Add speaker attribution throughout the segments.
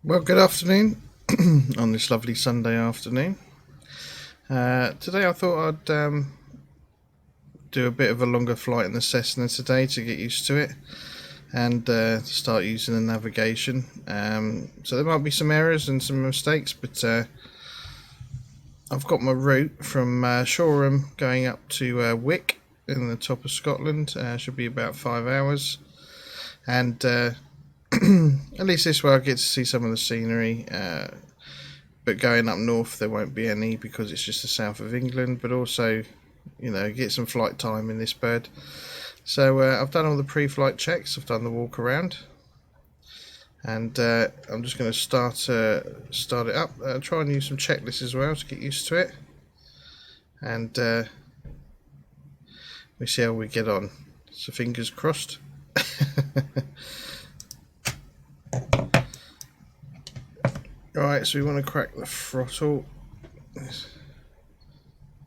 Speaker 1: Well, good afternoon on this lovely Sunday afternoon. Today I thought I'd do a bit of a longer flight in the Cessna today to get used to it and start using the navigation. So there might be some errors and some mistakes, but I've got my route from Shoreham going up to Wick in the top of Scotland. Should be about 5 hours, and at least this way I get to see some of the scenery, but going up north there won't be any because it's just the south of England, but also, you know, get some flight time in this bird. So I've done all the pre-flight checks, I've done the walk around, and I'm just going to start it up, try and use some checklists as well to get used to it, and we see how we get on, so fingers crossed. Right, so we want to crack the throttle.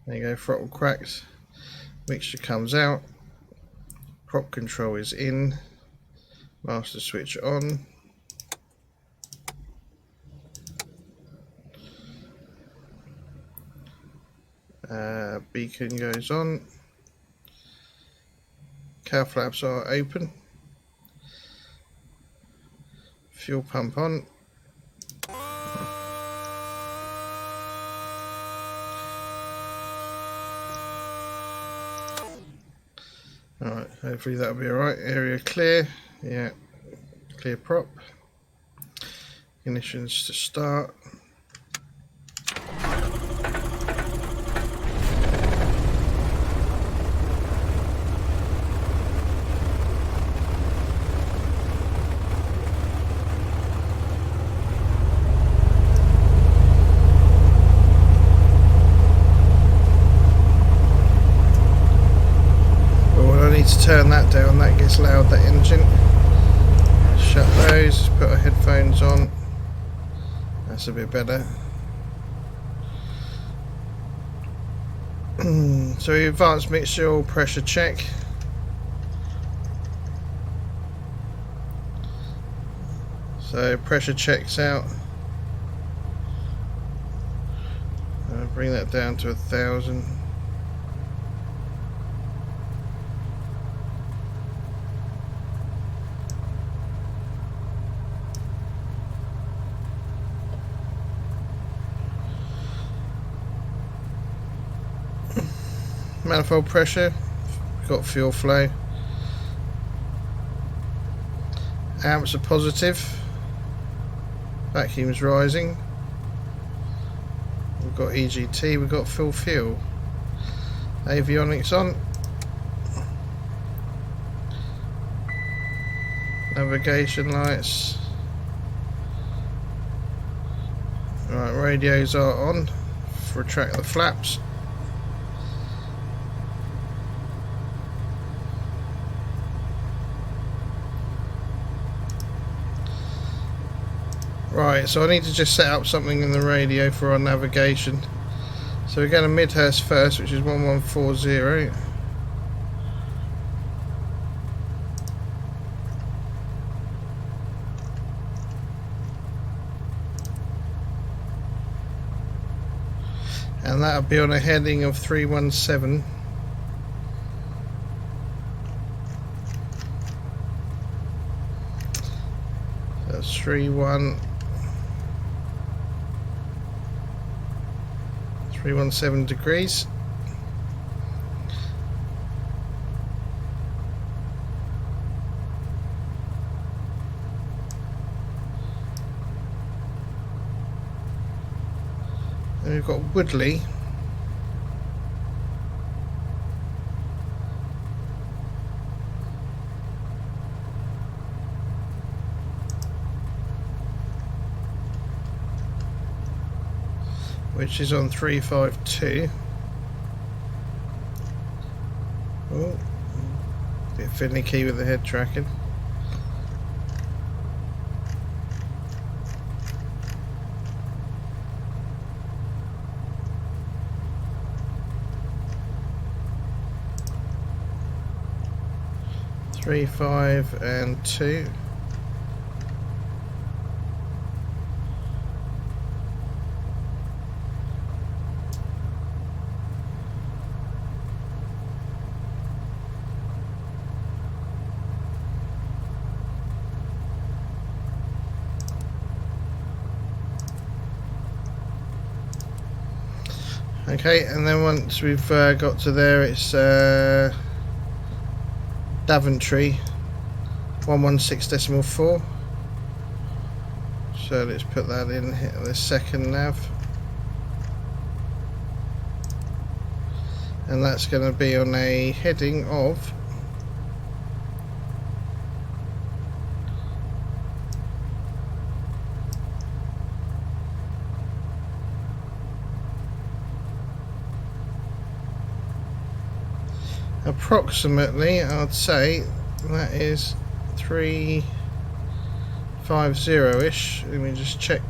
Speaker 1: There you go, throttle cracked. Mixture comes out. Prop control is in. Master switch on. Beacon goes on. Cowl flaps are open. Fuel pump on. Alright, hopefully that'll be alright. Area clear. Yeah, clear prop. Ignitions to start. To turn that down, that gets loud, that engine. Shut those, put our headphones on. That's a bit better. So advanced mixture oil pressure check. So pressure checks out. Bring that down to 1,000. Manifold pressure, got fuel flow. Amps are positive. Vacuum's rising. We've got EGT, we've got full fuel. Avionics on. Navigation lights. Right, radios are on. Retract the flaps. Right, so I need to just set up something in the radio for our navigation. So we're going to Midhurst first, which is 1140. And that'll be on a heading of 317. That's 317 degrees. And we've got Woodley. Which is on 352. Oh, a bit finicky with the head tracking. Three, 5 and 2. Okay, and then once we've got to there, it's Daventry 116.4. So let's put that in, hit the second nav, and that's going to be on a heading of approximately, I'd say that is 350-ish. Let me just check.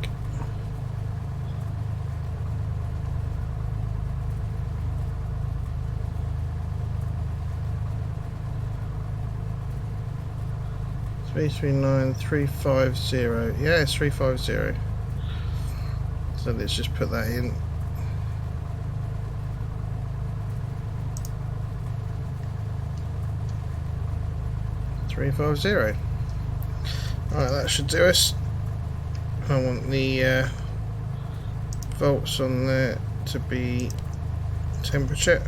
Speaker 1: $339,350. Yeah, it's 350. So let's just put that in. $350. Right, that should do us. I want the volts on there to be temperature.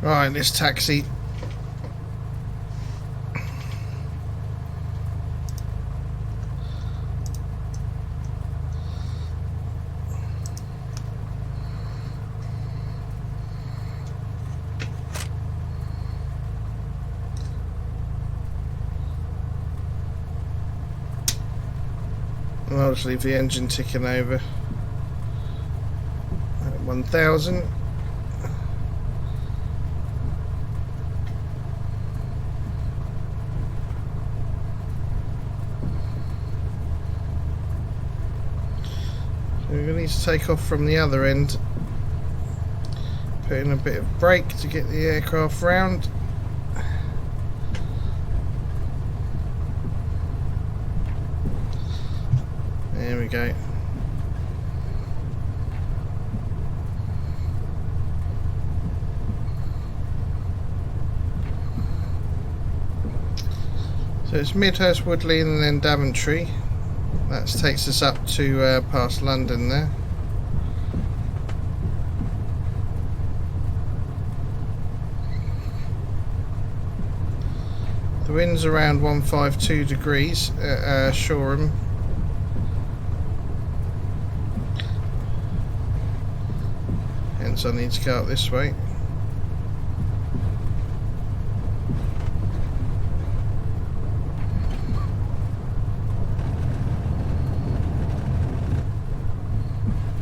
Speaker 1: Right, let's taxi. And I'll just leave the engine ticking over at 1000. So we're going to need to take off from the other end, put in a bit of brake to get the aircraft round. There we go. So it's Midhurst, Woodley and then Daventry. That takes us up to past London there. The wind's around 152 degrees at Shoreham. Hence I need to go up this way.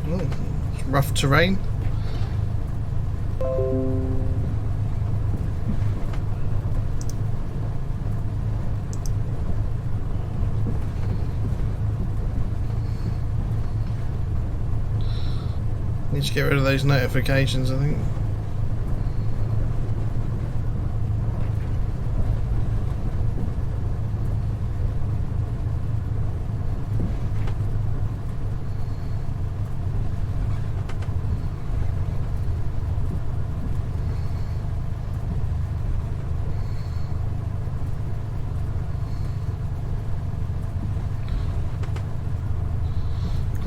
Speaker 1: Oh, it's rough terrain. Need to get rid of those notifications, I think.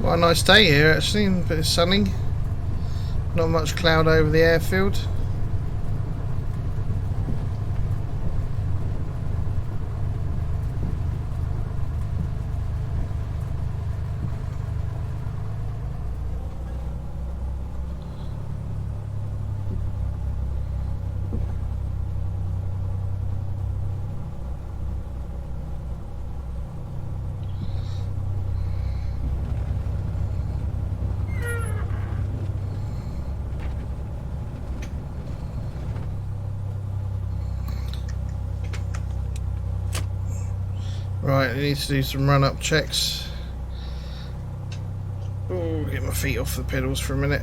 Speaker 1: Quite a nice day here actually, a bit sunny. Not much cloud over the airfield. Right, I need to do some run-up checks. Oh, get my feet off the pedals for a minute.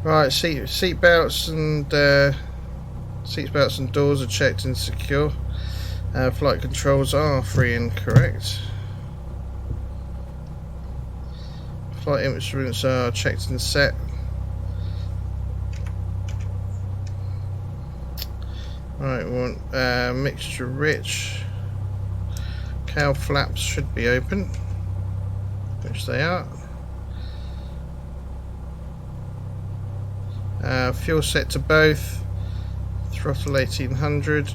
Speaker 1: Right, seat belts and doors are checked and secure. Flight controls are free and correct. Flight instruments are checked and set. Right, we want mixture rich. Cowl flaps should be open. which they are. Fuel set to both. Throttle 1800.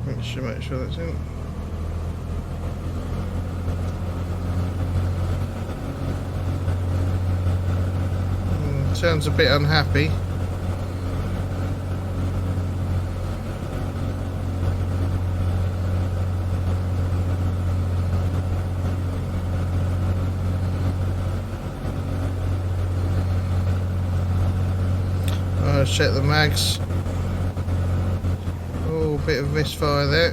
Speaker 1: Make sure that's in. Sounds a bit unhappy. Let's check the mags. Oh, bit of misfire there.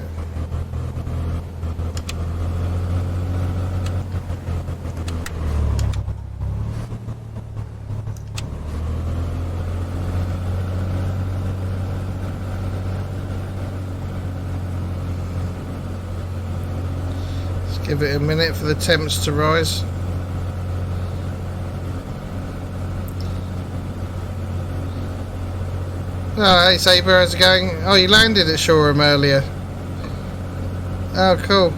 Speaker 1: Let's give it a minute for the temps to rise. Oh, hey Sabre, how's it going? Oh, you landed at Shoreham earlier. Oh, cool.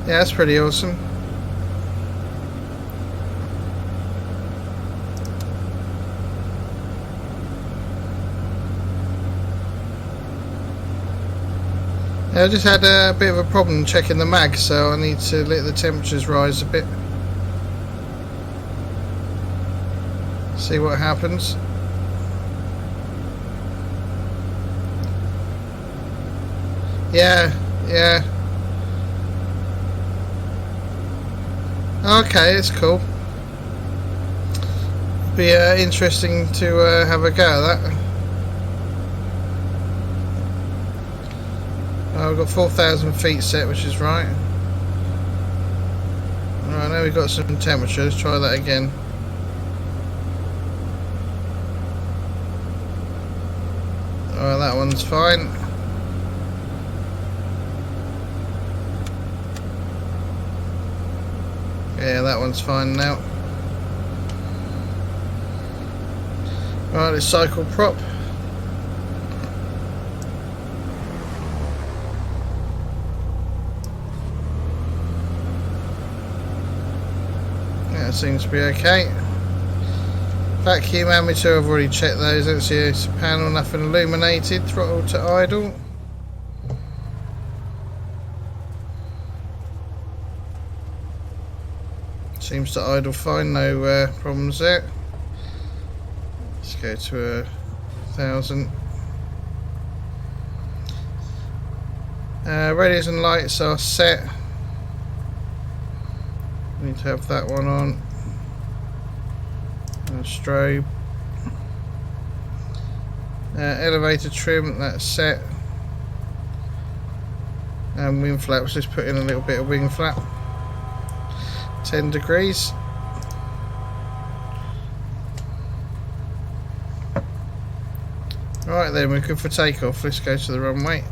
Speaker 1: Yeah, that's pretty awesome. Yeah, I just had a bit of a problem checking the mag, so I need to let the temperatures rise a bit. See what happens. Yeah. Okay, it's cool. Be interesting to have a go at that. I've got 4,000 feet set, which is right. Alright, now we've got some temperature. Let's try that again. Alright, that one's fine. Yeah, that one's fine now. Alright, let's cycle prop. That seems to be okay. Vacuum ammeter, I've already checked those. Don't see a panel, nothing illuminated. Throttle to idle. Seems to idle fine, no problems there. Let's go to 1,000. Radios and lights are set. Need to have that one on. Strobe. Elevator trim, that's set. And wing flaps, just put in a little bit of wing flap. 10 degrees. Right then, we're good for takeoff. Let's go to the runway.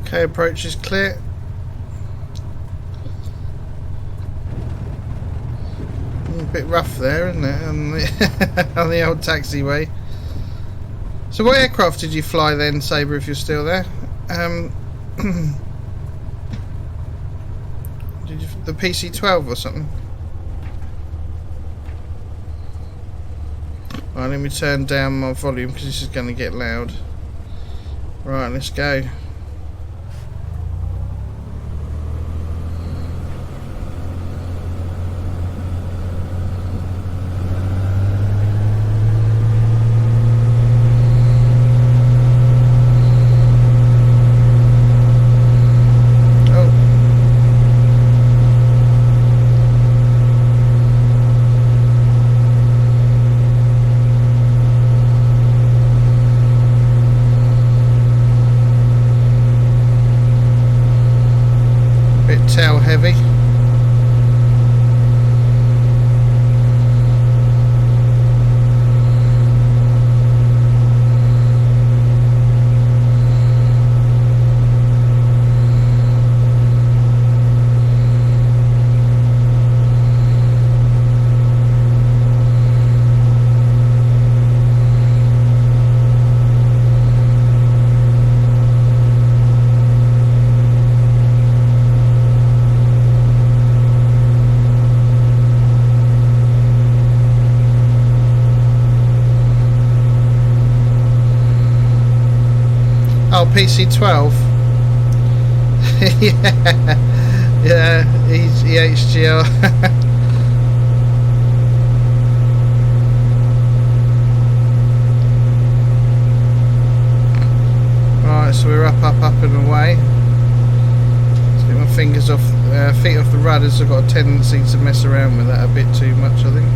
Speaker 1: Okay, approach is clear. A bit rough there, isn't it, on the, on the old taxiway. So what aircraft did you fly then, Sabre, if you're still there? Did you, the PC-12 or something? Right, let me turn down my volume because this is going to get loud. Right, let's go. PC12. Yeah, EHGR. Right, so we're up and away. Let's get my fingers off, feet off the rudders. I've got a tendency to mess around with that a bit too much, I think.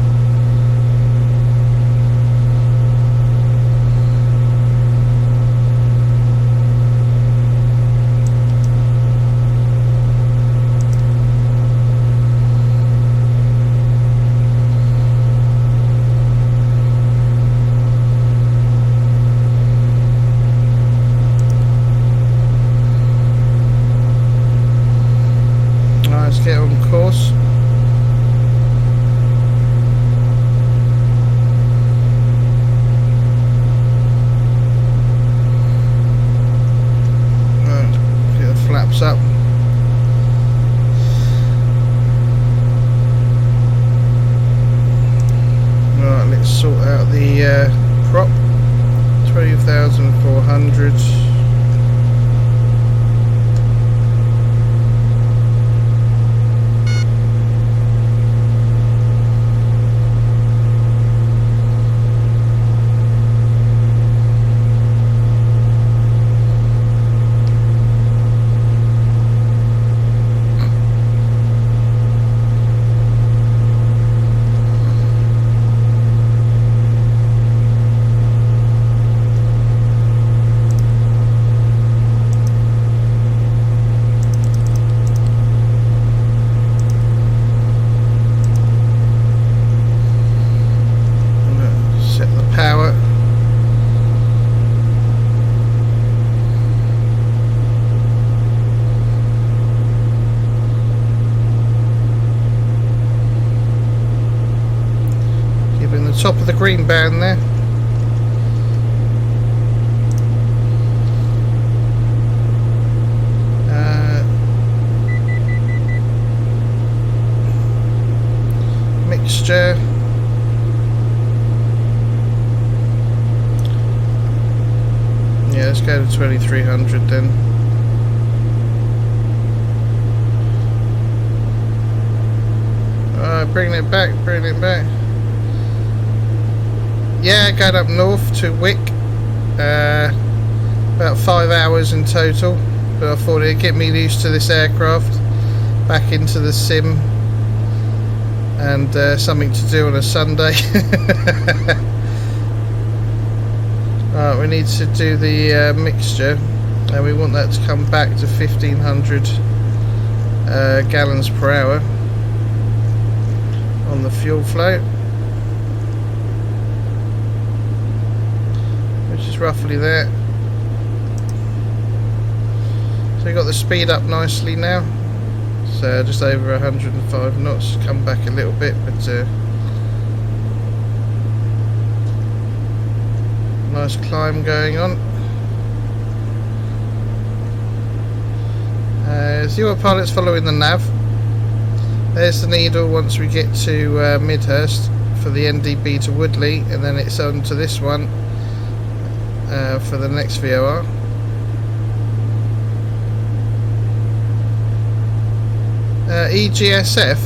Speaker 1: Get on course. Right, get the flaps up. Right, let's sort out the prop. 20,400. Top of the green band there. Mixture. Yeah, let's go to 2300 then. Bringing it back, bringing it back. Yeah, going up north to Wick, about 5 hours in total, but I thought it'd get me used to this aircraft, back into the sim, and something to do on a Sunday. Right, we need to do the mixture, and we want that to come back to 1500 gallons per hour on the fuel flow. Roughly there. So we got the speed up nicely now. So just over 105 knots. Come back a little bit, but nice climb going on. So the autopilot's following the nav. There's the needle once we get to Midhurst for the NDB to Woodley, and then it's on to this one. For the next VOR. EGSF.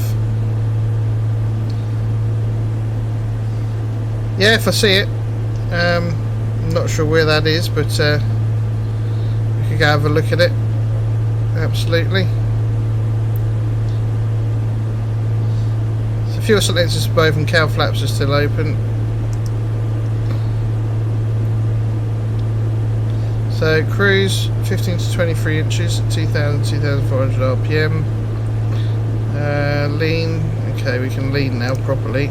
Speaker 1: Yeah, if I see it. I'm not sure where that is, but we could go have a look at it. Absolutely. So fuel selectors both and cowl flaps are still open. So cruise 15 to 23 inches, 2,400 RPM. Lean, okay, we can lean now properly.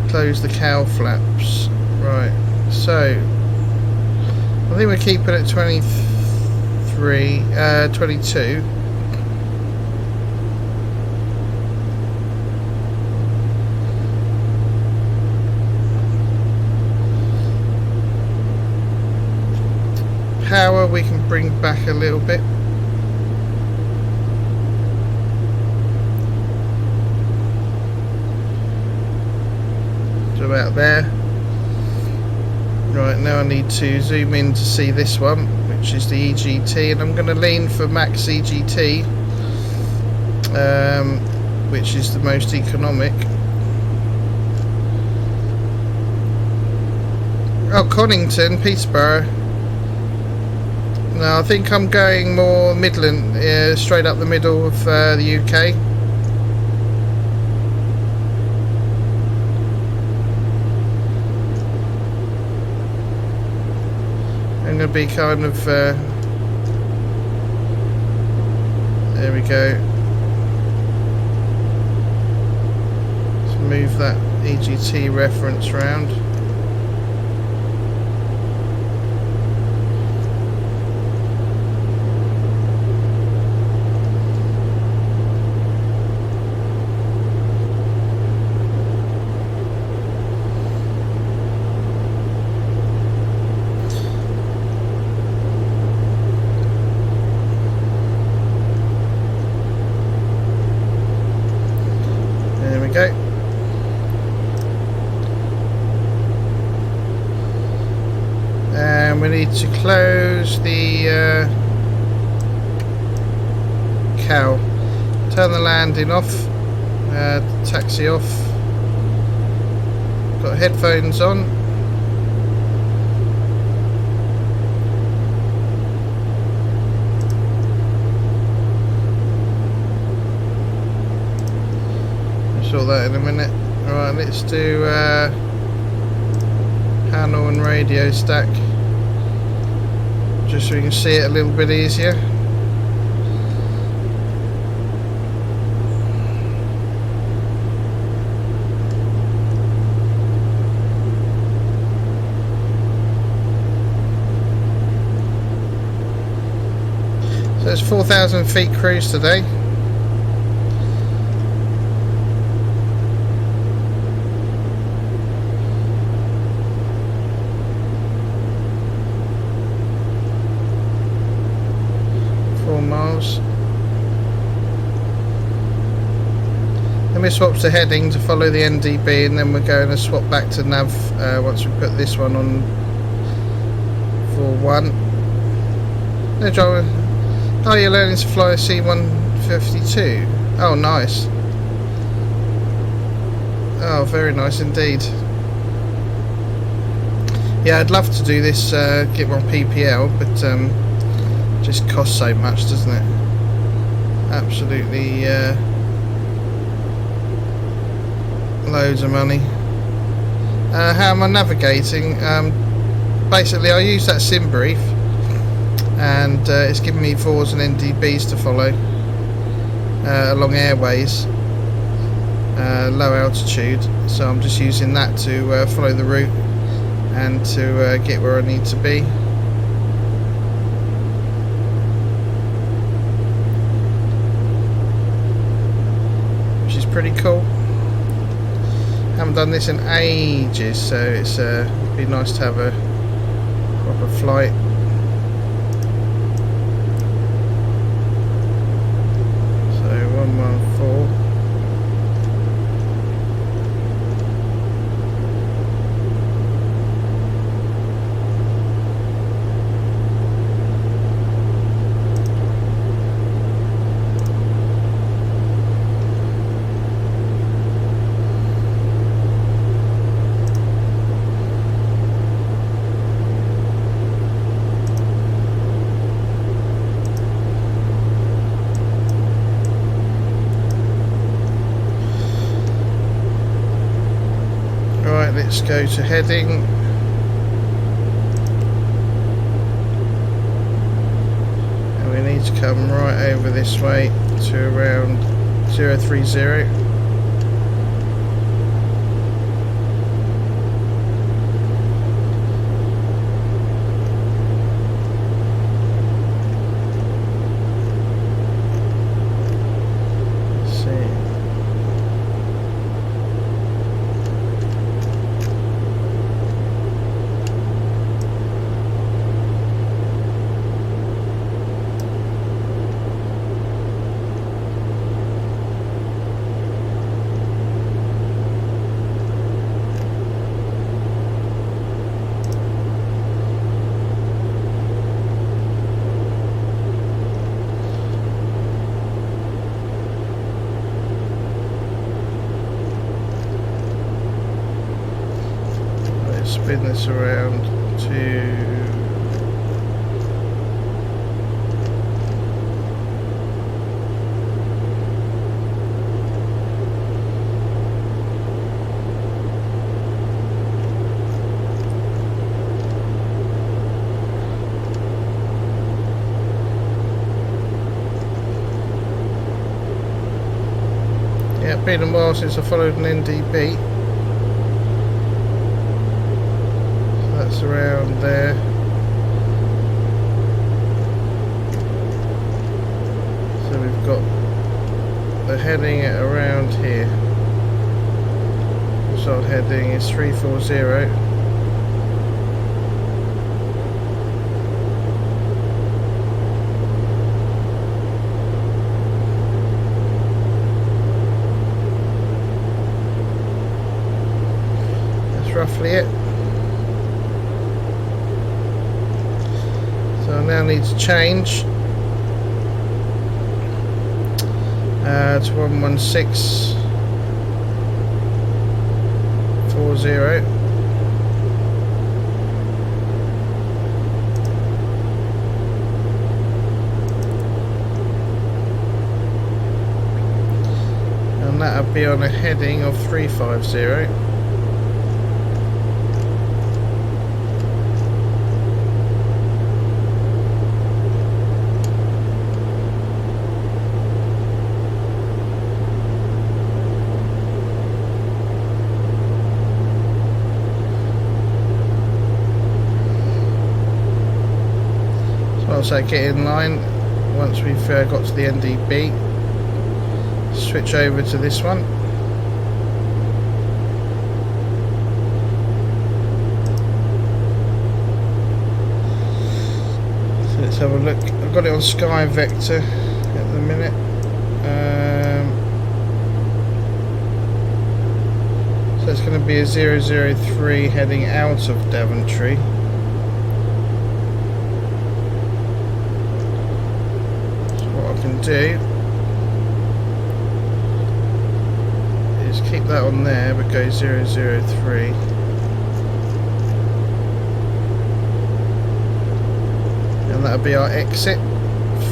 Speaker 1: Close the cowl flaps. Right, so I think we're keeping it 22. Power we can bring back a little bit. To about there. Right, now I need need to zoom in to see this one, which is the EGT, and I'm going to lean for max EGT, which is the most economic. Oh, Conington, Peterborough. No, I think I'm going more Midland, straight up the middle of the UK. I'm going to be kind of, there we go. Let's move that EGT reference round. And we need to close the cow. Turn the landing off, taxi off. Got headphones on. I'll sort that in a minute. Alright, let's do panel and radio stack, just so we can see it a little bit easier. So it's 4,000 feet cruise today. Miles. Then we swap to heading to follow the NDB, and then we're going to swap back to nav once we put this one on for 1. No, John. Oh, you're learning to fly a C-152. Oh, nice. Oh, very nice indeed. Yeah, I'd love to do this, get my PPL, but just costs so much, doesn't it? Absolutely loads of money. How am I navigating? Basically I use that sim brief, and it's giving me VORs and NDBs to follow along airways, low altitude, so I'm just using that to follow the route and to get where I need to be. Pretty cool. Haven't done this in ages, so it's be nice to have a proper flight. So 114. Let's go to heading. And we need to come right over this way to around 030. spin this around to been a while since I followed an NDB. So that's around there. So we've got the heading at around here. The result heading is 340. Roughly it. So I now need to change to 11640. And that would be on a heading of 350. So get in line once we've got to the NDB, switch over to this one. So let's have a look. I've got it on Sky Vector at the minute. So it's going to be a 003 heading out of Daventry. Do is keep that on there but go 003 and that'll be our exit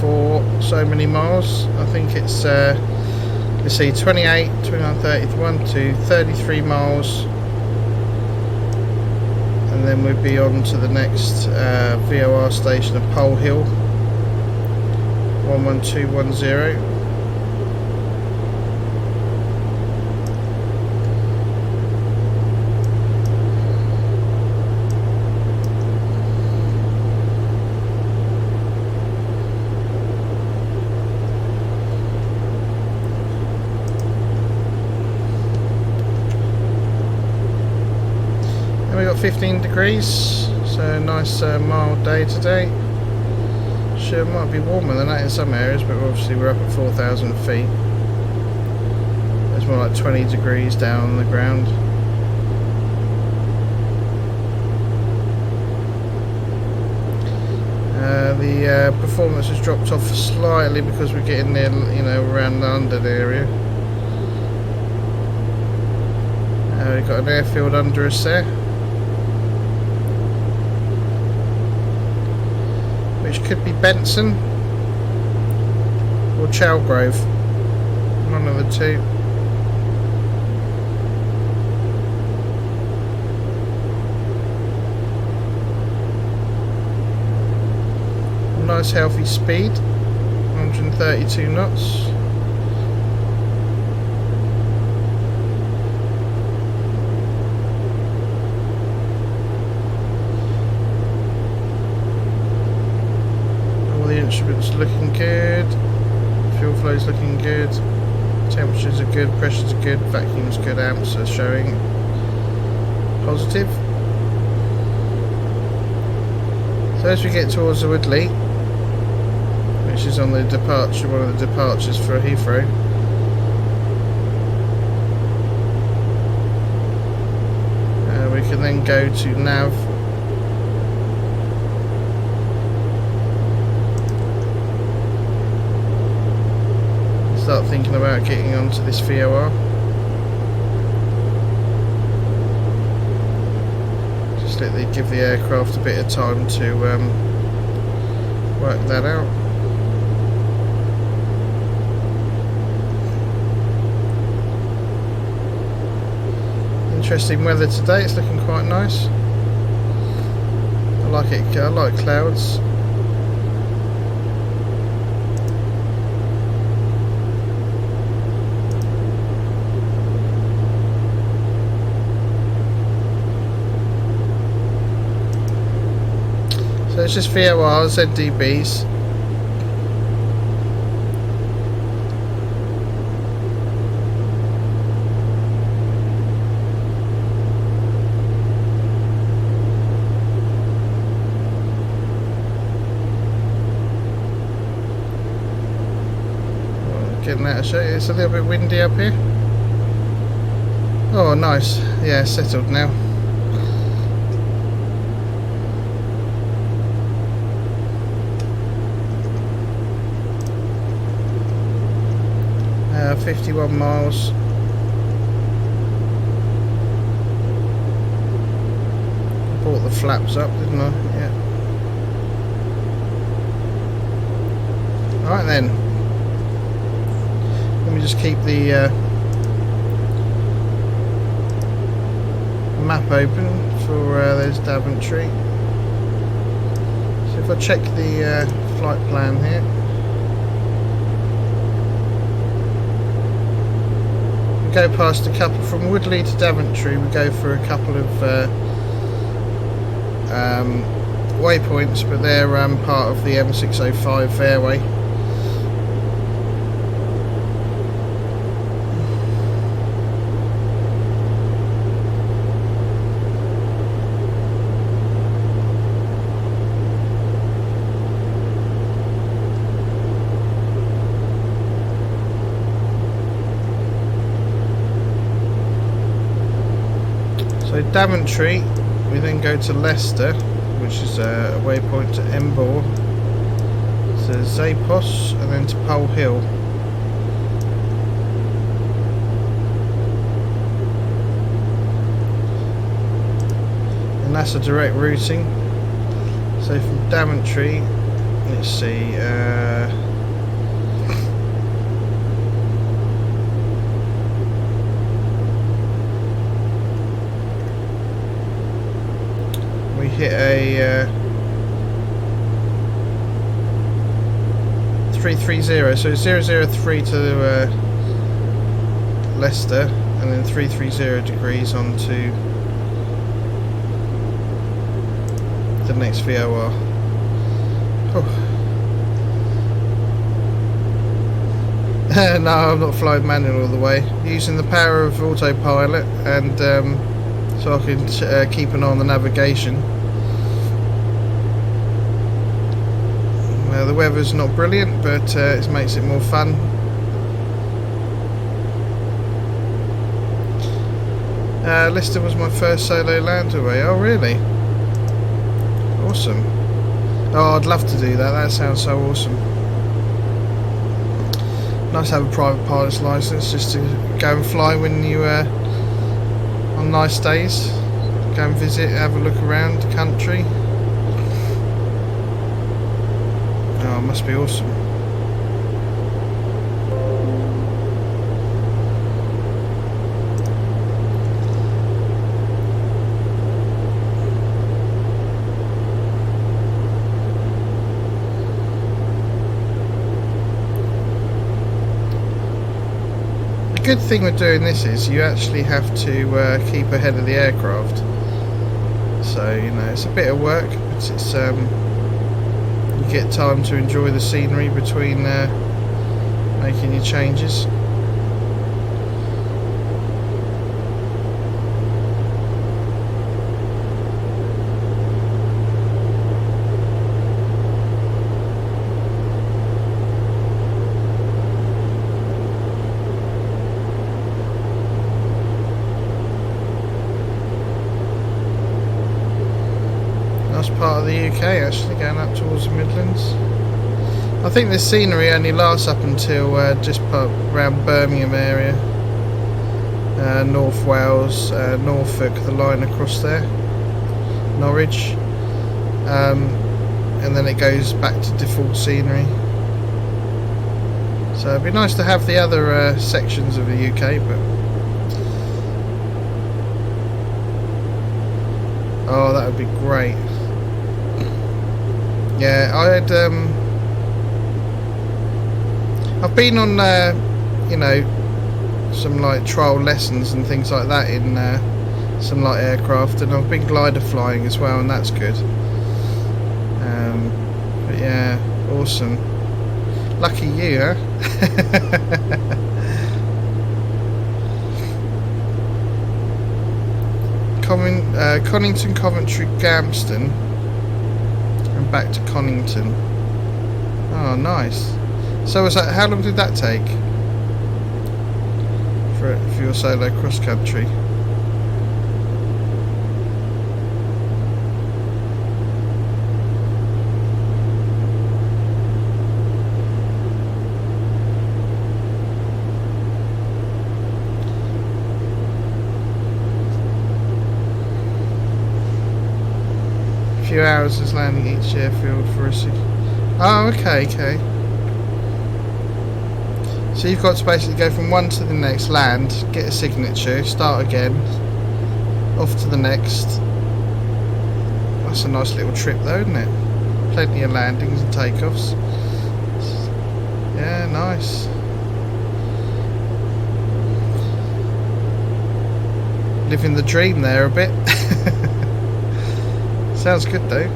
Speaker 1: for so many miles. I think it's let's see, 28, 29, 30, 1, 2, 33 miles, and then we'll be on to the next VOR station of Pole Hill 11210. And we got 15 degrees, so a nice mild day today. Sure, it might be warmer than that in some areas, but obviously we're up at 4,000 feet. It's more like 20 degrees down on the ground. The performance has dropped off slightly because we're getting near, you know, around the London area. We've got an airfield under us there, which could be Benson or Chalgrove, one of the two. Nice healthy speed, 132 knots. Instruments looking good, fuel flow's looking good, temperatures are good, pressures are good, vacuum's good, amps are showing positive. So as we get towards the Woodley, which is on the departure, one of the departures for Heathrow, we can then go to nav start thinking about getting onto this VOR. Just Just give the aircraft a bit of time to work that out. Interesting weather today, it's looking quite nice. I like it, I like clouds. So it's just VORs, ZDBs. Getting out of shot. It's a little bit windy up here. Oh, nice. Yeah, settled now. Uh, 51 miles. Brought the flaps up, didn't I? Yeah. Alright then. Let me just keep the map open for there's Daventry. So if I check the flight plan here, we go past a couple from Woodley to Daventry. We go for a couple of waypoints, but they're part of the M605 fairway. So Daventry, we then go to Leicester, which is a waypoint to Embor, to Zapos, and then to Pole Hill. And that's a direct routing. So from Daventry, let's see, we hit a 330, so 003 to Leicester, and then 330 degrees onto the next VOR. Oh. No, I'm not flying manual all the way. Using the power of autopilot, and so I can keep an eye on the navigation. The weather's not brilliant, but it makes it more fun. Leicester was my first solo land away. Oh really? Awesome. Oh, I'd love to do that. That sounds so awesome. Nice to have a private pilot's license, just to go and fly when you on nice days. Go and visit, have a look around the country. Oh, it must be awesome. The good thing with doing this is you actually have to keep ahead of the aircraft. So, you know, it's a bit of work, but it's you get time to enjoy the scenery between making your changes. Part of the UK, actually, going up towards the Midlands. I think the scenery only lasts up until just around Birmingham area, North Wales, Norfolk, the line across there. Norwich, and then it goes back to default scenery. So it'd be nice to have the other sections of the UK, but oh, that would be great. Yeah, I've been on you know, some like trial lessons and things like that in some light aircraft, and I've been glider flying as well, and that's good. But yeah, awesome. Lucky you, huh? Conington, Coventry, Gamston, and back to Conington. Oh, nice. So was that? How long did that take for your solo cross country? Few hours is landing each airfield for a oh, okay. So you've got to basically go from one to the next, land, get a signature, start again, off to the next. That's a nice little trip though, isn't it? Plenty of landings and takeoffs. Yeah, nice. Living the dream there a bit. Sounds good though.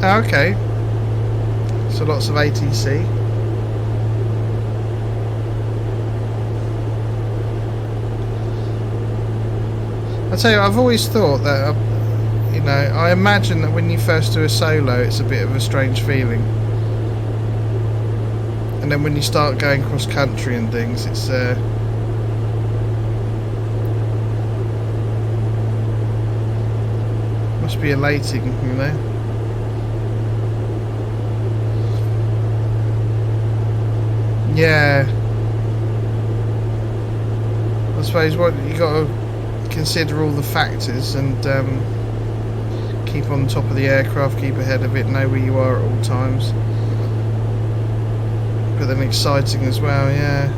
Speaker 1: Oh, okay. So lots of ATC. I tell you, I've always thought that, you know, I imagine that when you first do a solo, it's a bit of a strange feeling. And then when you start going cross country and things, it's must be elating, you know. Yeah. I suppose what you got to consider all the factors and keep on top of the aircraft, keep ahead of it, know where you are at all times. But then exciting as well, yeah.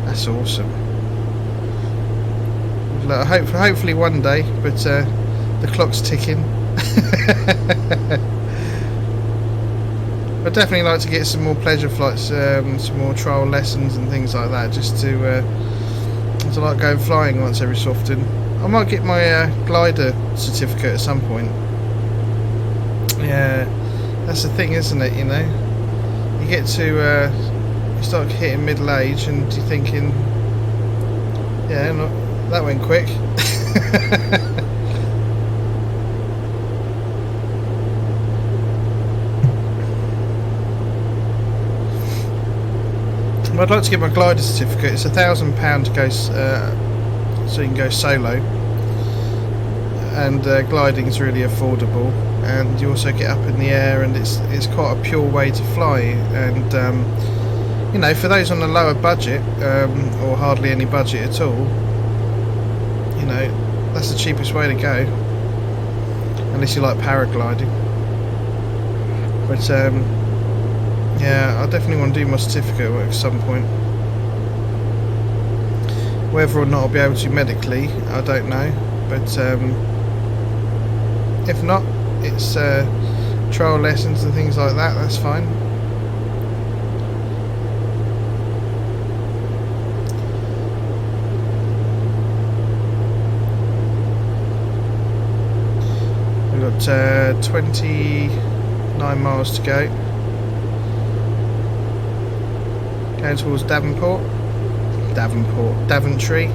Speaker 1: That's awesome. Look, hopefully one day, but the clock's ticking. I'd definitely like to get some more pleasure flights, some more trial lessons and things like that, just to like going flying once every so often. I might get my glider certificate at some point. Yeah, that's the thing, isn't it? You know, you get to you start hitting middle age, and you're thinking, yeah, that went quick. I'd like to get my glider certificate. It's £1,000 to go, so you can go solo, and gliding is really affordable, and you also get up in the air, and it's quite a pure way to fly. And you know, for those on a lower budget, or hardly any budget at all, you know, that's the cheapest way to go, unless you like paragliding. But yeah, I definitely want to do my certificate work at some point. Whether or not I'll be able to medically, I don't know. But if not, it's trial lessons and things like that, that's fine. We've got 29 miles to go. Going towards Daventry.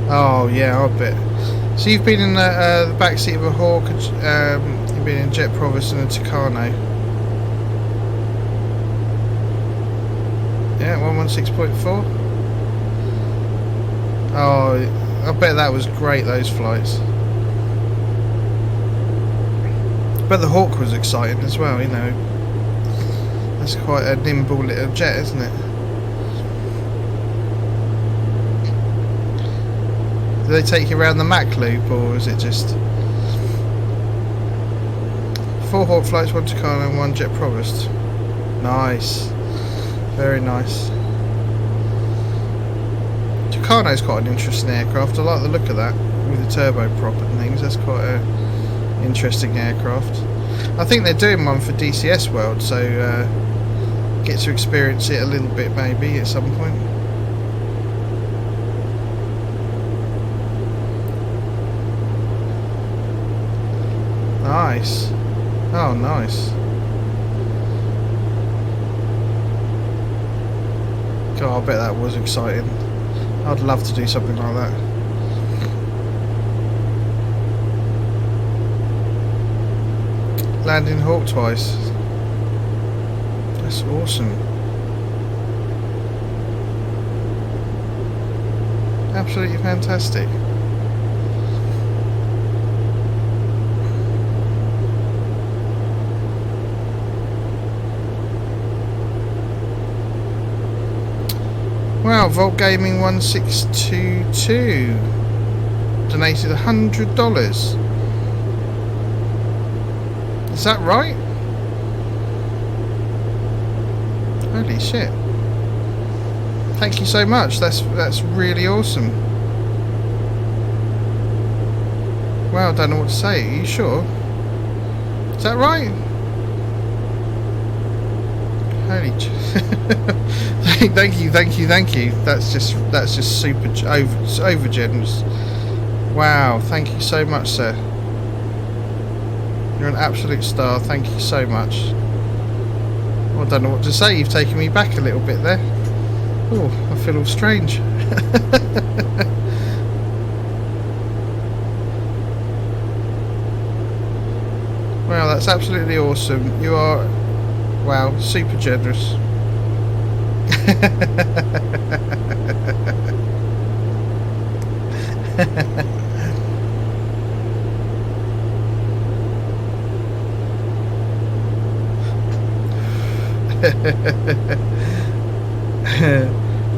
Speaker 1: Oh yeah, I bet. So you've been in the back seat of a Hawk, you've been in Jet Provis and a Tucano. Yeah, 116.4. Oh, I bet that was great, those flights. But the Hawk was exciting as well, you know. That's quite a nimble little jet, isn't it? Do they take you around the Mach loop, or is it just 4 Hawk flights, 1 Tucano and 1 jet provost? Nice, very nice. Tucano's quite an interesting aircraft. I like the look of that with the turboprop and things. That's quite a interesting aircraft. I think they're doing one for DCS World, so get to experience it a little bit maybe at some point. Nice. Oh, nice. God, I bet that was exciting. I'd love to do something like that. Landing Hawk twice. That's awesome. Absolutely fantastic. Wow, Volt Gaming 1622 donated $100. Is that right? Holy shit. Thank you so much. That's really awesome. Well, I don't know what to say. Are you sure? Is that right? Holy thank you. That's just super over generous. Wow, thank you so much, sir. You're an absolute star. Thank you so much. Well, I don't know what to say. You've taken me back a little bit there. Oh, I feel all strange. Wow, that's absolutely awesome. You are, wow, super generous.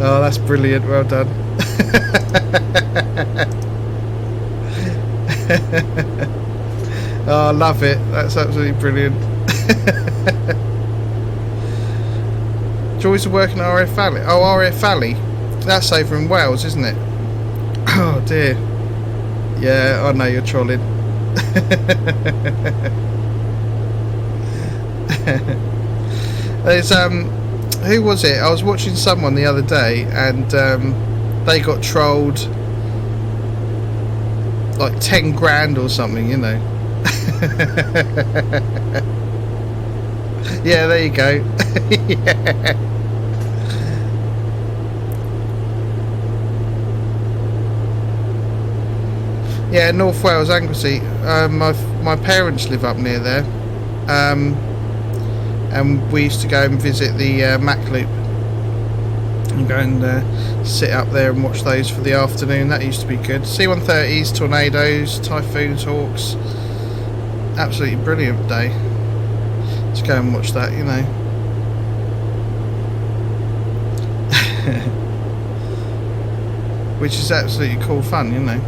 Speaker 1: Oh, that's brilliant. Well done. Oh, I love it. That's absolutely brilliant. Joys of working at RF Valley. Oh, RF Valley. That's over in Wales, isn't it? Oh dear. Yeah, I know you're trolling. There's who was it? I was watching someone the other day, and they got trolled like 10 grand or something, you know. Yeah, there you go. Yeah. Yeah, North Wales, Anglesey. My parents live up near there, and we used to go and visit the Mach Loop and go and sit up there and watch those for the afternoon. That used to be good. C-130s, Tornadoes, Typhoons, Hawks. Absolutely brilliant day to go and watch that, you know. Which is absolutely cool fun, you know.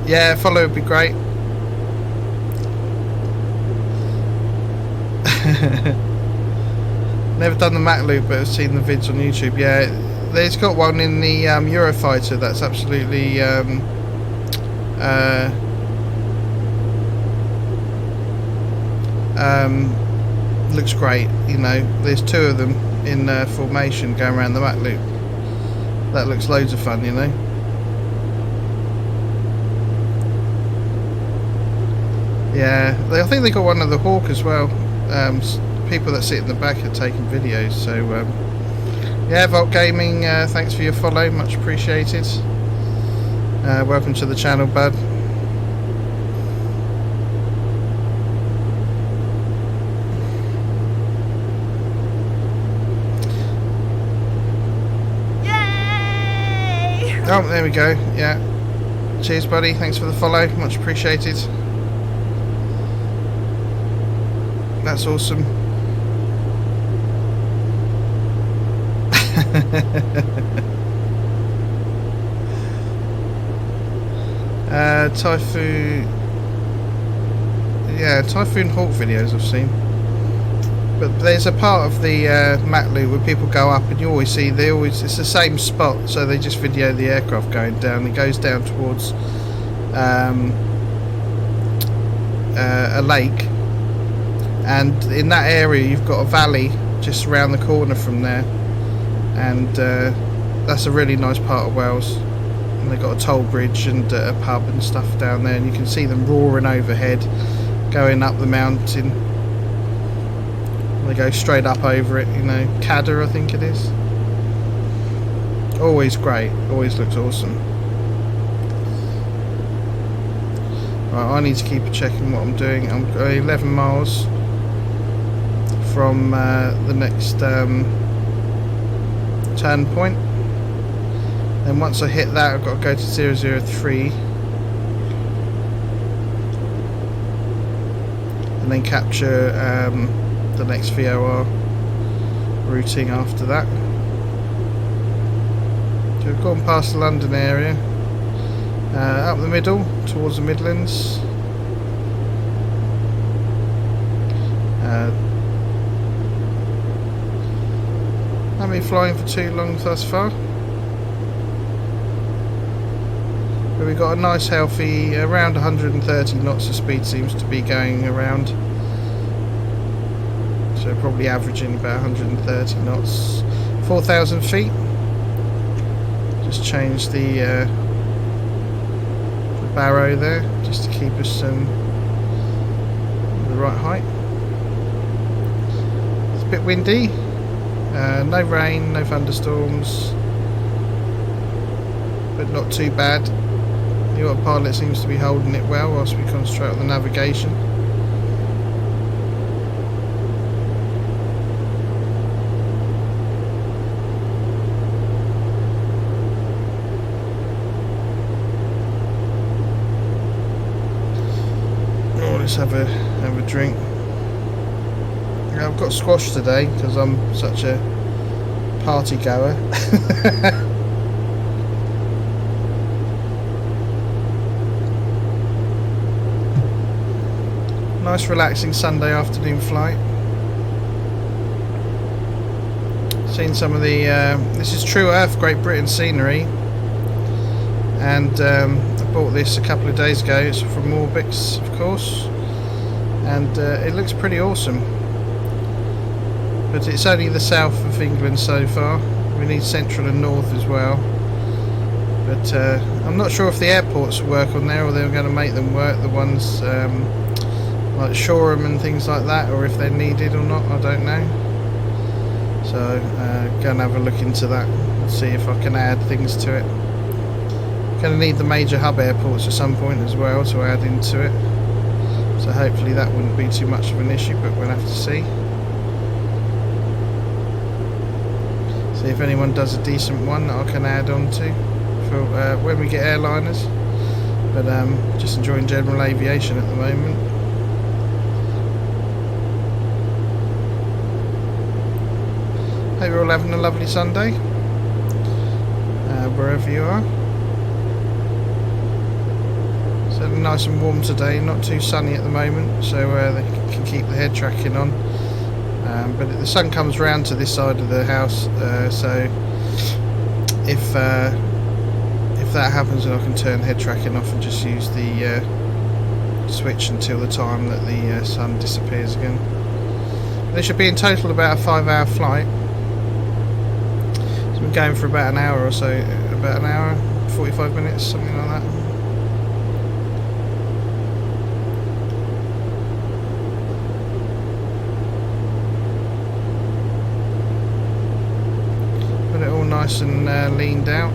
Speaker 1: Yeah, follow would be great. Never done the Mach Loop, but I've seen the vids on YouTube. Yeah, there's got one in the Eurofighter that's absolutely looks great. You know, there's 2 of them in formation going around the Mach Loop. That looks loads of fun, you know. Yeah, I think they got one of the Hawk as well. People that sit in the back are taking videos, so Yeah, Volt Gaming, thanks for your follow, much appreciated. Welcome to the channel, bud.
Speaker 2: Yay!
Speaker 1: Oh, there we go. Yeah. Cheers, buddy. Thanks for the follow, much appreciated. That's awesome. Typhoon, yeah, Typhoon Hawk videos I've seen, but there's a part of the map loop where people go up and you always see it's the same spot, so they just video the aircraft going down. It goes down towards a lake, and in that area you've got a valley just around the corner from there, and that's a really nice part of Wales. And they've got a toll bridge and a pub and stuff down there, and you can see them roaring overhead going up the mountain. They go straight up over it, you know. Cadder, I think it is. Always great, always looks awesome. Right, I need to keep checking what I'm doing. I'm 11 miles from the next turn point. Then once I hit that, I've got to go to 003 and then capture the next VOR routing after that. So we've gone past the London area, up the middle towards the Midlands. Haven't been flying for too long thus far. But we've got a nice healthy around 130 knots of speed seems to be going around, so probably averaging about 130 knots, 4,000 feet. Just change the barrow there just to keep us the right height. It's a bit windy, no rain, no thunderstorms, but not too bad. The autopilot seems to be holding it well whilst we concentrate on the navigation. Oh, let's have a drink. Yeah, I've got squash today because I'm such a party goer. Nice relaxing Sunday afternoon flight. Seen some of the this is True Earth Great Britain scenery, and I bought this a couple of days ago. It's from Orbix, of course, and it looks pretty awesome, but it's only the south of England so far. We need central and north as well, but I'm not sure if the airports work on there or they're going to make them work, the ones like Shoreham and things like that, or if they're needed or not, I don't know. So go and have a look into that and see if I can add things to it. Going to need the major hub airports at some point as well to add into it, so hopefully that wouldn't be too much of an issue, but we'll have to see if anyone does a decent one that I can add on to for when we get airliners. But just enjoying general aviation at the moment. Hope you're all having a lovely Sunday, wherever you are. So nice and warm today, not too sunny at the moment, so they can keep the head tracking on. But the sun comes round to this side of the house, so if that happens, then I can turn head tracking off and just use the switch until the time that the sun disappears again. There should be in total about a 5-hour flight. It's been going for about an hour or so, about an hour, 45 minutes, something like that. nice and leaned out.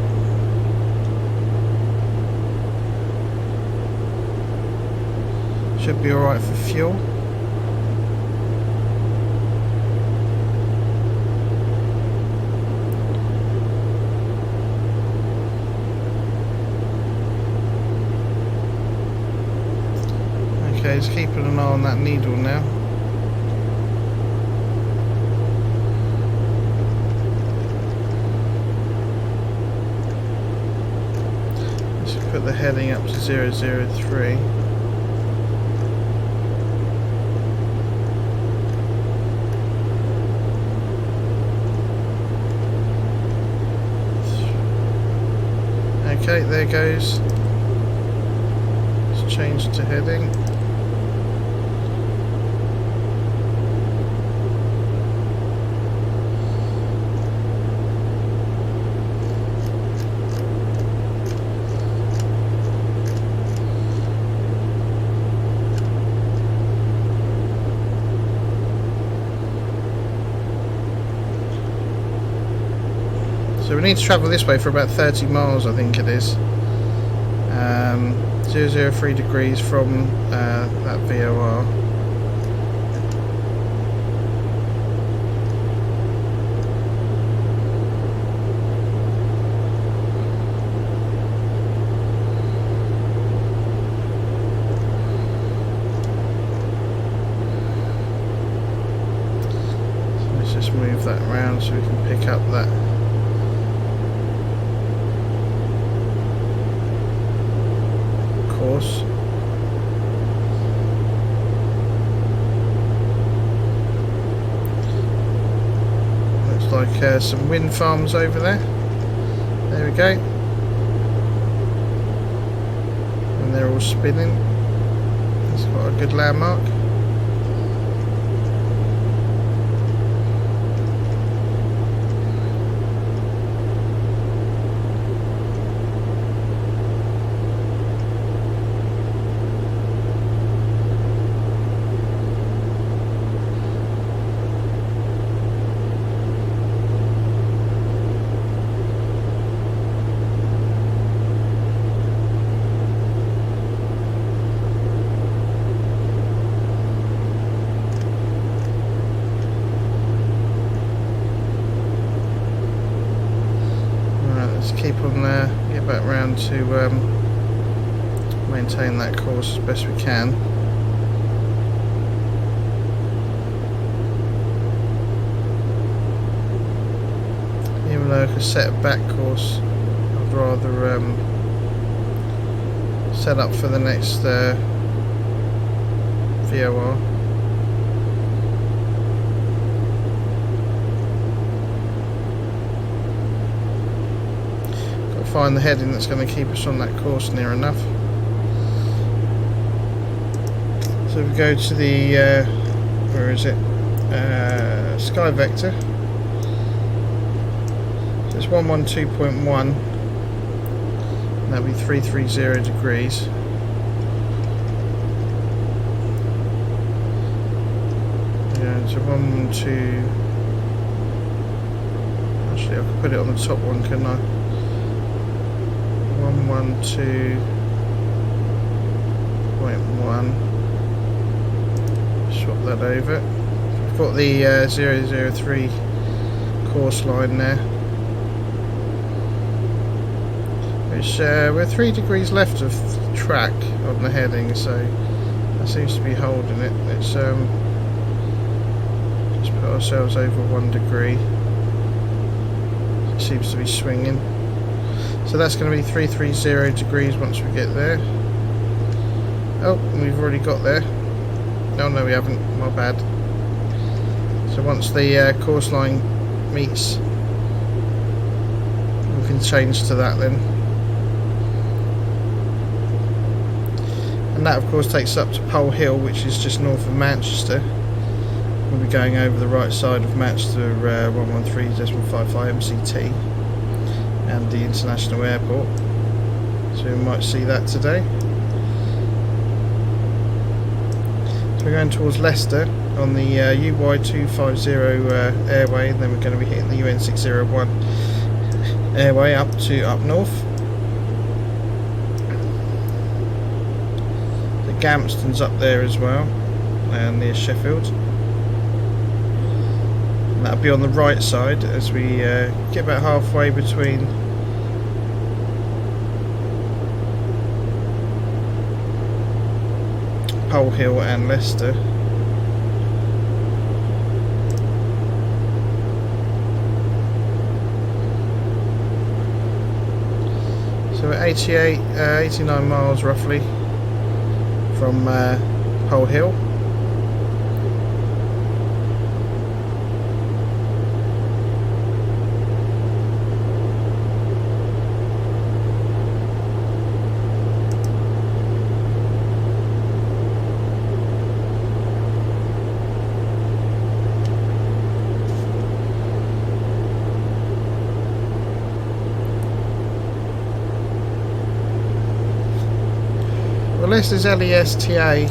Speaker 1: Should be alright for fuel. Okay, just keeping an eye on that needle now. Let's put the heading up to 003. Okay, there goes. Let's change to heading. So we need to travel this way for about 30 miles, I think it is. 003 degrees from that VOR. So let's just move that around so we can pick up that course. Looks like some wind farms over there. There we go. And they're all spinning. That's quite a good landmark. Keep on there, get back round to maintain that course as best we can. Even though I could set a back course, I'd rather set up for the next VOR. Find the heading that's going to keep us on that course near enough. So we go to the where is it? Sky Vector. So it's 112.1. That'll be 330 degrees. Yeah, so 112. Actually, I could put it on the top one, couldn't I? 112.1. Swap that over. We've got the 003 course line there, which we're 3 degrees left of track on the heading, so that seems to be holding it. Let's just put ourselves over 1 degree. It seems to be swinging. So that's going to be 330 degrees once we get there. Oh, we've already got there. Oh no, we haven't. My bad. So once the course line meets, we can change to that then. And that of course takes us up to Pole Hill, which is just north of Manchester. We'll be going over the right side of Manchester 113.55 MCT. And the international airport, so we might see that today. So we're going towards Leicester on the UY250 airway, and then we're going to be hitting the UN601. airway up north. The Gamston's up there as well, near Sheffield. And that'll be on the right side as we get about halfway between Pole Hill and Leicester. So we're 89 miles roughly from Pole Hill. This is LESTA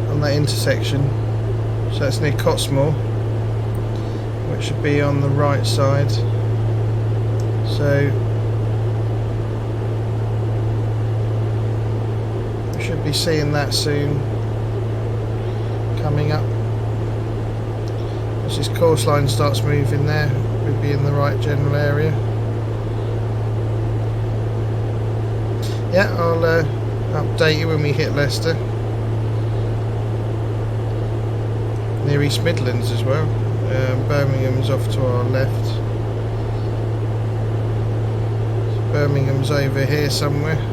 Speaker 1: on that intersection, so that's near Cottesmore, which should be on the right side. So we should be seeing that soon coming up. As this course line starts moving there, we'll be in the right general area. Yeah, I'll update you when we hit Leicester. Near East Midlands as well. Birmingham's off to our left. So Birmingham's over here somewhere.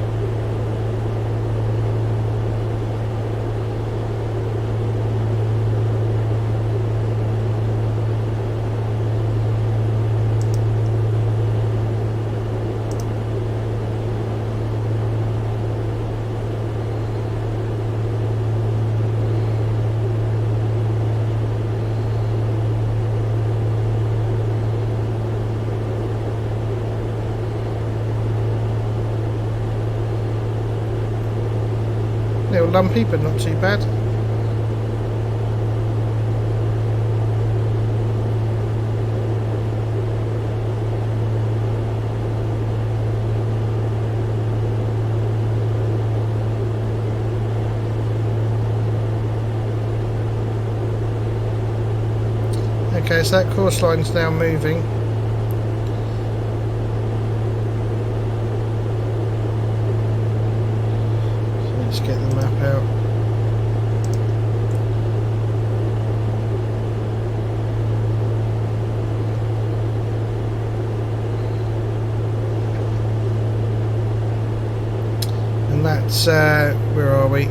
Speaker 1: Little lumpy, but not too bad. Okay, so that course line's now moving. Let's get the map out. And that's, where are we?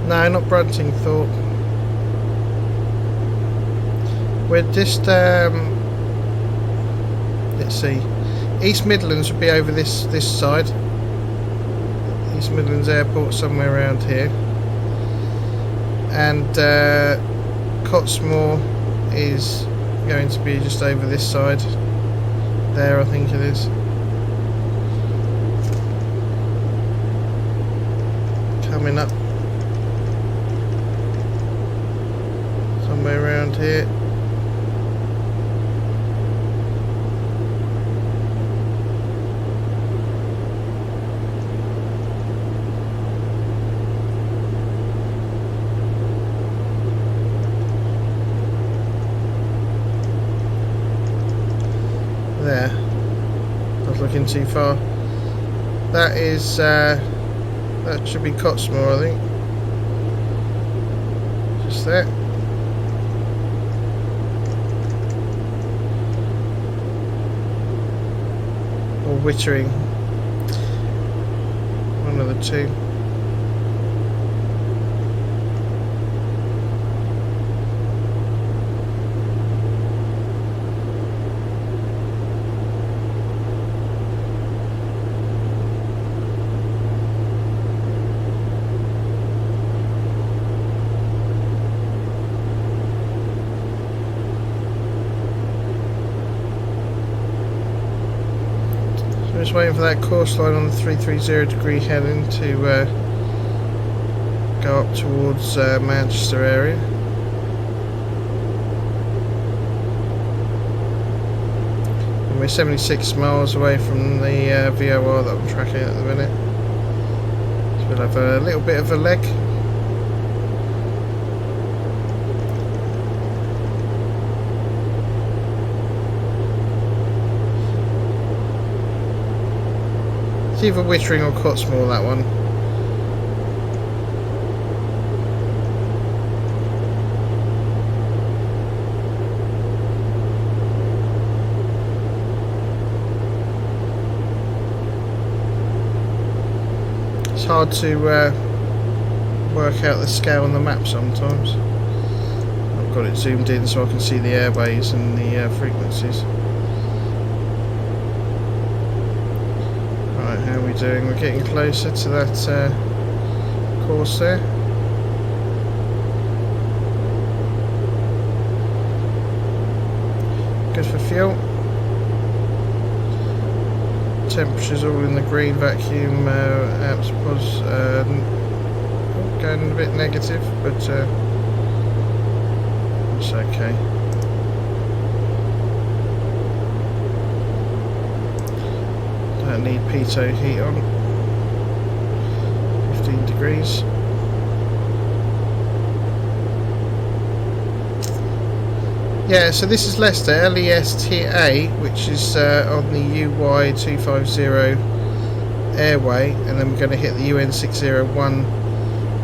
Speaker 1: No, not Bruntingthorpe. We're just, let's see, East Midlands would be over this side. East Midlands Airport somewhere around here. And Cottesmore is going to be just over this side. There, I think it is. Coming up. Somewhere around here. There. I was looking too far. That is that should be Cottesmore, I think. Just there. Or Wittering, one of the two. just waiting for that course line on the 330 degree heading to go up towards Manchester area. And we're 76 miles away from the VOR that I'm tracking at the minute. So we'll have a little bit of a leg. It's either Wittering or Cottesmore, that one. It's hard to work out the scale on the map sometimes. I've got it zoomed in so I can see the airways and the frequencies. Right, how are we doing? We're getting closer to that course there. Good for fuel. Temperature's all in the green, vacuum amps was going a bit negative, but it's okay. Don't need pitot heat on. 15 degrees. Yeah, so this is Leicester, LESTA, which is on the UY250 airway, and then we're going to hit the UN601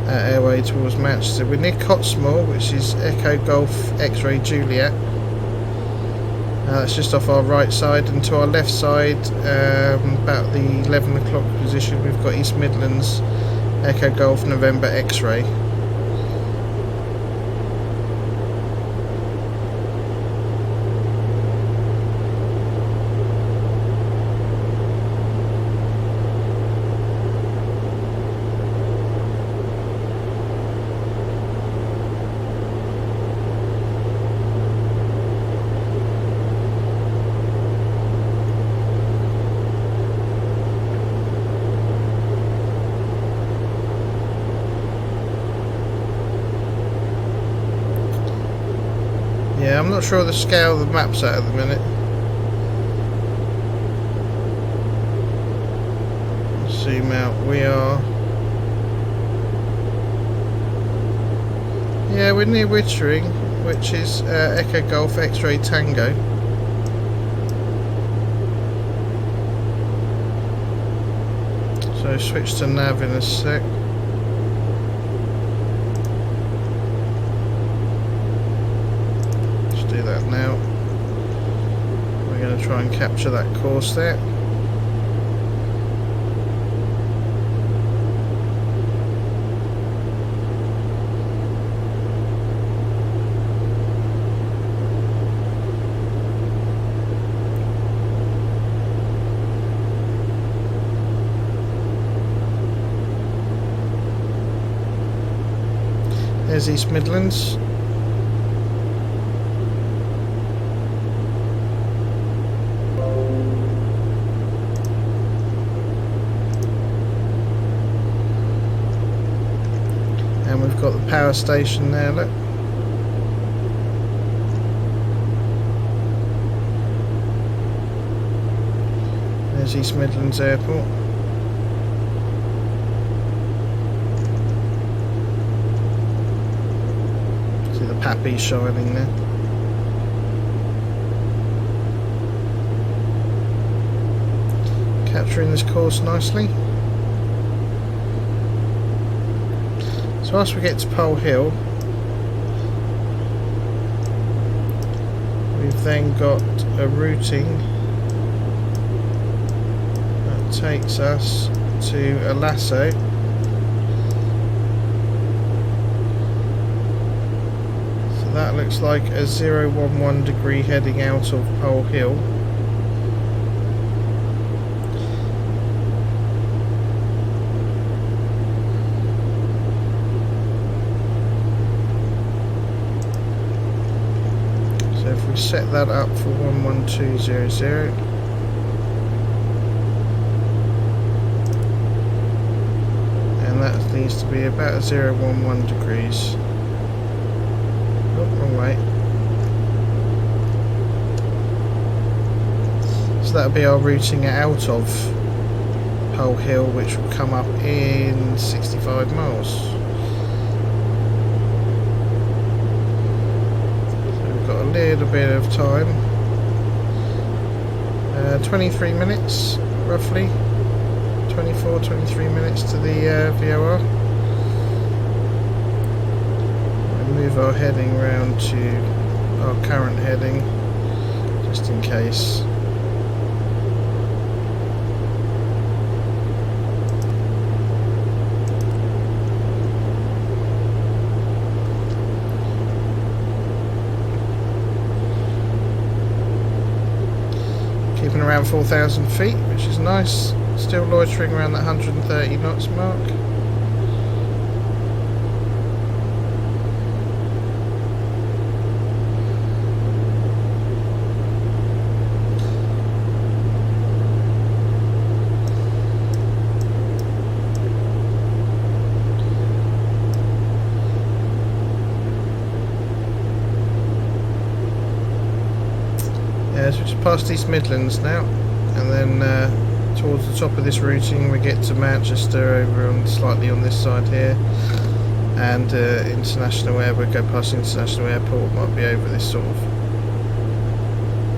Speaker 1: airway towards Manchester. We're near Cottesmore, which is Echo Golf X-Ray Juliet. That's just off our right side, and to our left side, about the 11 o'clock position, we've got East Midlands Echo Golf November X-Ray. Yeah, I'm not sure the scale the map's at the minute. Zoom out. We are. Yeah, we're near Wittering, which is Echo Golf X-Ray Tango. So switch to nav in a sec. Do that now. We're going to try and capture that course there. There's East Midlands. And we've got the power station there, look. There's East Midlands Airport. See the Pappy shining there. Capturing this course nicely. So once we get to Pole Hill, we've then got a routing that takes us to Alasso. So that looks like a 011 degree heading out of Pole Hill. If we set that up for 11200, needs to be about 0.11 degrees. Oh, wrong way. So that'll be our routing out of Hull Hill, which will come up in 65 miles. So we've got a little bit of time. 23 minutes roughly. 23 minutes to the VOR. We'll move our heading round to our current heading just in case. Keeping around 4,000 feet, which is nice. Still loitering around that 130 knots mark. Yeah, so we're just past East Midlands now, and then towards the top of this routing we get to Manchester over on slightly on this side here, and International Air, we'll go past International Airport, might be over this sort of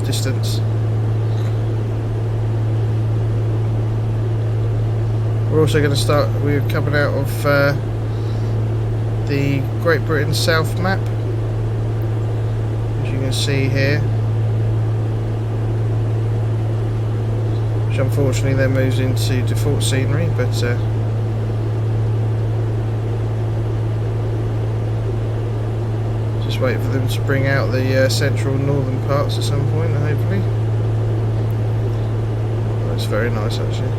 Speaker 1: distance. We're also going to start, we're coming out of the Great Britain South map, as you can see here. Which unfortunately then moves into default scenery, but just wait for them to bring out the central northern parts at some point, hopefully. That's very nice actually.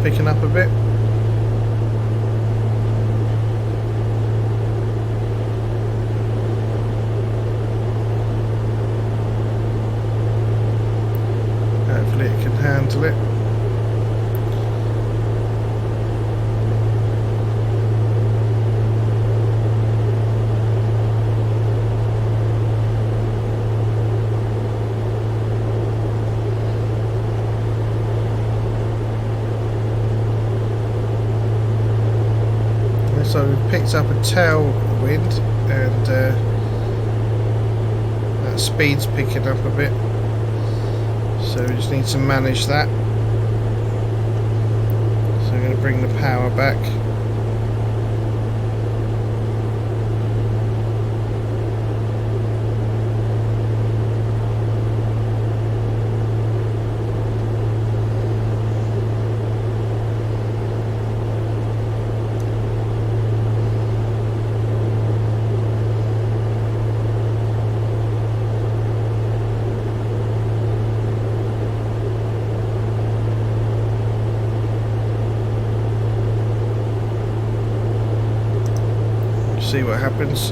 Speaker 1: Picking up a bit. Hopefully it can handle it. So we've picked up a tailwind, and that speed's picking up a bit, so we just need to manage that. So I'm going to bring the power back. See what happens.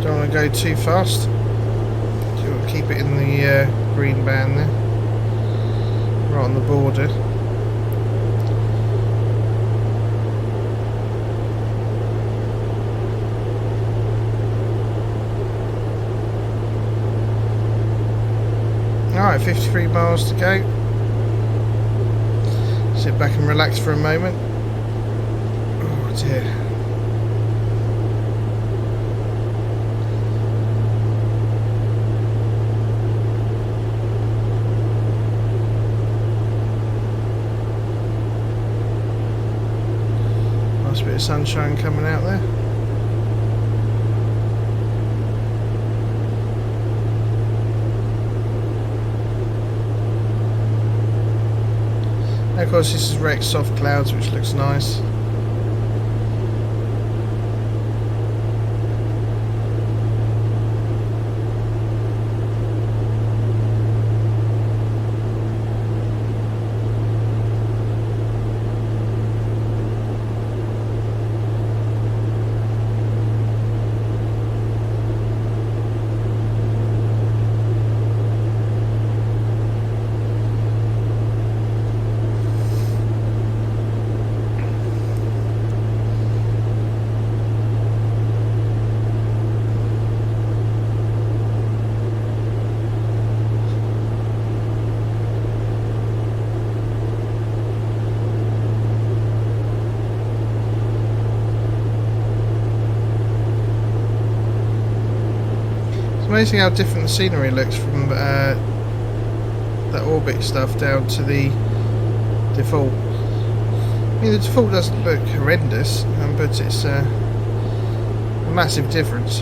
Speaker 1: Don't want to go too fast. So we'll keep it in the green band there, right on the border. Alright, 53 miles to go. Sit back and relax for a moment. Oh dear. Bit of sunshine coming out there. And of course this is wrecked soft clouds, which looks nice. Amazing how different the scenery looks from the orbit stuff down to the default. I mean, the default doesn't look horrendous, but it's a massive difference.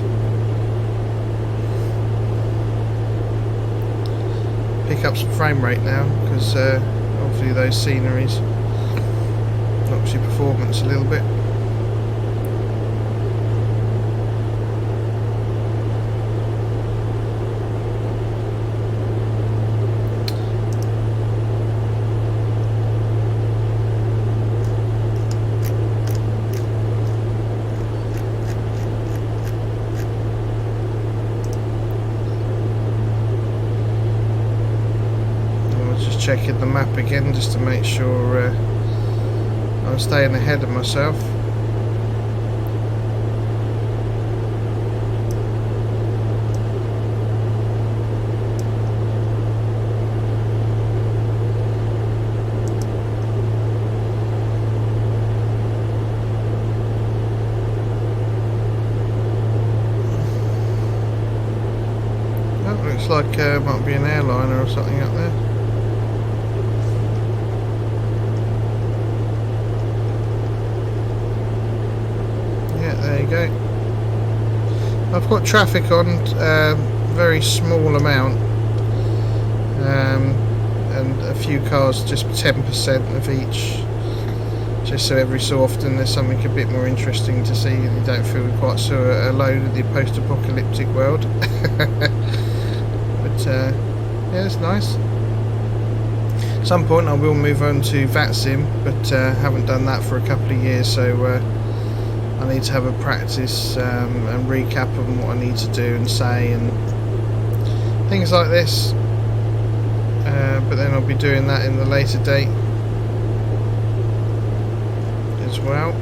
Speaker 1: Pick up some frame rate now because obviously those sceneries knocks your performance a little bit. Checking the map again just to make sure I'm staying ahead of myself. That looks like might be an airliner or something up there. There you go. I've got traffic on, very small amount, and a few cars, just 10% of each, just so every so often there's something a bit more interesting to see and you don't feel quite so alone in the post-apocalyptic world. But yeah, it's nice. At some point I will move on to VATSIM, but haven't done that for a couple of years, so I need to have a practice and recap on what I need to do and say and things like this, but then I'll be doing that in the later date as well.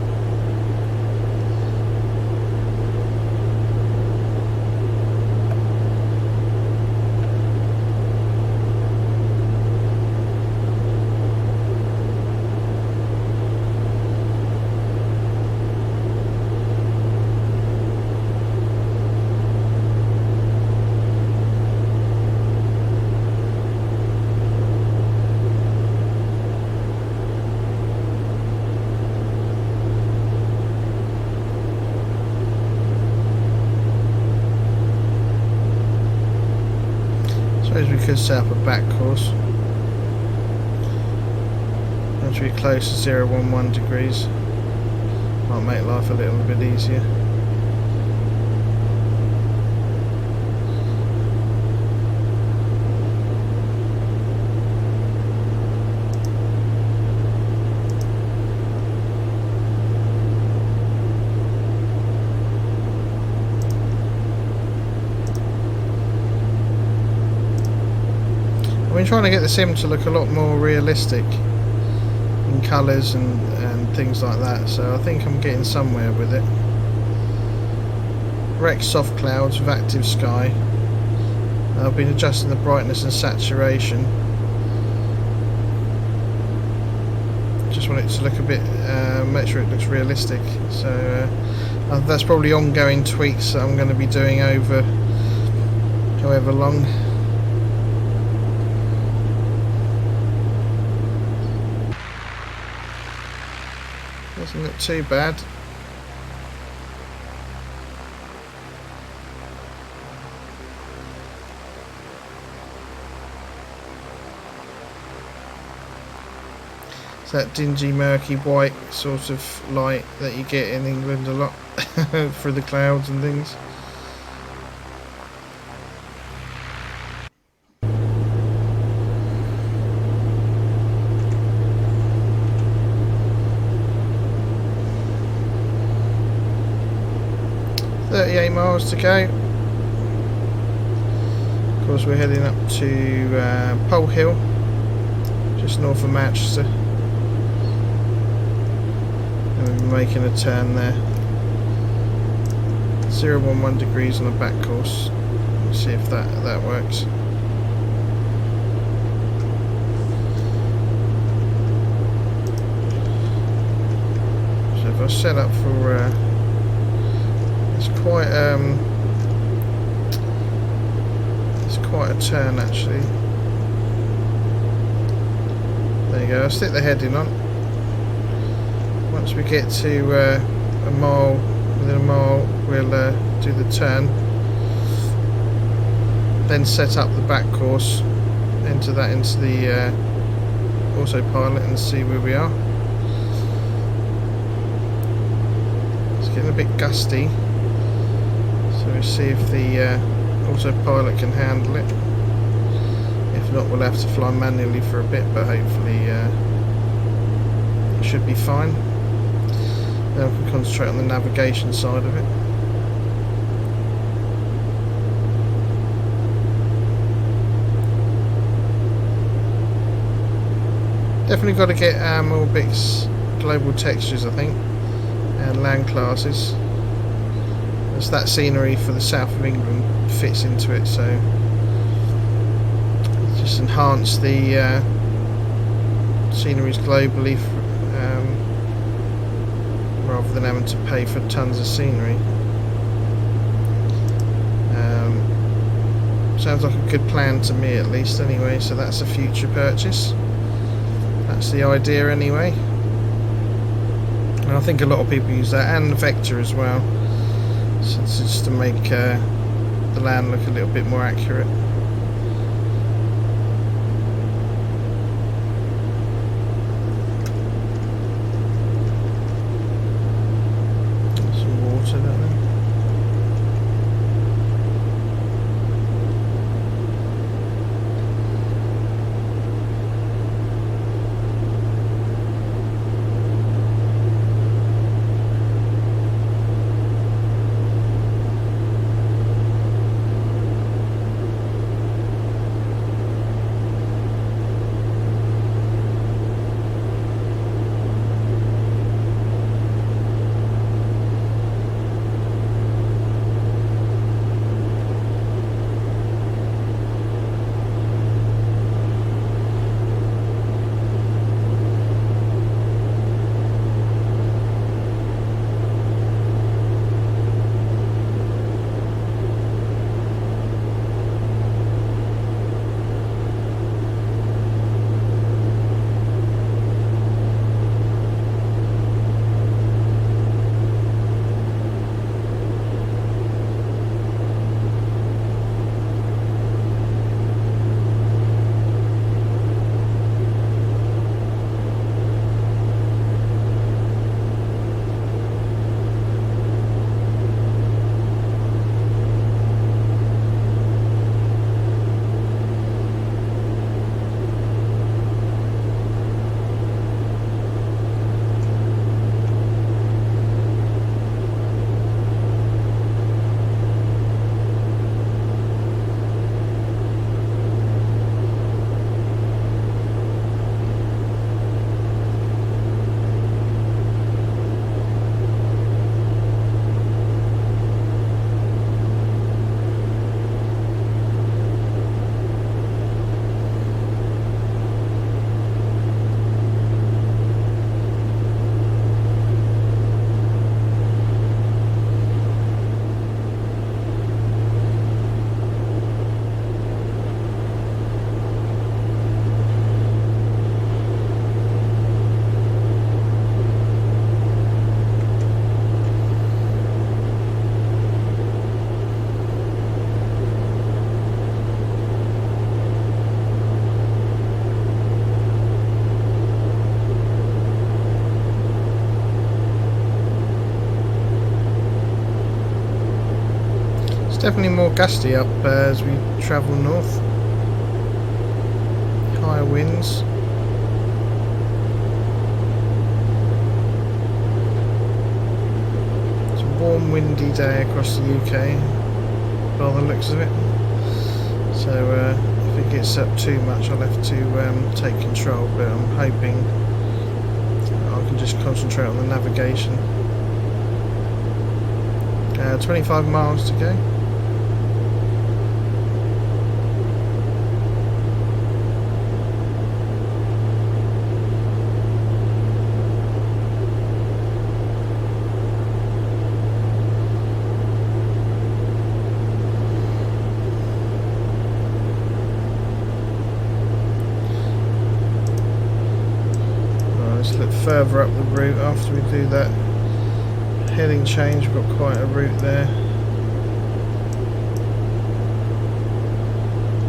Speaker 1: Suppose we could set up a back course once we're close to 011 degrees. Might make life a little bit easier. I've been trying to get the sim to look a lot more realistic in colours and things like that, so I think I'm getting somewhere with it. Wreck soft clouds with active sky. I've been adjusting the brightness and saturation. Just want it to look a bit, make sure it looks realistic. So that's probably ongoing tweaks that I'm going to be doing over however long. Doesn't look too bad. that dingy, murky, white sort of light that you get in England a lot through the clouds and things. $38 to go. Of course, we're heading up to Pole Hill, just north of Manchester, and we're making a turn there. 011 degrees on the back course. Let's see if that works. So if I set up for it's quite a turn actually. There you go. I'll stick the heading on. Once we get to within a mile, we'll do the turn. Then set up the back course, into the autopilot and see where we are. It's getting a bit gusty. So we'll see if the autopilot can handle it. If not, we'll have to fly manually for a bit, but hopefully it should be fine. Then we can concentrate on the navigation side of it. Definitely got to get Orbit's global textures, I think, and land classes. As that scenery for the south of England fits into it, so just enhance the sceneries globally, rather than having to pay for tons of scenery. Sounds like a good plan to me, at least. Anyway, so that's a future purchase. That's the idea, anyway. And I think a lot of people use that, and the vector as well. So it's just to make the land look a little bit more accurate. Some water down there. definitely more gusty up as we travel north. Higher winds. It's a warm, windy day across the UK, by the looks of it. So if it gets up too much, I'll have to take control. But I'm hoping I can just concentrate on the navigation. 25 miles to go. Let's look further up the route after we do that heading change. We've got quite a route there,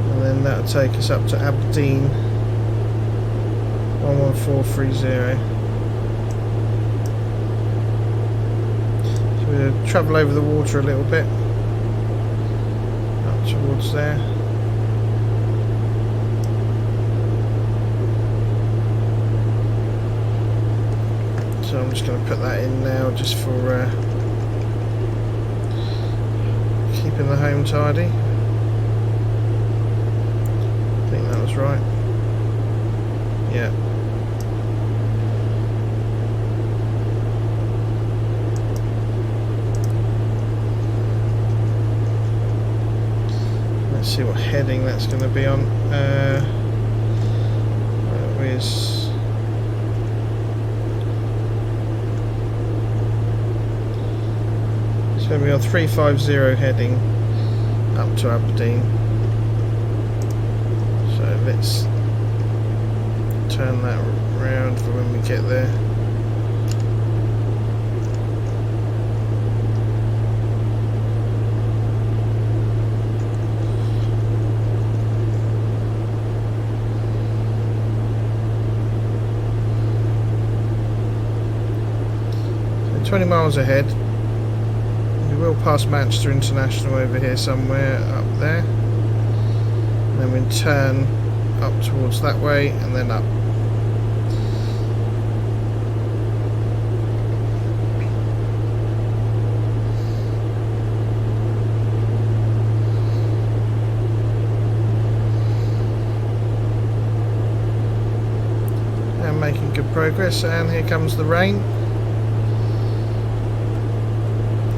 Speaker 1: and then that'll take us up to Aberdeen 11430. So we'll travel over the water a little bit up towards there. So I'm just going to put that in now, just for keeping the home tidy. I think that was right. Yeah. Let's see what heading that's going to be on. Where's... It's going to be on 350 heading up to Aberdeen. So let's turn that round for when we get there. So 20 miles ahead. We'll pass Manchester International over here somewhere up there, and then we'll turn up towards that way and then up. And making good progress, and here comes the rain.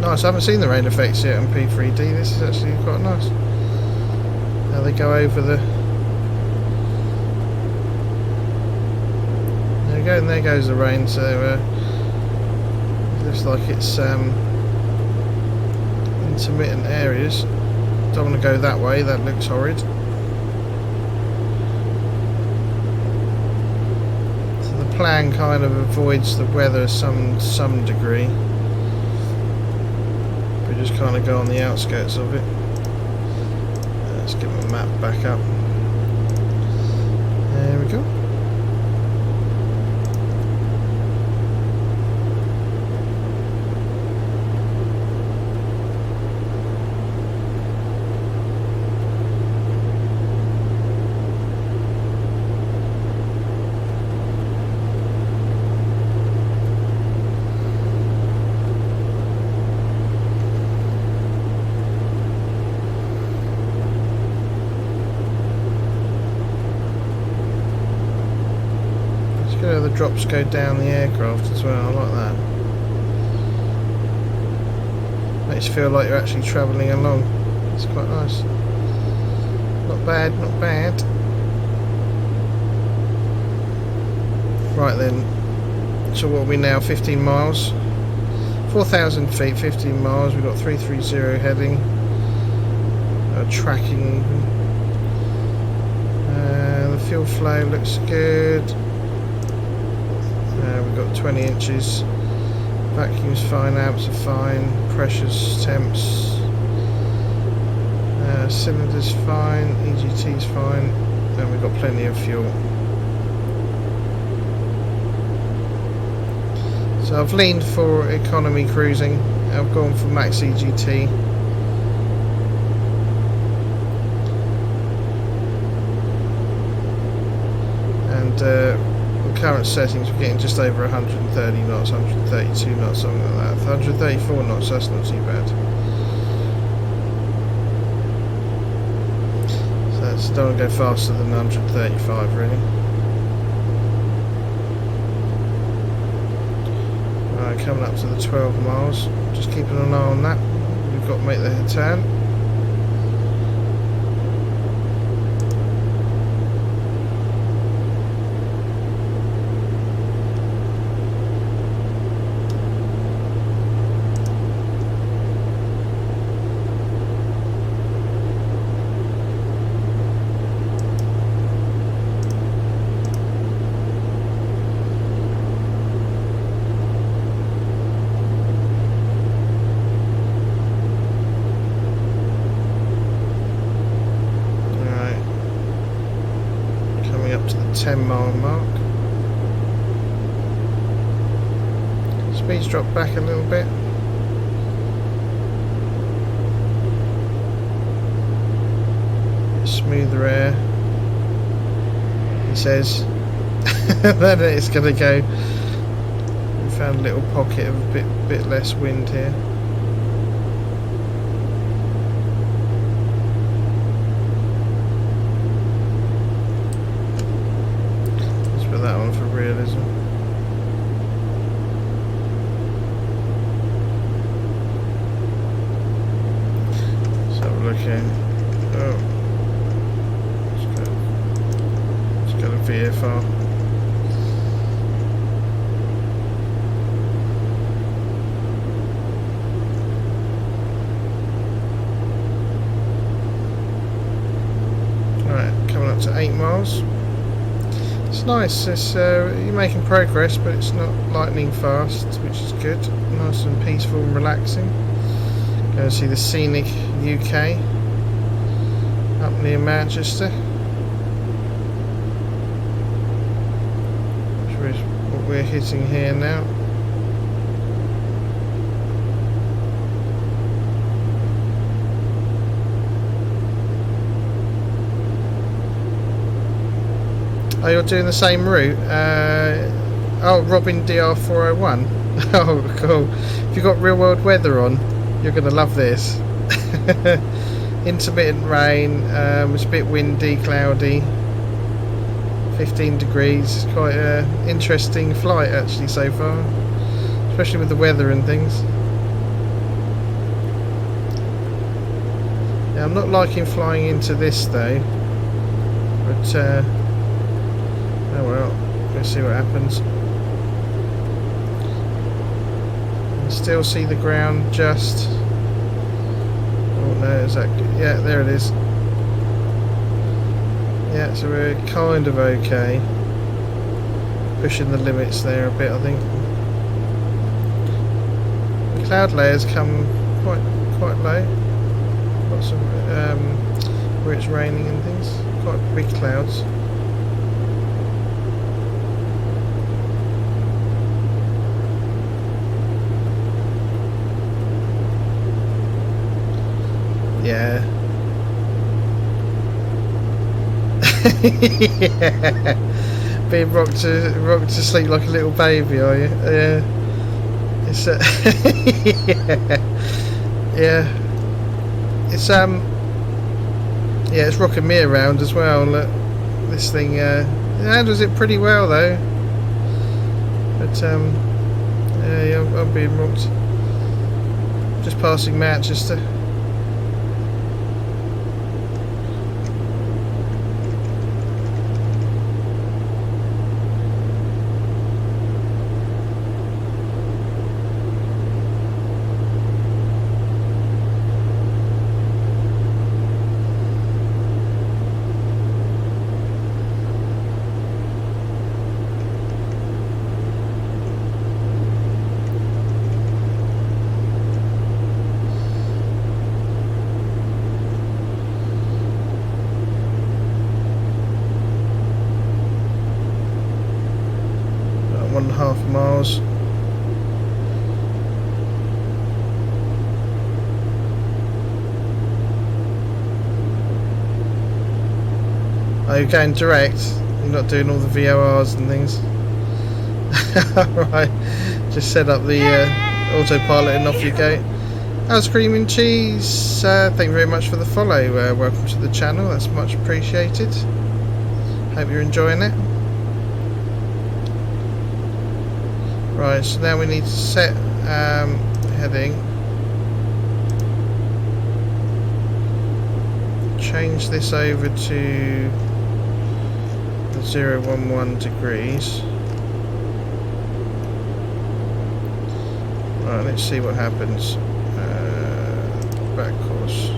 Speaker 1: Nice, I haven't seen the rain effects yet on P3D. This is actually quite nice. Now they go over the... There we go, and there goes the rain. So looks like it's intermittent areas. Don't want to go that way, that looks horrid. So the plan kind of avoids the weather some degree. Just kind of go on the outskirts of it. Let's get my map back up. There we go. The drops go down the aircraft as well. I like that. Makes you feel like you're actually travelling along. It's quite nice. Not bad, not bad. Right then. So what are we now? 15 miles. 4,000 feet, 15 miles. We've got 330 heading. Tracking. The fuel flow looks good. We've got 20 inches, vacuum's fine, amps are fine, pressures, temps, cylinders fine, EGT's fine, and we've got plenty of fuel. So I've leaned for economy cruising. I've gone for max EGT. pilot settings, we're getting just over 130 knots, 132 knots, something like that. 134 knots, that's not too bad. So that's, don't want to go faster than 135 really. Right, coming up to the 12 miles, just keeping an eye on that. We've got to make the turn. Up to the 10-mile mark. Speed's dropped back a little bit. Smoother air, he says. Then it's going to go. We found a little pocket of a bit less wind here. That one for realism. So we're looking. Oh, let's go to VFR. Alright, coming up to 8 miles. It's nice, it's, you're making progress, but it's not lightning fast, which is good. Nice and peaceful and relaxing. Go and see the scenic UK up near Manchester, which is what we're hitting here now. Oh, you're doing the same route? Oh, Robin DR401. Oh, cool. If you've got real world weather on, you're going to love this. Intermittent rain, it's a bit windy, cloudy, 15 degrees. It's quite an interesting flight actually so far, especially with the weather and things. Yeah, I'm not liking flying into this though, but oh well, we'll see what happens. You can still see the ground just. Oh no, is that good? Yeah, there it is. Yeah, so we're kind of okay. Pushing the limits there a bit, I think. The cloud layers come quite low. Lots of where it's raining and things. Quite big clouds. Yeah. Yeah. Being rocked to sleep like a little baby, are you? Yeah. It's yeah. Yeah. It's yeah, it's rocking me around as well. Look, this thing it handles it pretty well though. But yeah, I'm being rocked. Just passing Manchester. About 1.5 miles. Oh, you're going direct? You're not doing all the VORs and things? Right, just set up the autopilot and off you go. How's Cream and Cheese? Thank you very much for the follow. Welcome to the channel, that's much appreciated. Hope you're enjoying it. Right, so now we need to set heading. Change this over to the 011 degrees. Right, let's see what happens. Back course.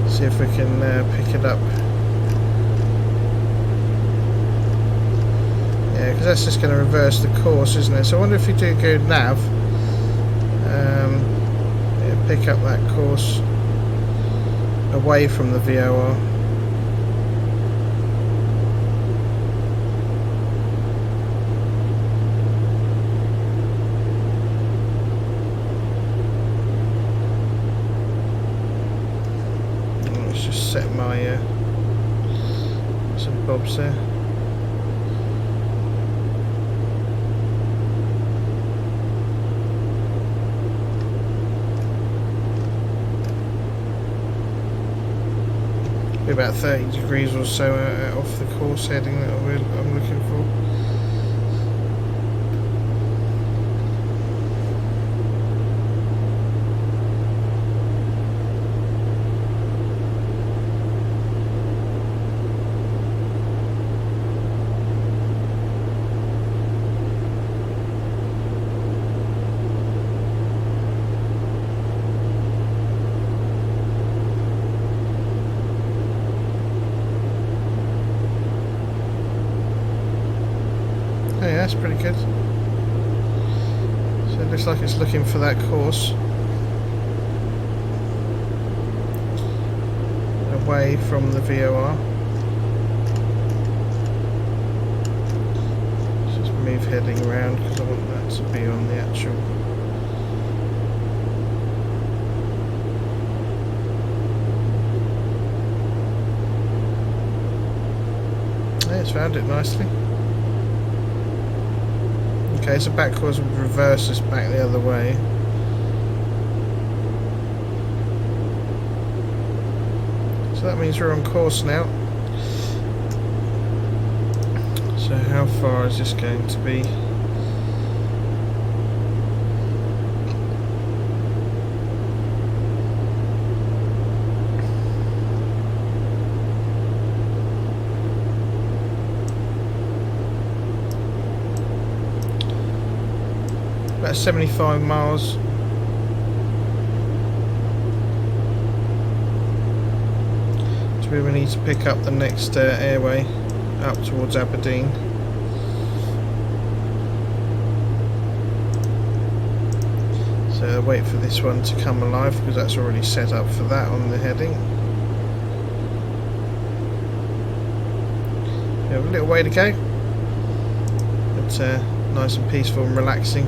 Speaker 1: See if we can pick it up. Yeah, because that's just going to reverse the course, isn't it? So I wonder if you do go nav, it'll pick up that course away from the VOR. Set my some bobs there. Be about 30 degrees or so off the course heading that I'm looking for. That's pretty good. So it looks like it's looking for that course away from the VOR. Let's just move heading around because I want that to be on the actual. Yeah, it's found it nicely. Okay, so back course would reverse us back the other way. So that means we're on course now. So how far is this going to be? About 75 miles. So we will need to pick up the next airway up towards Aberdeen. So wait for this one to come alive because that's already set up for that on the heading. We have a little way to go, but nice and peaceful and relaxing.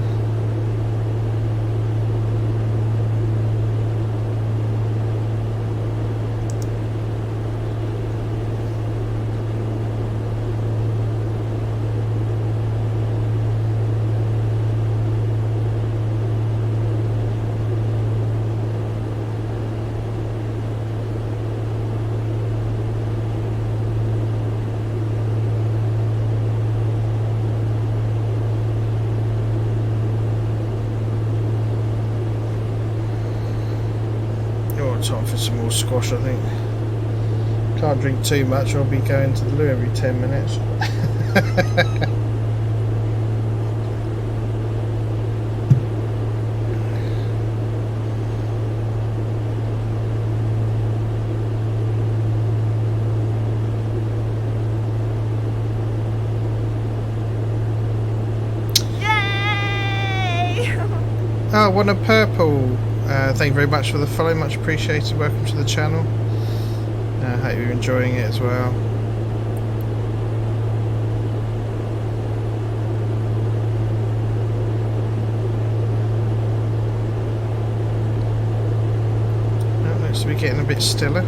Speaker 1: Time for some more squash, I think. Can't drink too much, I'll be going to the loo every 10 minutes. Oh, one of purple. Thank you very much for the follow, much appreciated. Welcome to the channel. I hope you're enjoying it as well. Oh, looks to be getting a bit stiller.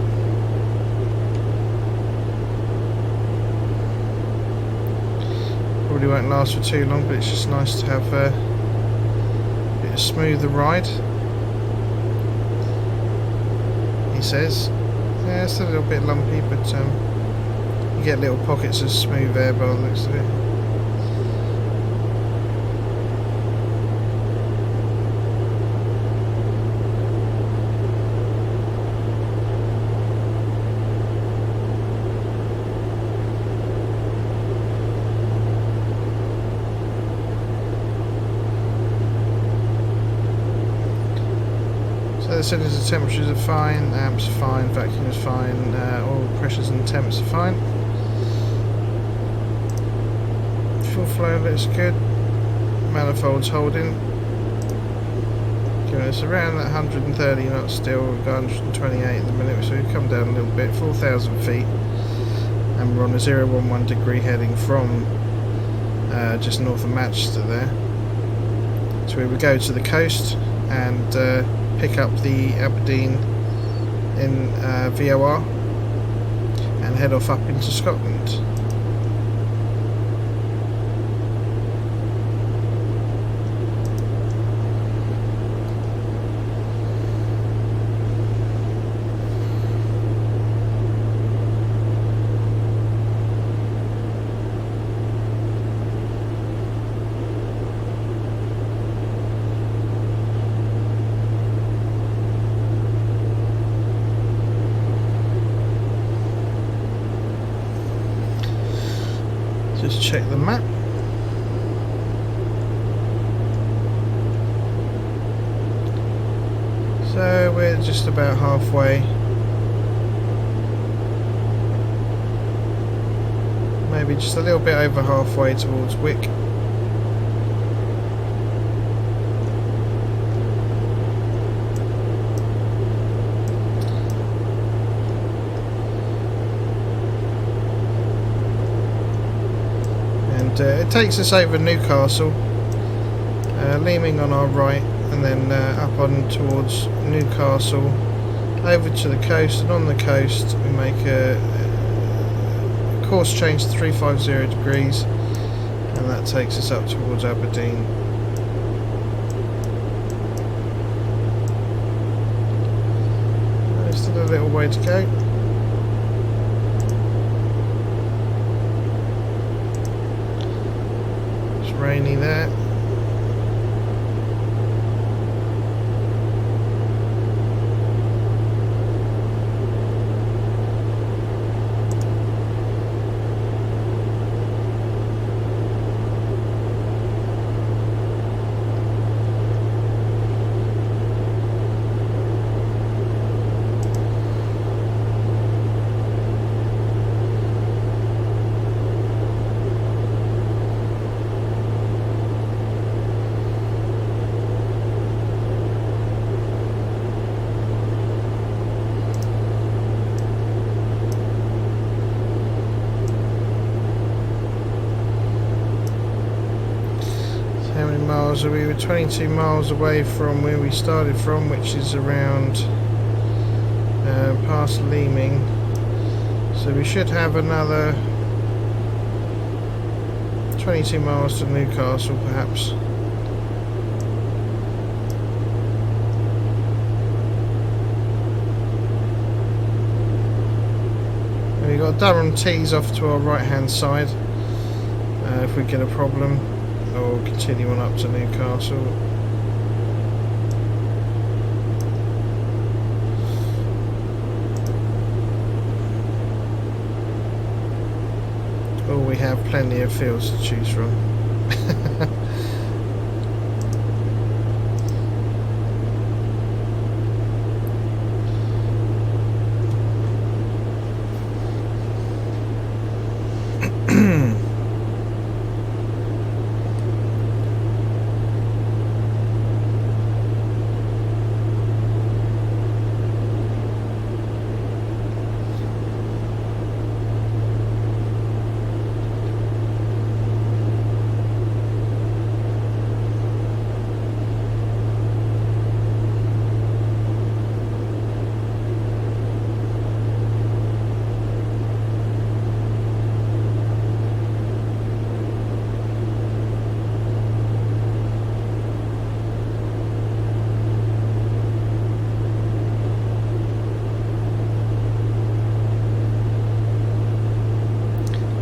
Speaker 1: Probably won't last for too long, but it's just nice to have a smoother ride, he says. Yeah, it's a little bit lumpy, but you get little pockets of smooth air by the looks of it. As soon as the temperatures are fine, amps are fine, vacuum is fine, oil pressures and temps are fine. Full flow looks good. Manifold's holding. Giving us around that 130 knots still. We've got 128 at the minute, so we've come down a little bit, 4,000 feet. And we're on a 011 degree heading from just north of Manchester there. So we would go to the coast and pick up the Aberdeen in VOR and head off up into Scotland. Just check the map. So we're just about halfway. Maybe just a little bit over halfway towards Wick. It takes us over Newcastle, Leeming on our right, and then up on towards Newcastle, over to the coast, and on the coast we make a course change to 350 degrees, and that takes us up towards Aberdeen. There's still a little way to go. Rainy there. So we were 22 miles away from where we started from, which is around past Leeming. So we should have another 22 miles to Newcastle perhaps. And we've got Durham Tees off to our right hand side if we get a problem. Or continue on up to Newcastle. we have plenty of fields to choose from.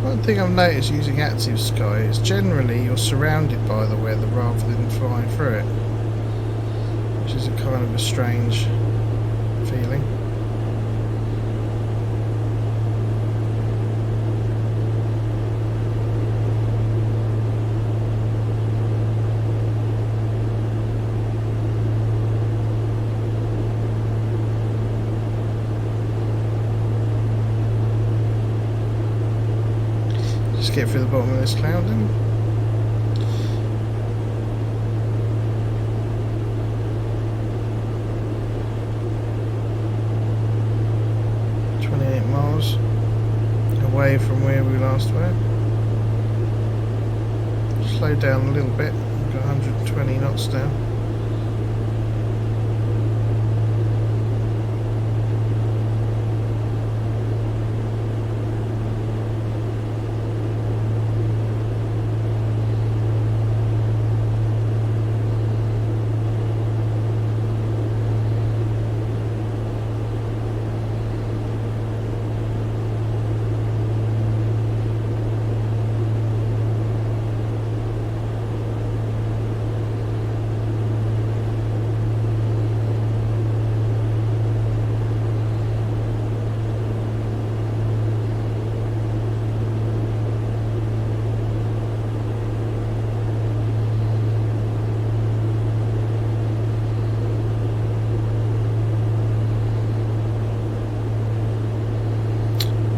Speaker 1: One thing I've noticed using active sky is generally you're surrounded by the weather rather than flying through it, which is a kind of a strange feeling. Just get through the bottom of this cloud then. Miles away from where we last were. Slow down a little bit. We've got 120 knots now.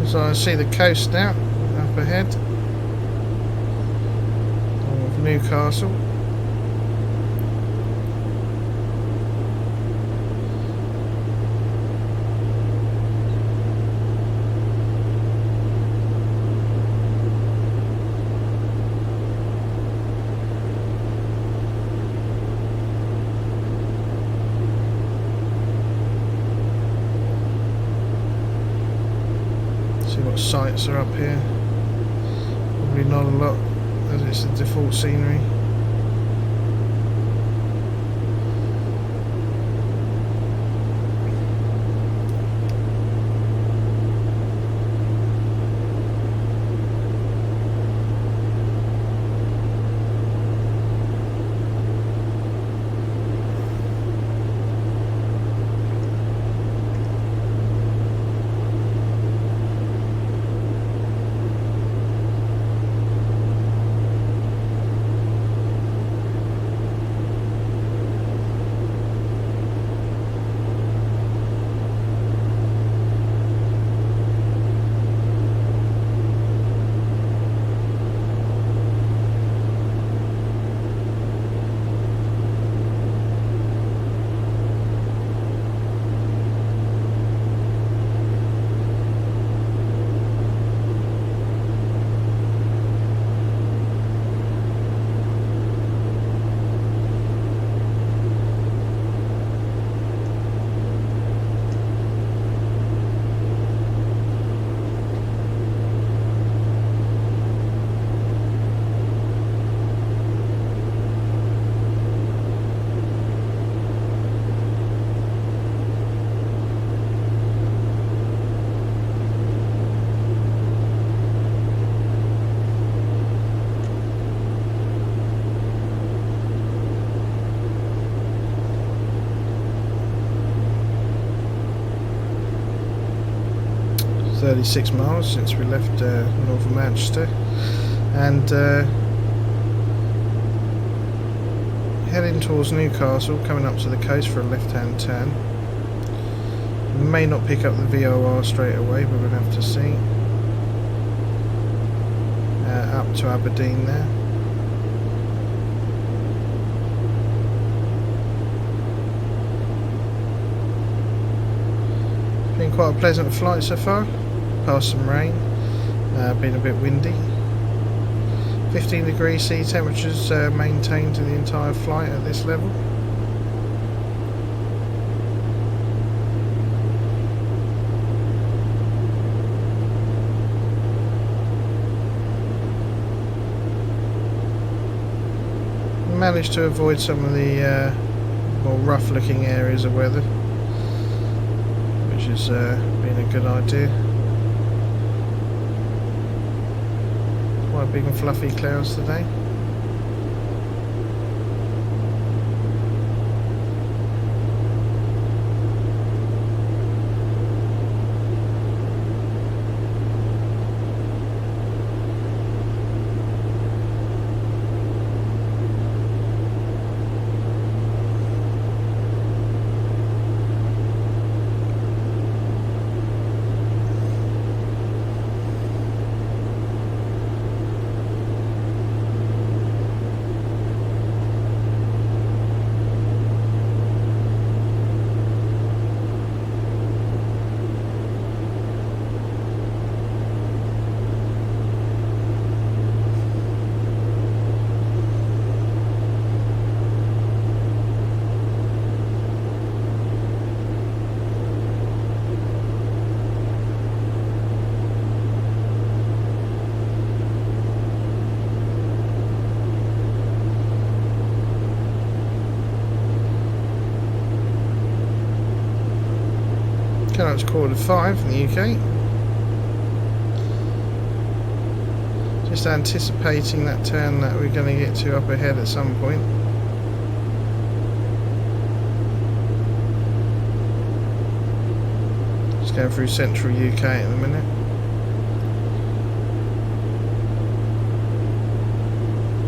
Speaker 1: So I see the coast now, up ahead of Newcastle. See what sights are up here. Probably not a lot, as it's the default scenery. 36 miles since we left north of Manchester, and heading towards Newcastle, coming up to the coast for a left-hand turn. We may not pick up the VOR straight away, but we'll have to see. Up to Aberdeen there. It's been quite a pleasant flight so far, past some rain, been a bit windy. 15 degrees sea temperatures maintained in the entire flight at this level. Managed to avoid some of the more rough looking areas of weather, which has been a good idea. Quite big and fluffy clouds today. Coming up to 4:45 in the UK. Just anticipating that turn that we're going to get to up ahead at some point. Just going through central UK at the minute.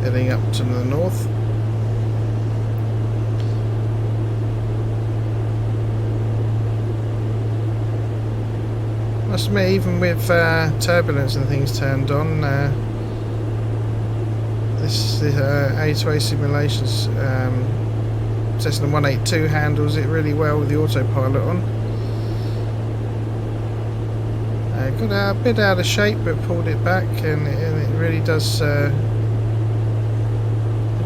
Speaker 1: Heading up to the north. Must admit, even with turbulence and things turned on, this A2A simulations Cessna 182 handles it really well with the autopilot on. Got a bit out of shape, but pulled it back, and it really does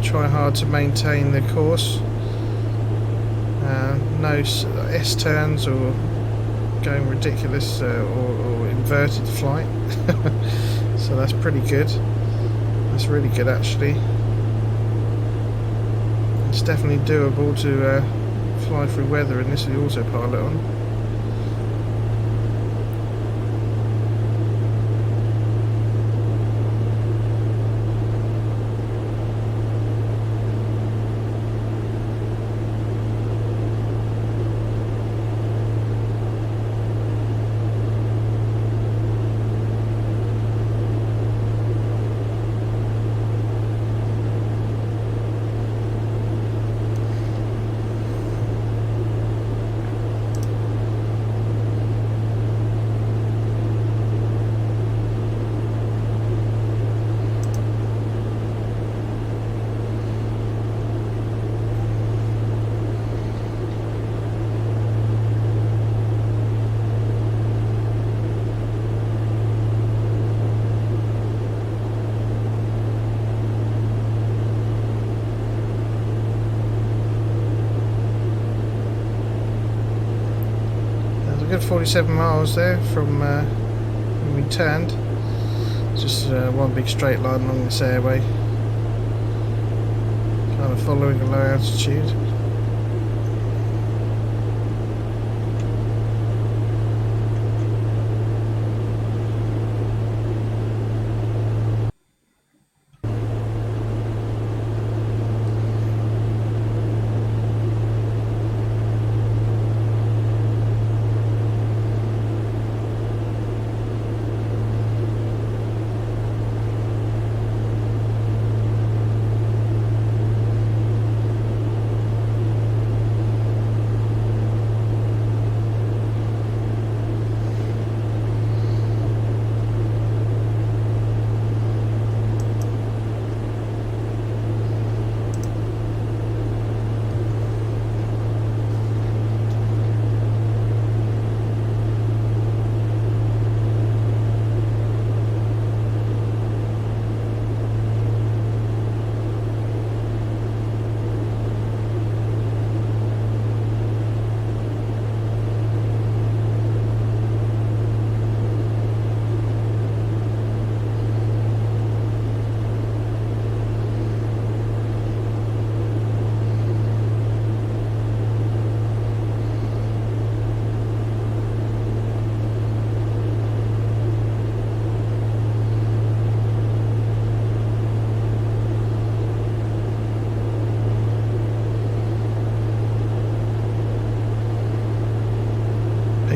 Speaker 1: try hard to maintain the course. No S-turns or going ridiculous or inverted flight. So that's pretty good. That's really good actually. It's definitely doable to fly through weather in this with the autopilot on. Good 47 miles there from when we turned. Just one big straight line along this airway, kind of following a low altitude.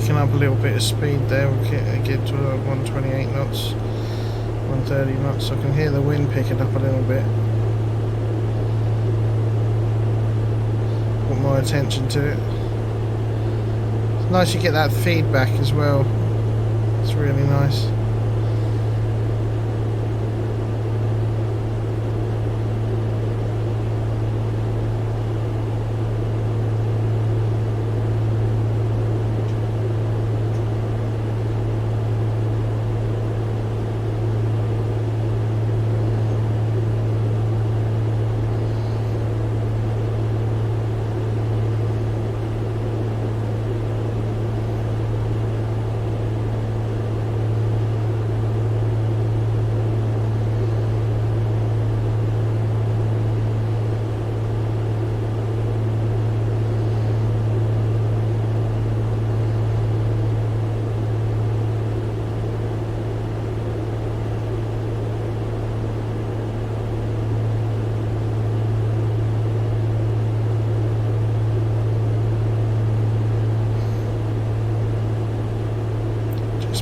Speaker 1: picking up a little bit of speed there. We'll get to 128 knots, 130 knots. I can hear the wind picking up a little bit. Put my attention to it. It's nice you get that feedback as well. It's really nice.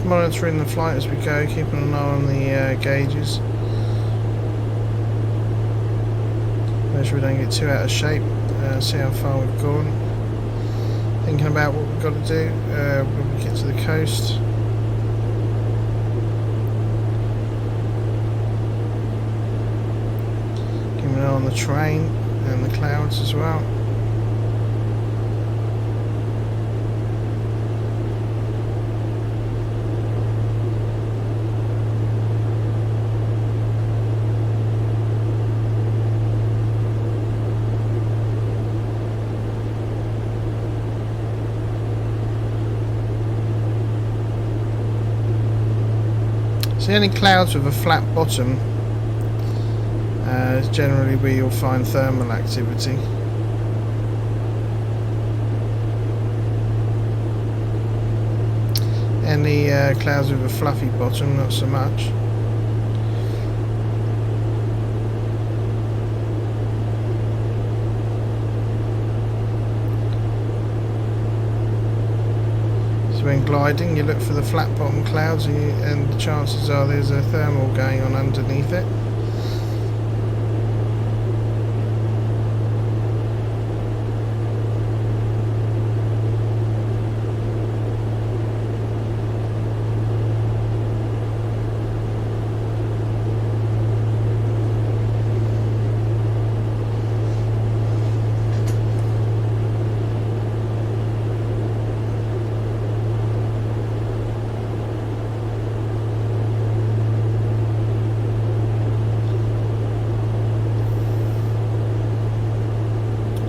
Speaker 1: Monitoring the flight as we go, keeping an eye on the gauges. Make sure we don't get too out of shape. See how far we've gone. Thinking about what we've got to do when we get to the coast. Keeping an eye on the train and the clouds as well. So any clouds with a flat bottom is generally where you'll find thermal activity. Any clouds with a fluffy bottom, not so much. When gliding, you look for the flat bottom clouds, and the chances are there's a thermal going on underneath it.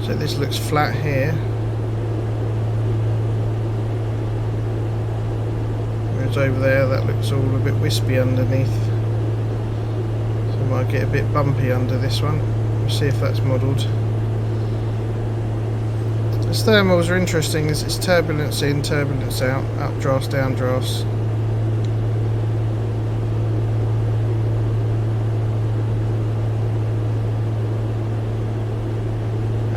Speaker 1: So this looks flat here, whereas over there that looks all a bit wispy underneath, so it might get a bit bumpy under this one. We'll see if that's modelled. As thermals are interesting, as it's turbulence in, turbulence out, updrafts, downdrafts.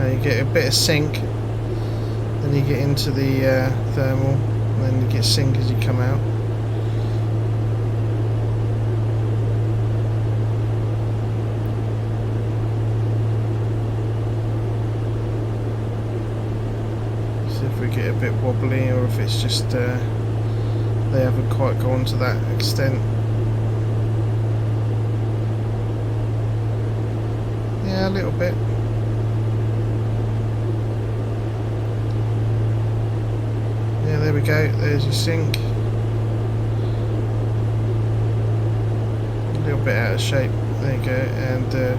Speaker 1: You get a bit of sink, then you get into the thermal, and then you get sink as you come out. See if we get a bit wobbly, or if it's just they haven't quite gone to that extent. Yeah, a little bit. Yeah, there we go, there's your sink. A little bit out of shape, there you go, and a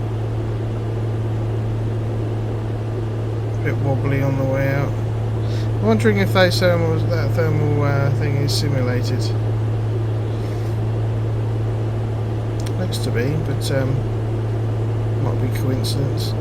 Speaker 1: bit wobbly on the way out. I'm wondering if that thermal thing is simulated. Looks to be, but might be coincidence.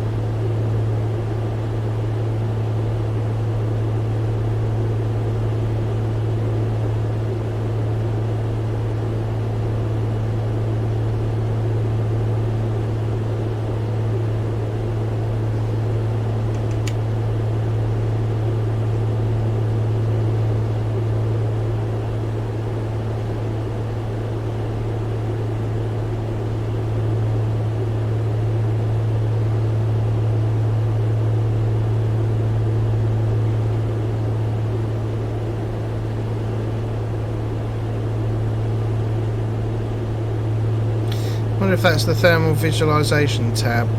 Speaker 1: if that's the thermal visualization tab,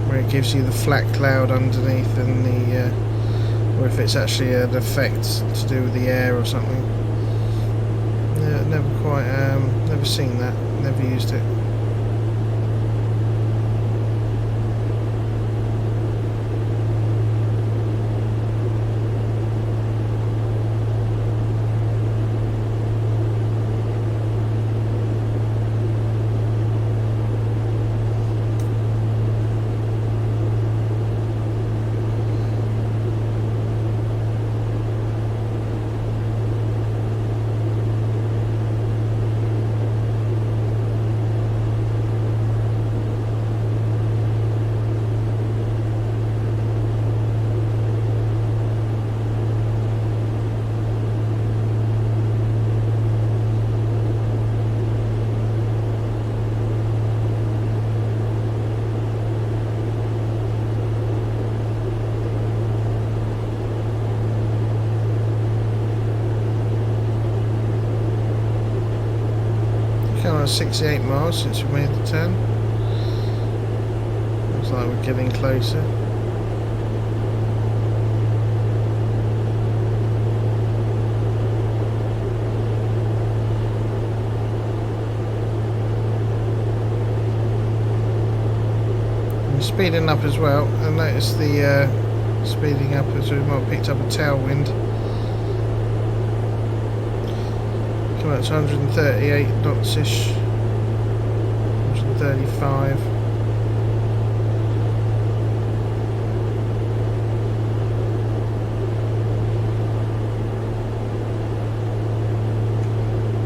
Speaker 1: where it gives you the flat cloud underneath and the, or if it's actually an effect to do with the air or something. Yeah, never quite, never seen that, never used it. Kind of 68 miles since we made the turn. Looks like we're getting closer. We're speeding up as well. I noticed the speeding up as we might have picked up a tailwind. Come out to 138 knots ish, 135.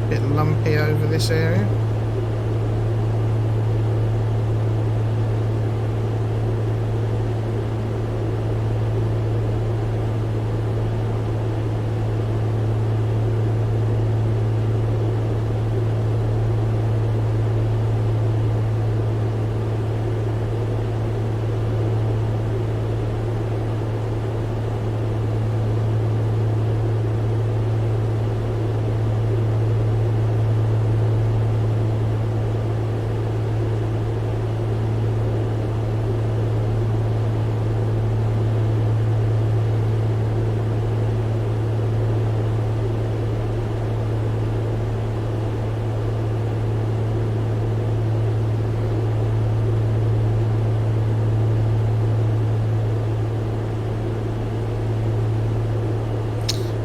Speaker 1: Bit lumpy over this area.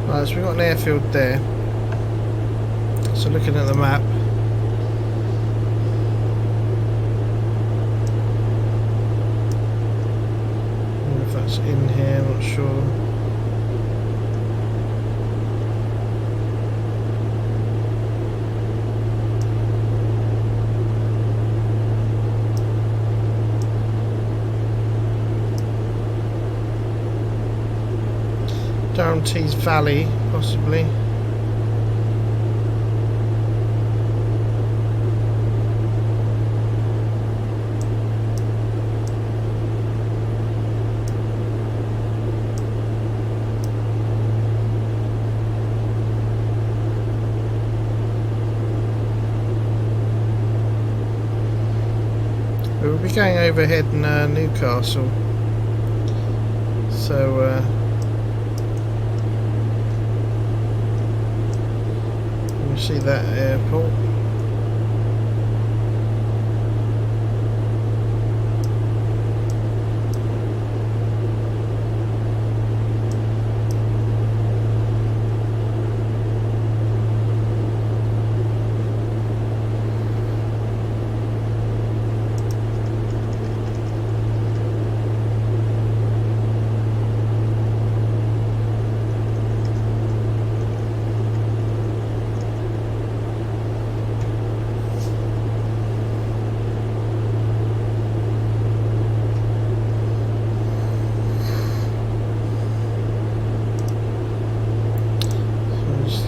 Speaker 1: Right, so we've got an airfield there. So looking at the map, I don't know if that's in here, I'm not sure. Guarantees Valley, possibly. We'll be going overhead in Newcastle, so see that airport.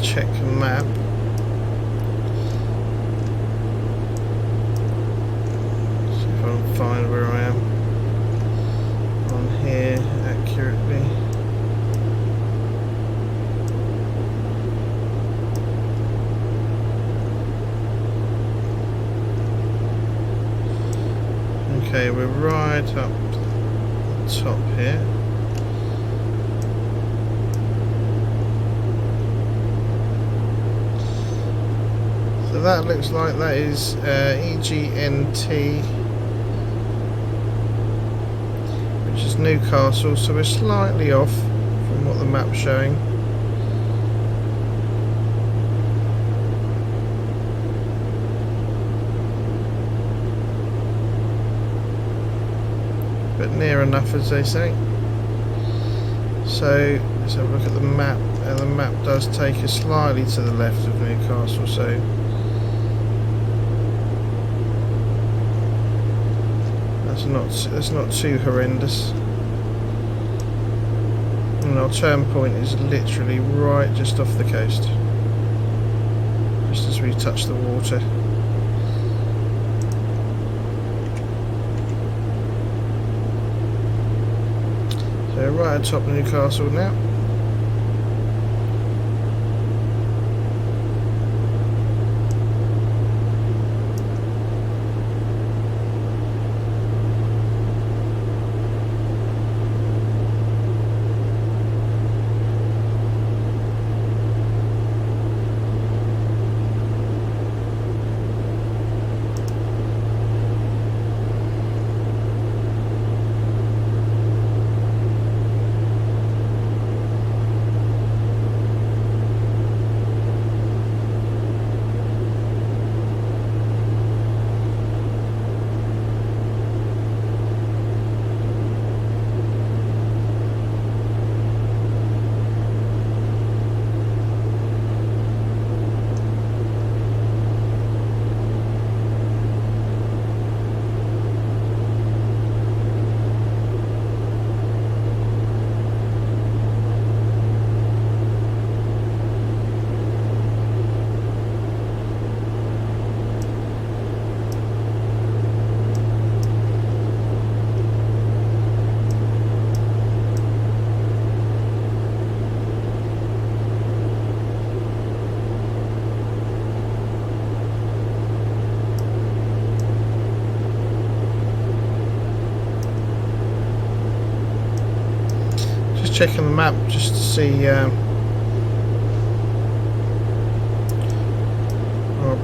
Speaker 1: Check the map. See if I can find where I am on here accurately. Okay, we're right up the top here. So that looks like that is EGNT, which is Newcastle, so we're slightly off from what the map's showing. But near enough, as they say. So let's have a look at the map, and the map does take us slightly to the left of Newcastle, so that's not too horrendous. And our turn point is literally right just off the coast, just as we touch the water. So right at top of Newcastle now. Checking the map just to see our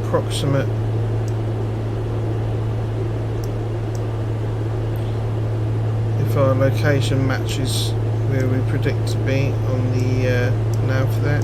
Speaker 1: approximate if our location matches where we predict to be on the nav there.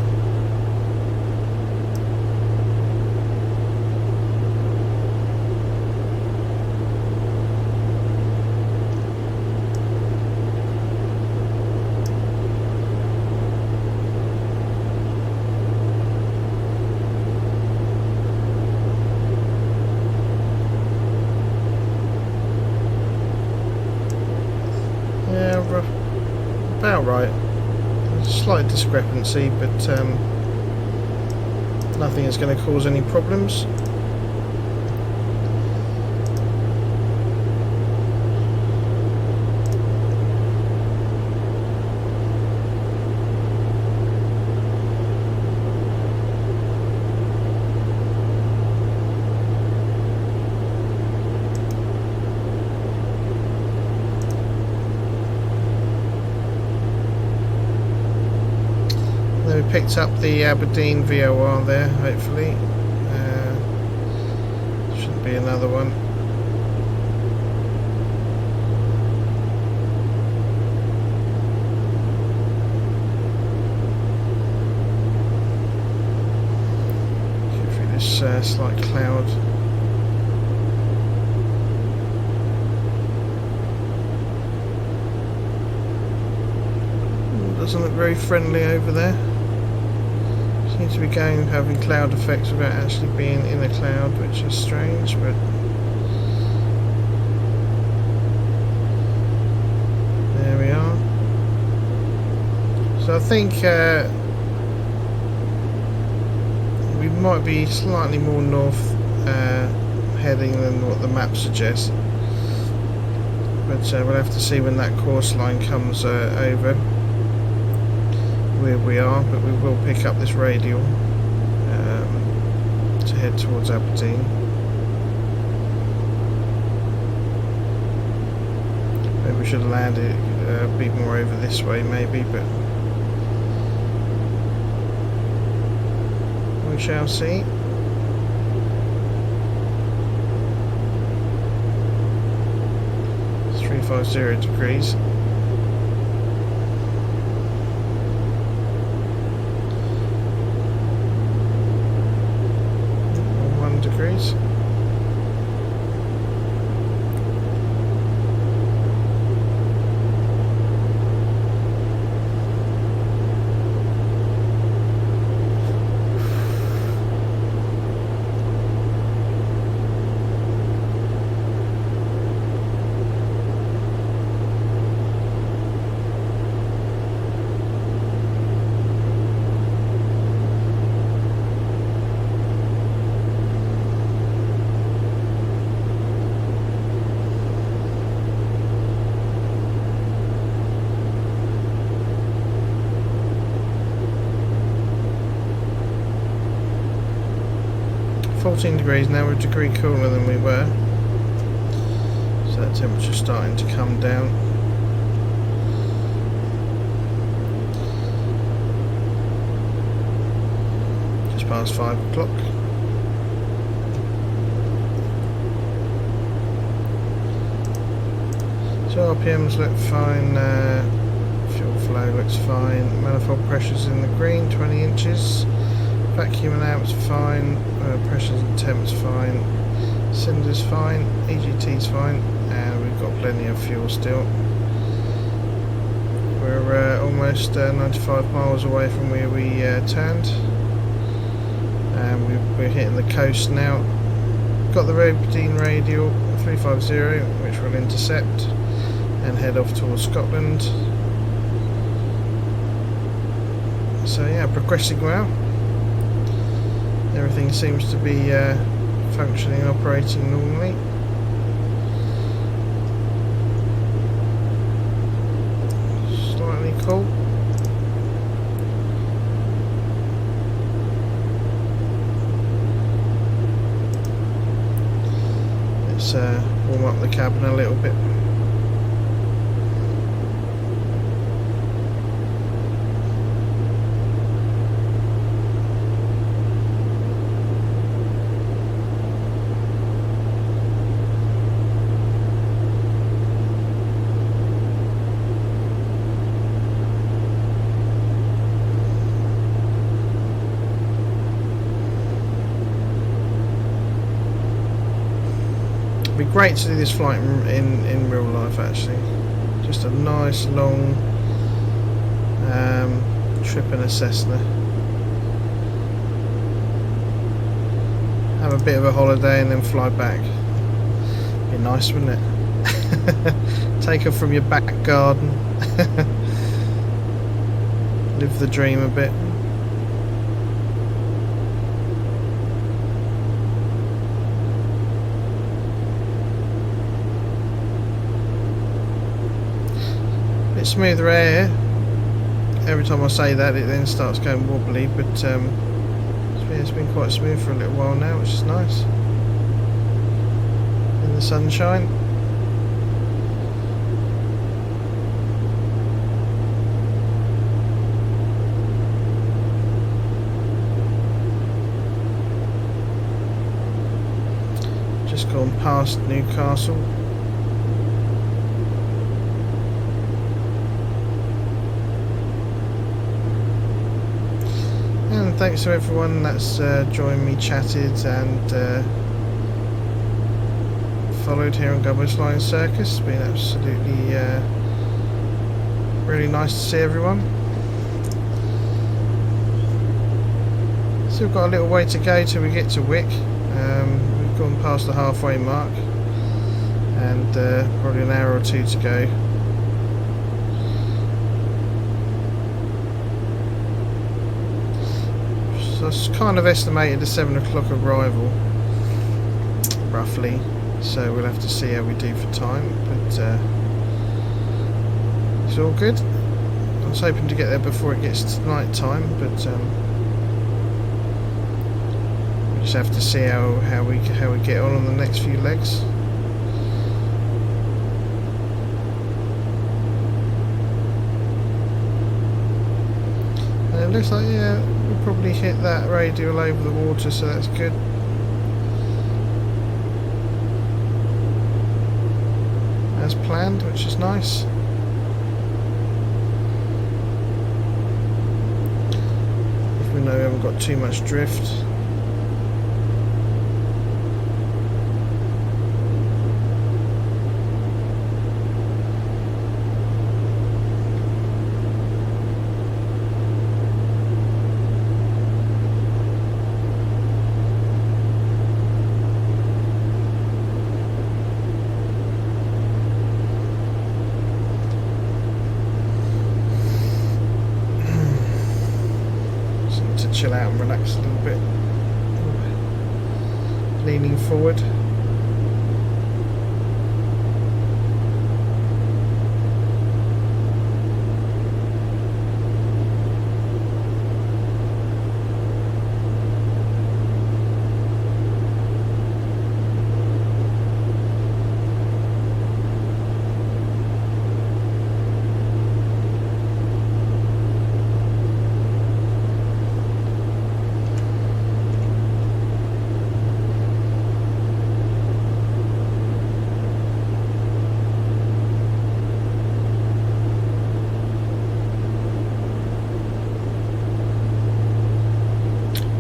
Speaker 1: About right. There's a slight discrepancy, but nothing is going to cause any problems. We picked up the Aberdeen VOR there, hopefully. Should be another one. Get through this slight cloud. Doesn't look very friendly over there. Seems to be having cloud effects without actually being in a cloud, which is strange, but there we are. So I think we might be slightly more north heading than what the map suggests, but we'll have to see when that course line comes over where we are, but we will pick up this radial to head towards Aberdeen. Maybe we should have landed a bit more over this way, maybe, but we shall see. It's 350 degrees. Degrees. Degrees now. We're a degree cooler than we were, so that temperature's starting to come down. Just past 5 o'clock. So RPMs look fine, fuel flow looks fine, manifold pressure's in the green, 20 inches. Vacuum and out's fine, pressures and temps fine, cylinder's fine, EGT's fine, and we've got plenty of fuel still. We're almost 95 miles away from where we turned, and we're hitting the coast now. Got the Aberdeen radial 350, which we'll intercept and head off towards Scotland. So yeah, progressing well. Everything seems to be functioning and operating normally. Slightly cool. Let's warm up the cabin a little bit. It'd be great to do this flight in real life, actually. Just a nice long trip in a Cessna. Have a bit of a holiday and then fly back. Be nice, wouldn't it? Take her from your back garden. Live the dream a bit. Smoother air. Every time I say that, it then starts going wobbly, but it's been quite smooth for a little while now, which is nice. In the sunshine. Just gone past Newcastle. And thanks to everyone that's joined me, chatted and followed here on Gumbo's Flying Circus. It's been absolutely really nice to see everyone. Still got a little way to go till we get to Wick. We've gone past the halfway mark and probably an hour or two to go. So it's kind of estimated a 7 o'clock arrival, roughly. So we'll have to see how we do for time, but it's all good. I was hoping to get there before it gets to night time, but we just have to see how we get on the next few legs. looks like, yeah, we'll probably hit that radial over the water, so that's good. As planned, which is nice. If we know we haven't got too much drift. Chill out and relax a little bit. Leaning forward.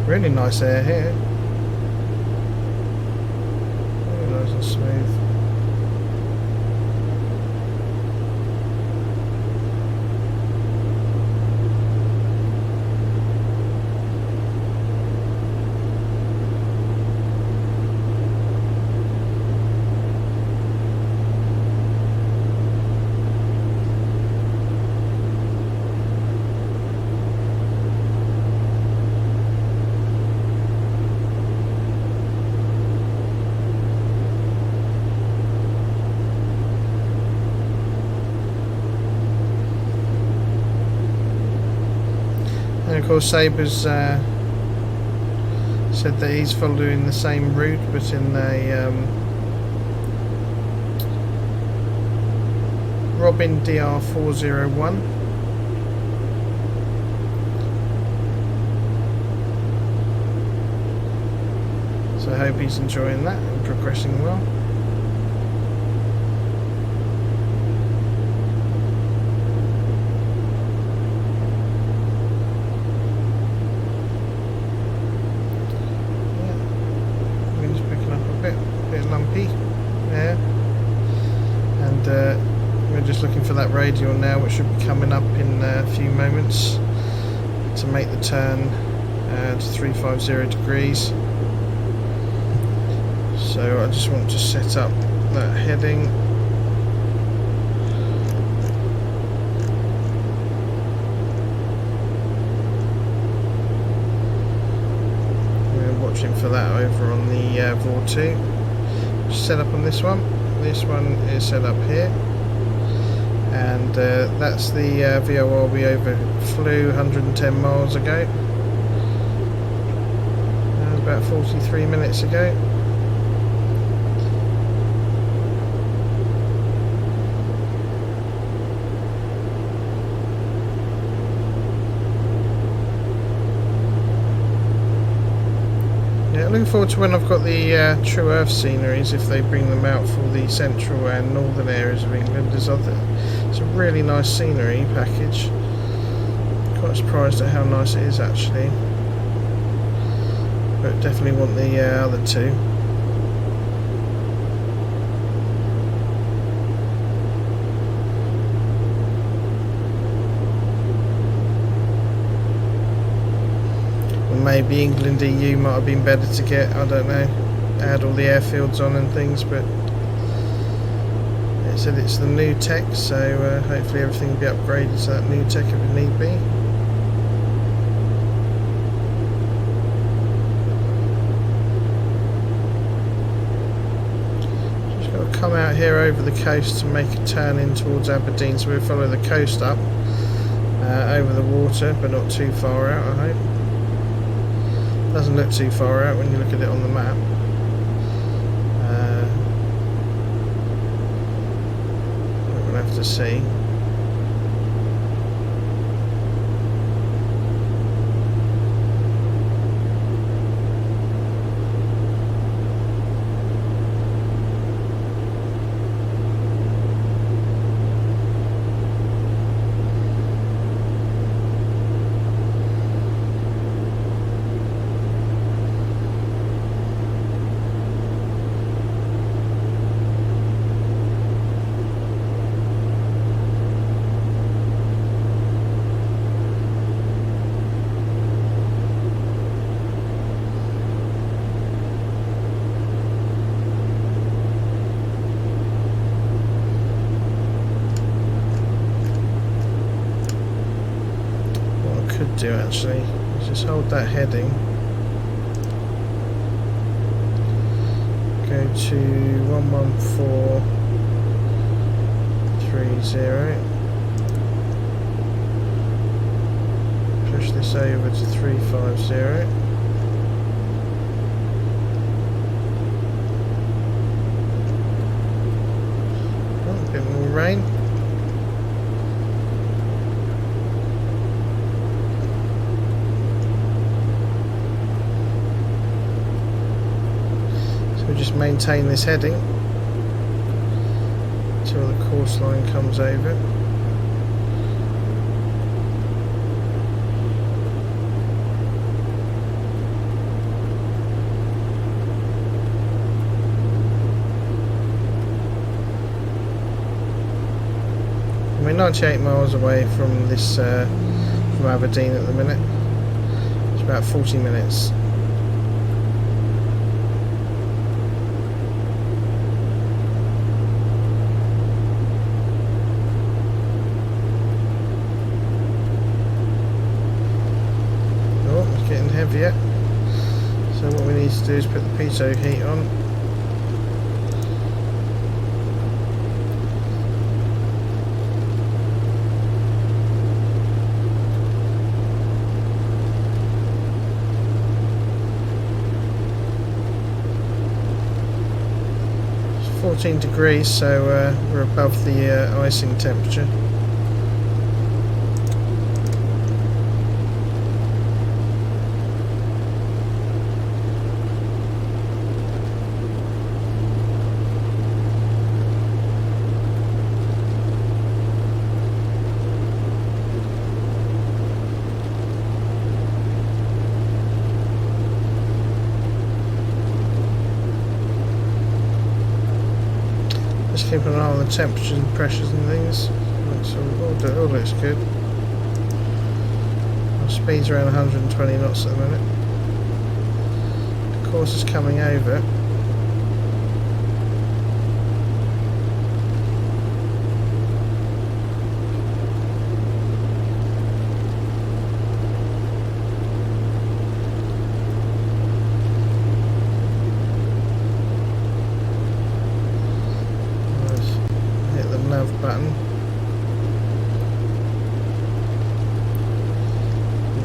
Speaker 1: Really nice air here. Really nice and smooth. And of course Saber's said that he's following the same route but in a Robin DR401. So I hope he's enjoying that and progressing well. We're just looking for that radial now, which should be coming up in a few moments to make the turn to 350 degrees. So I just want to set up that heading. We're watching for that over on the v4.5. Set up on this one. This one is set up here, and that's the VOR we overflew 110 miles ago, about 43 minutes ago. Looking forward to when I've got the True Earth sceneries, if they bring them out for the central and northern areas of England. It's a really nice scenery package. Quite surprised at how nice it is actually, but definitely want the other two. Maybe England EU might have been better to get, I don't know, add all the airfields on and things, but it said it's the new tech, so hopefully everything will be upgraded to that new tech if it need be. Just got to come out here over the coast to make a turn in towards Aberdeen, so we'll follow the coast up over the water, but not too far out, I hope. Doesn't look too far out when you look at it on the map. We'll have to see. do actually is just hold that heading, go to 11430, push this over to 350. Oh, a bit more rain. Just maintain this heading until the course line comes over. We're 98 miles away from this from Aberdeen at the minute. It's about 40 minutes. Yet. So what we need to do is put the pitot heat on. It's 14 degrees, so we're above the icing temperature. Just keep an eye on the temperatures and pressures and things. So all looks good. Our speed's around 120 knots at the minute. The course is coming over. Button.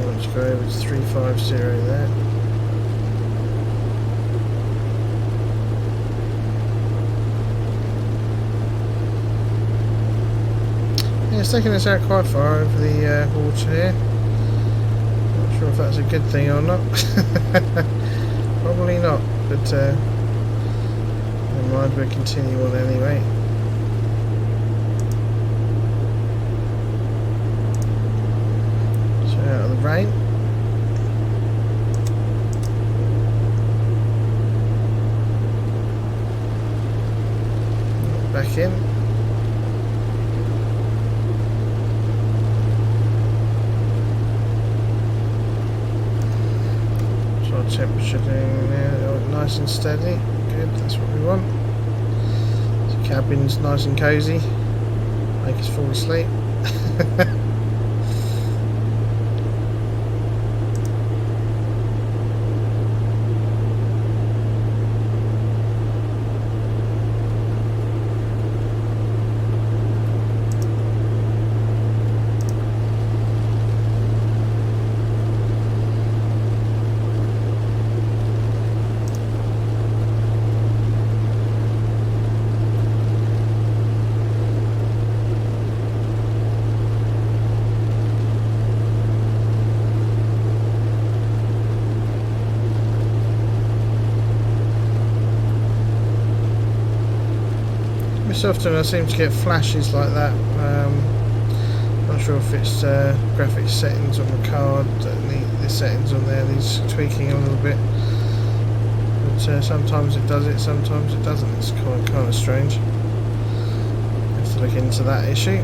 Speaker 1: Let's go over to 350 there. Yeah, it's taking us out quite far over the water here. Not sure if that's a good thing or not. Probably not, but never mind, we'll continue on anyway. Out of the rain. Back in. What's our temperature doing there? Oh, nice and steady. Good, that's what we want. The cabin's nice and cosy. Make us fall asleep. Often I seem to get flashes like that. Not sure if it's graphics settings on the card that need the settings on there needs tweaking a little bit, but sometimes it does it, sometimes it doesn't. It's kind of strange. Have to look into that issue.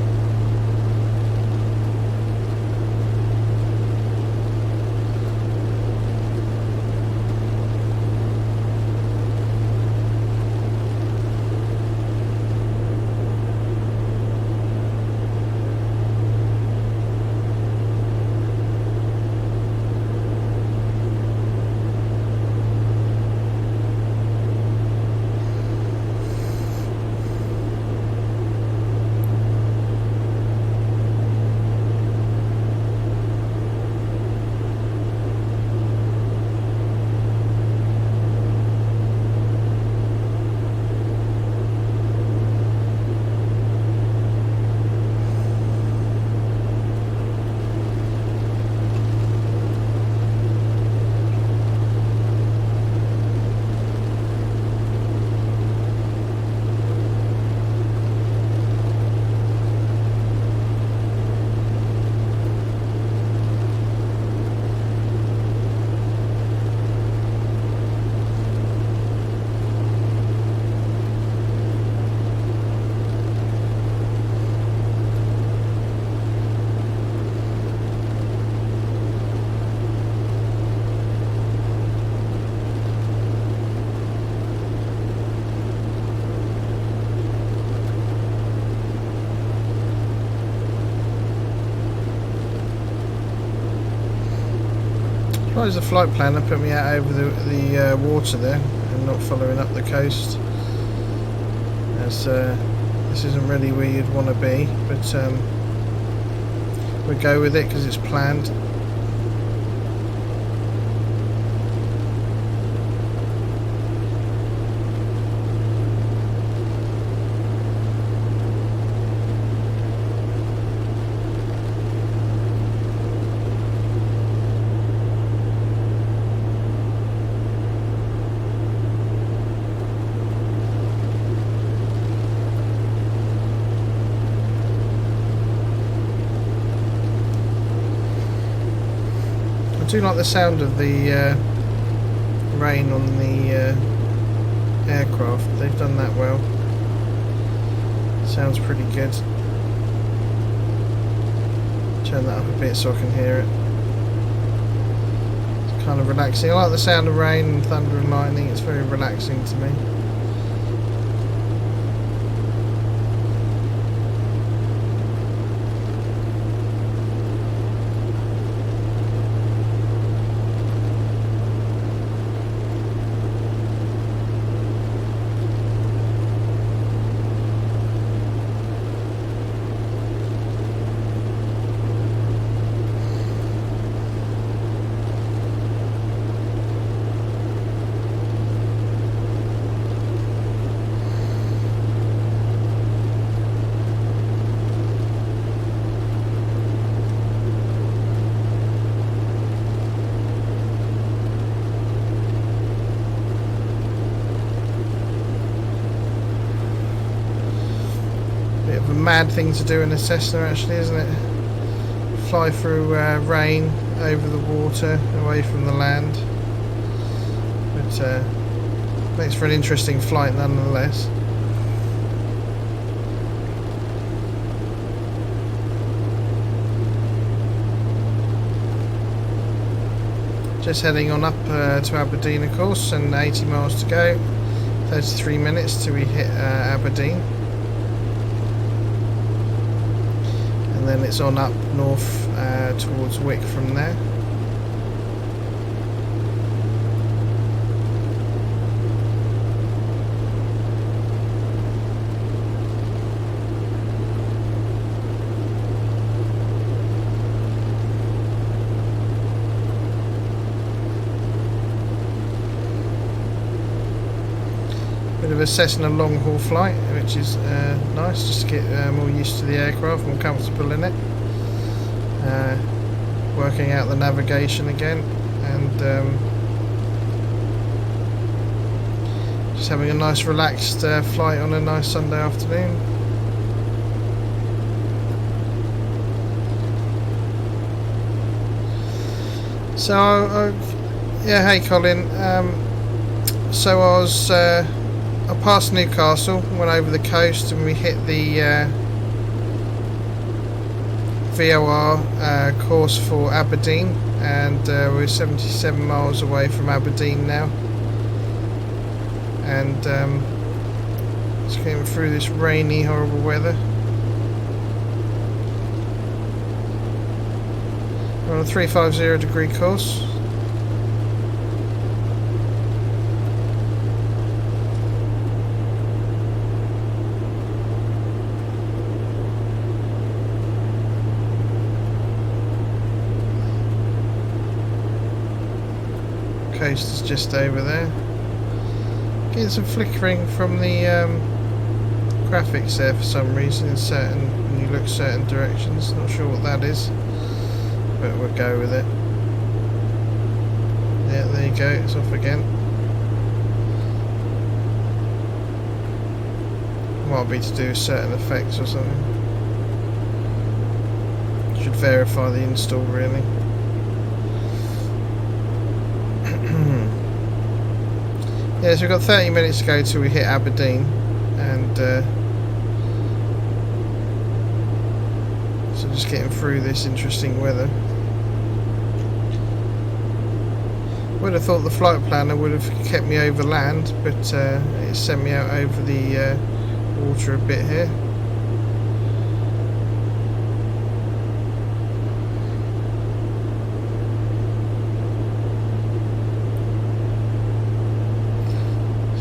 Speaker 1: surprised the flight planner put me out over the water there and not following up the coast, as this isn't really where you'd want to be, but we'll go with it because it's planned. I do like the sound of the rain on the aircraft. They've done that well. Sounds pretty good. Turn that up a bit so I can hear it. It's kind of relaxing. I like the sound of rain and thunder and lightning. It's very relaxing to me. Mad thing to do in a Cessna, actually, isn't it? Fly through rain, over the water, away from the land. But makes for an interesting flight nonetheless. Just heading on up to Aberdeen, of course, and 80 miles to go. 33 minutes till we hit Aberdeen. And then it's on up north towards Wick from there. Bit of a Cessna long haul flight, which is nice, just to get more used to the aircraft, more comfortable in it. Working out the navigation again, and just having a nice relaxed flight on a nice Sunday afternoon. So yeah, hey Colin, so I passed Newcastle, went over the coast, and we hit the VOR course for Aberdeen, and we're 77 miles away from Aberdeen now, and just getting through this rainy, horrible weather. We're on a 350 degree course. Coast is just over there. Getting some flickering from the graphics there for some reason in certain, when you look certain directions. Not sure what that is, but we'll go with it. Yeah, there you go, it's off again. Might be to do with certain effects or something. Should verify the install really. Yeah, so we've got 30 minutes to go till we hit Aberdeen, and so just getting through this interesting weather. Would have thought the flight planner would have kept me over land, but it sent me out over the water a bit here.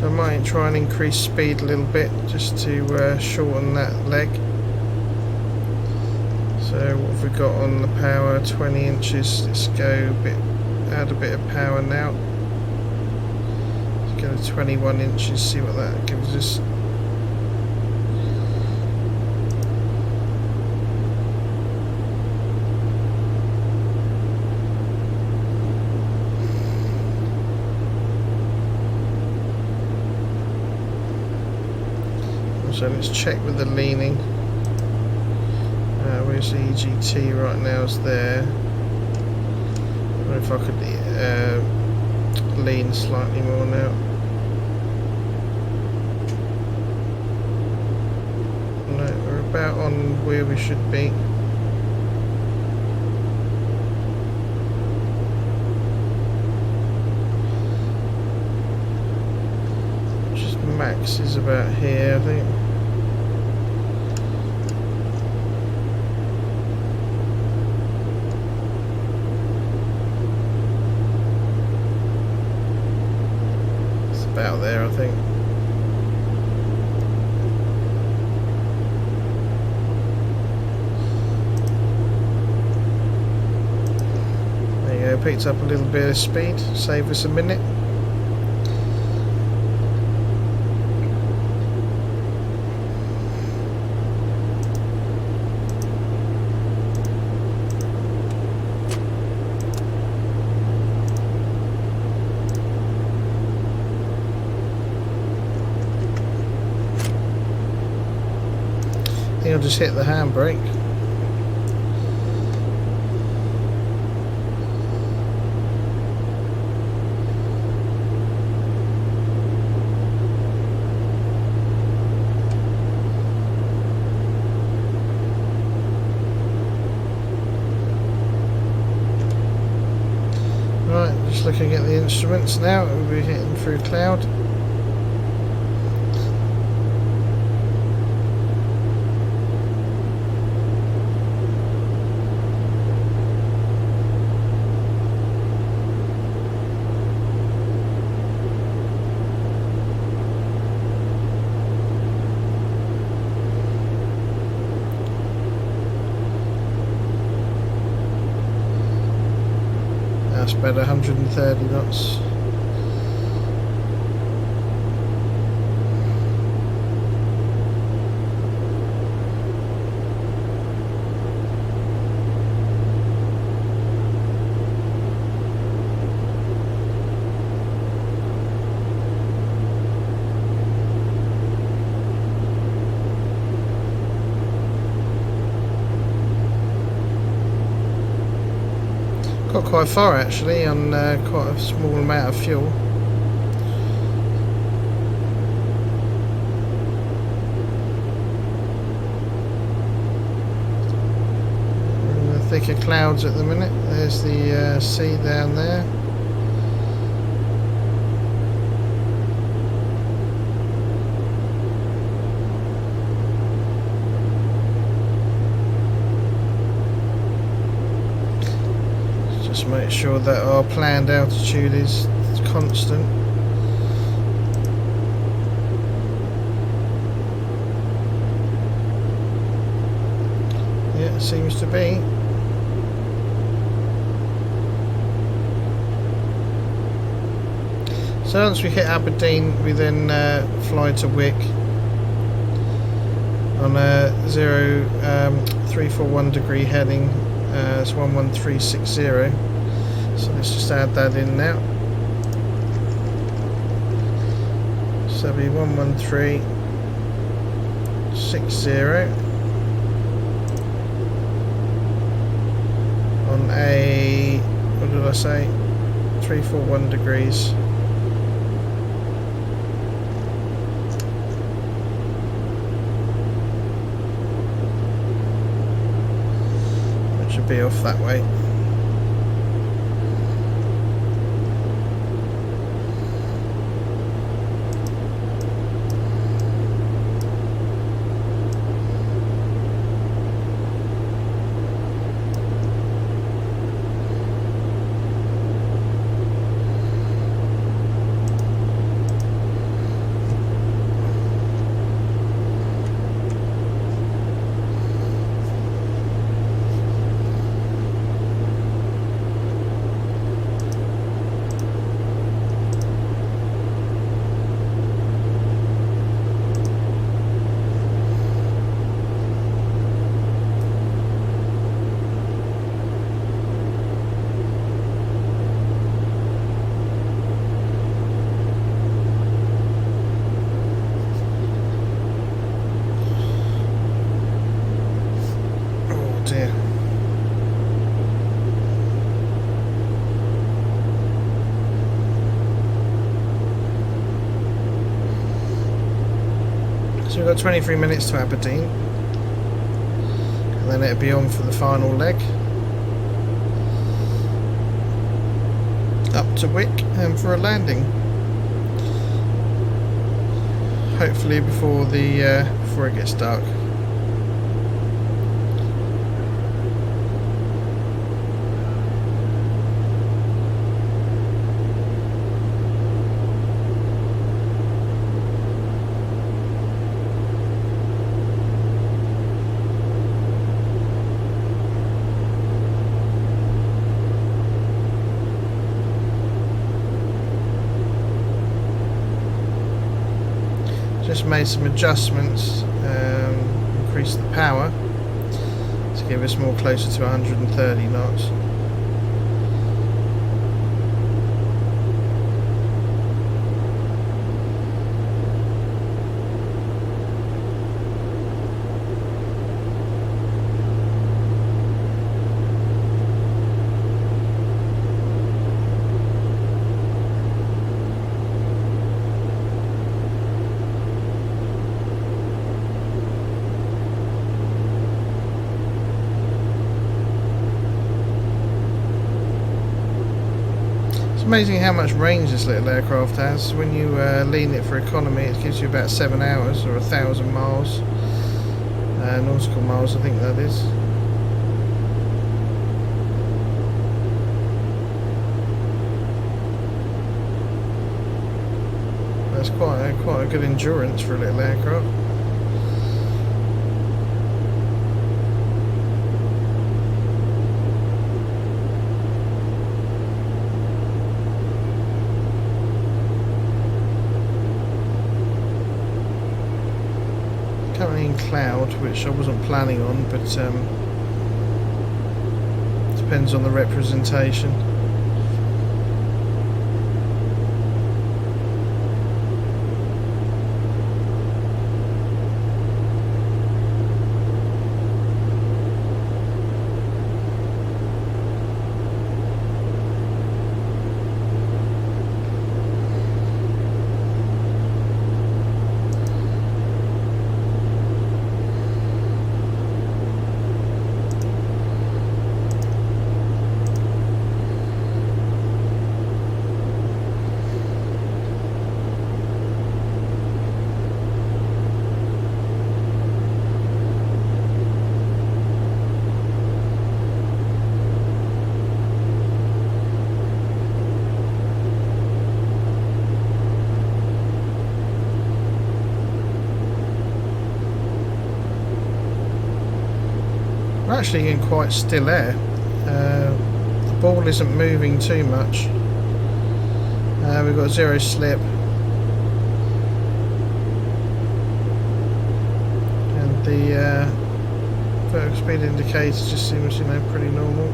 Speaker 1: So I might try and increase speed a little bit just to shorten that leg. So what have we got on the power? 20 inches. Let's go add a bit of power now. Let's go to 21 inches, see what that gives us. So let's check with the leaning. Where's the EGT right now? Is there? I don't know if I could lean slightly more now. No, we're about on where we should be. Just max is about here, I think. About there, I think. There you go, picked up a little bit of speed, save us a minute. I think I'll just hit the handbrake. Right, just looking at the instruments now, we'll be hitting through cloud. That's about 130 knots. Got quite far actually on quite a small amount of fuel. We're in the thicker clouds at the minute. There's the sea down there. Just make sure that our planned altitude is constant. Yeah, it seems to be. So once we hit Aberdeen, we then fly to Wick on a 341 degree heading. It's 11360. So let's just add that in now. So it'll be 11360 on a, what did I say? 341 degrees. Should be off that way. So we've got 23 minutes to Aberdeen, and then it'll be on for the final leg up to Wick and for a landing. Hopefully before it gets dark. Just made some adjustments, increased the power to give us more closer to 130 knots. It's amazing how much range this little aircraft has. When you lean it for economy, it gives you about 7 hours or 1,000 miles, nautical miles I think that is. That's quite a good endurance for a little aircraft. Currently in cloud, which I wasn't planning on, but depends on the representation. We're actually in quite still air. The ball isn't moving too much. We've got 0 slip, and the vertical speed indicator just seems, pretty normal.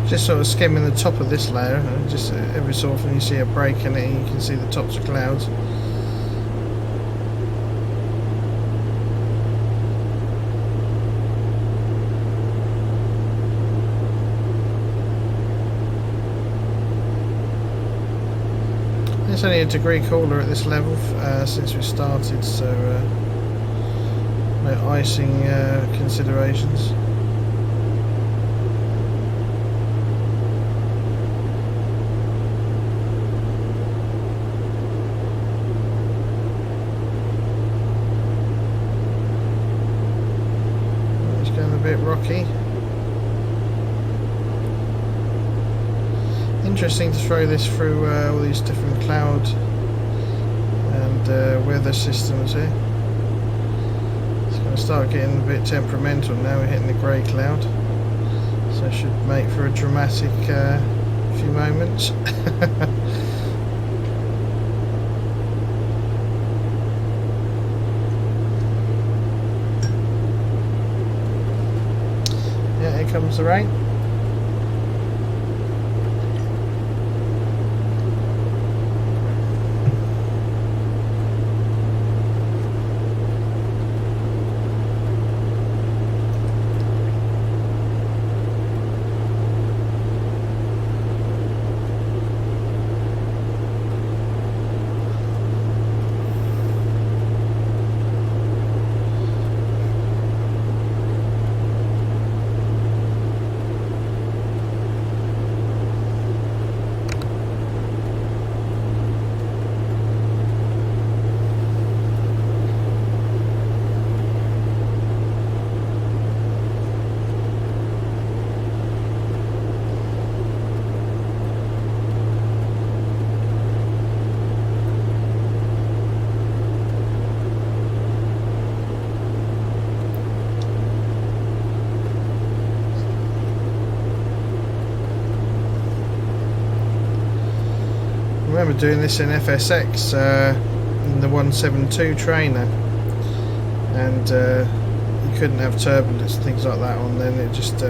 Speaker 1: Just sort of skimming the top of this layer, and just every so often you see a break in it and you can see the tops of clouds. It's only a degree cooler at this level since we started, so no icing considerations. It's going a bit rocky. Interesting to throw this through all these different cloud and weather systems here. It's going to start getting a bit temperamental now. We're hitting the grey cloud, so it should make for a dramatic few moments. Yeah, here comes the rain. I remember doing this in FSX in the 172 trainer, and you couldn't have turbulence and things like that on then. It just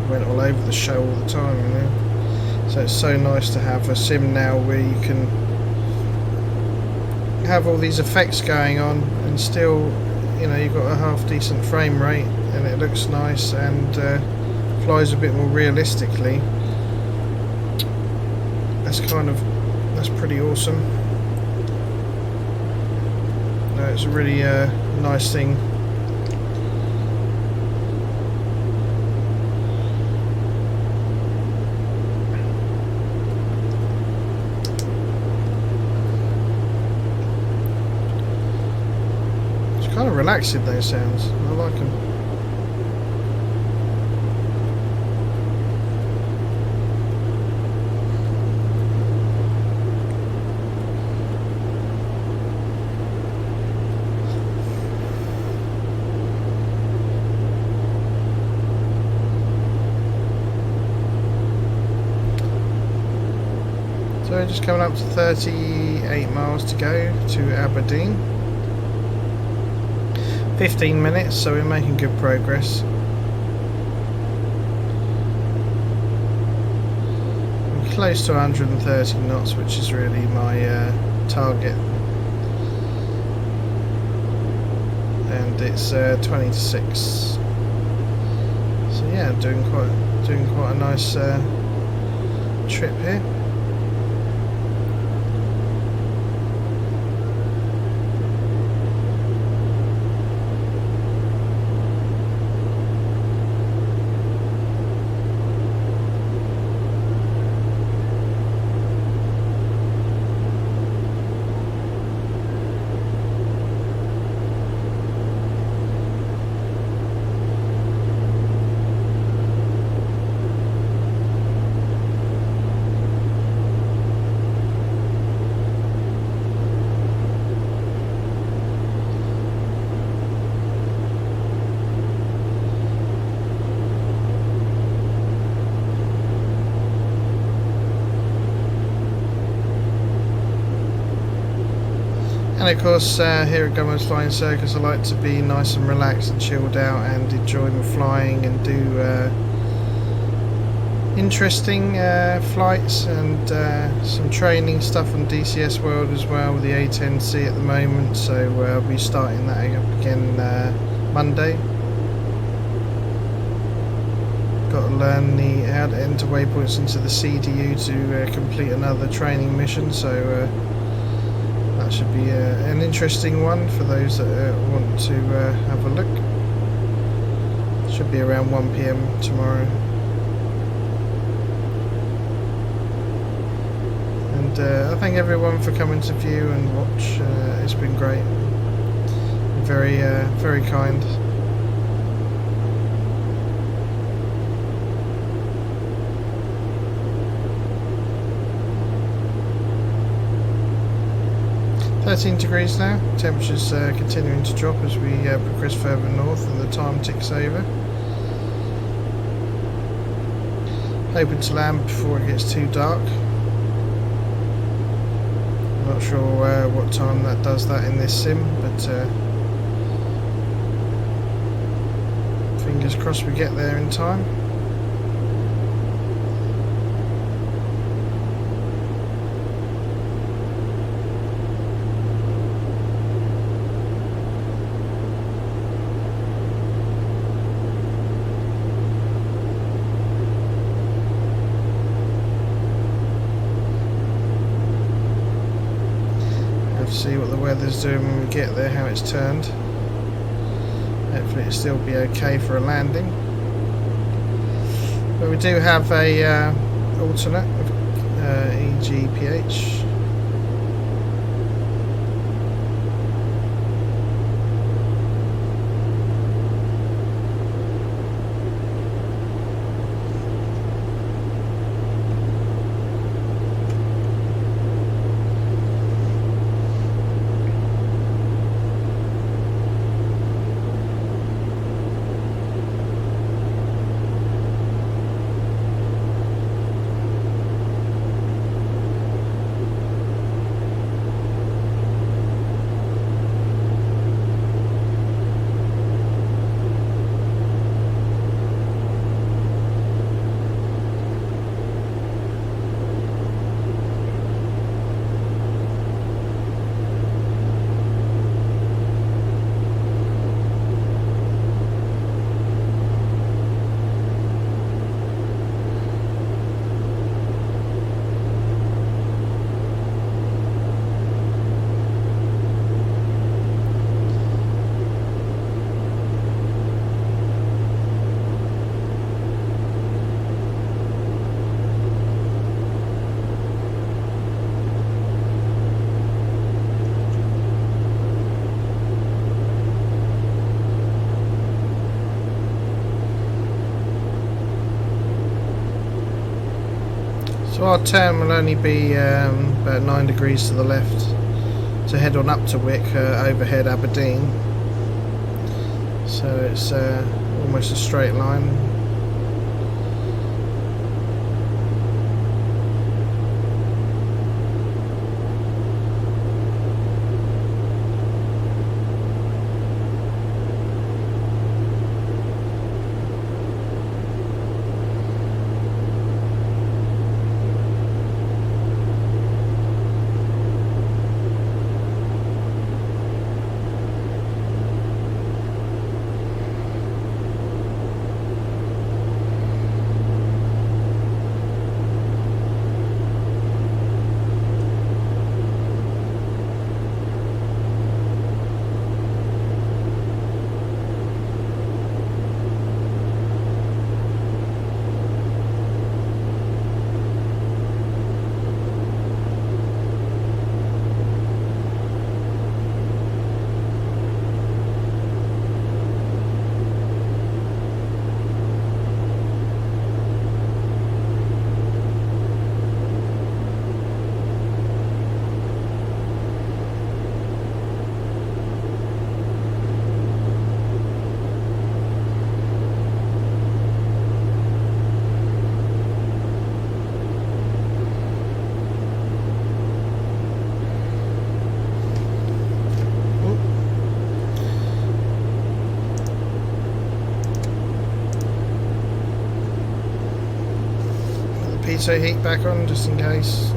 Speaker 1: went all over the show all the time, you know. So it's so nice to have a sim now where you can have all these effects going on and still, you know, you've got a half decent frame rate and it looks nice and flies a bit more realistically. That's pretty awesome. It's a really nice thing. It's kind of relaxing, those sounds. I like them. So just coming up to 38 miles to go to Aberdeen. 15 minutes, so we're making good progress. We're close to 130 knots, which is really my target. And it's 20 to 6. So yeah, doing quite a nice trip here. And of course here at Gumbo's Flying Circus I like to be nice and relaxed and chilled out and enjoy my flying and do interesting flights and some training stuff on DCS World as well with the A10C at the moment, so I'll be starting that up again Monday. Got to learn how to enter waypoints into the CDU to complete another training mission, so That should be an interesting one for those that want to have a look. Should be around 1 PM tomorrow. And I thank everyone for coming to view and watch. It's been great. Very, very kind. .degrees now. Temperature's continuing to drop as we progress further north and the time ticks over. Hoping to land before it gets too dark. I'm not sure what time that does that in this sim, but fingers crossed we get there in time. See what the weather's doing when we get there, how it's turned. Hopefully it'll still be okay for a landing. But we do have a alternate of EGPC. So our turn will only be about 9 degrees to the left to head on up to Wick, overhead Aberdeen. So it's almost a straight line. P3D heat back on just in case.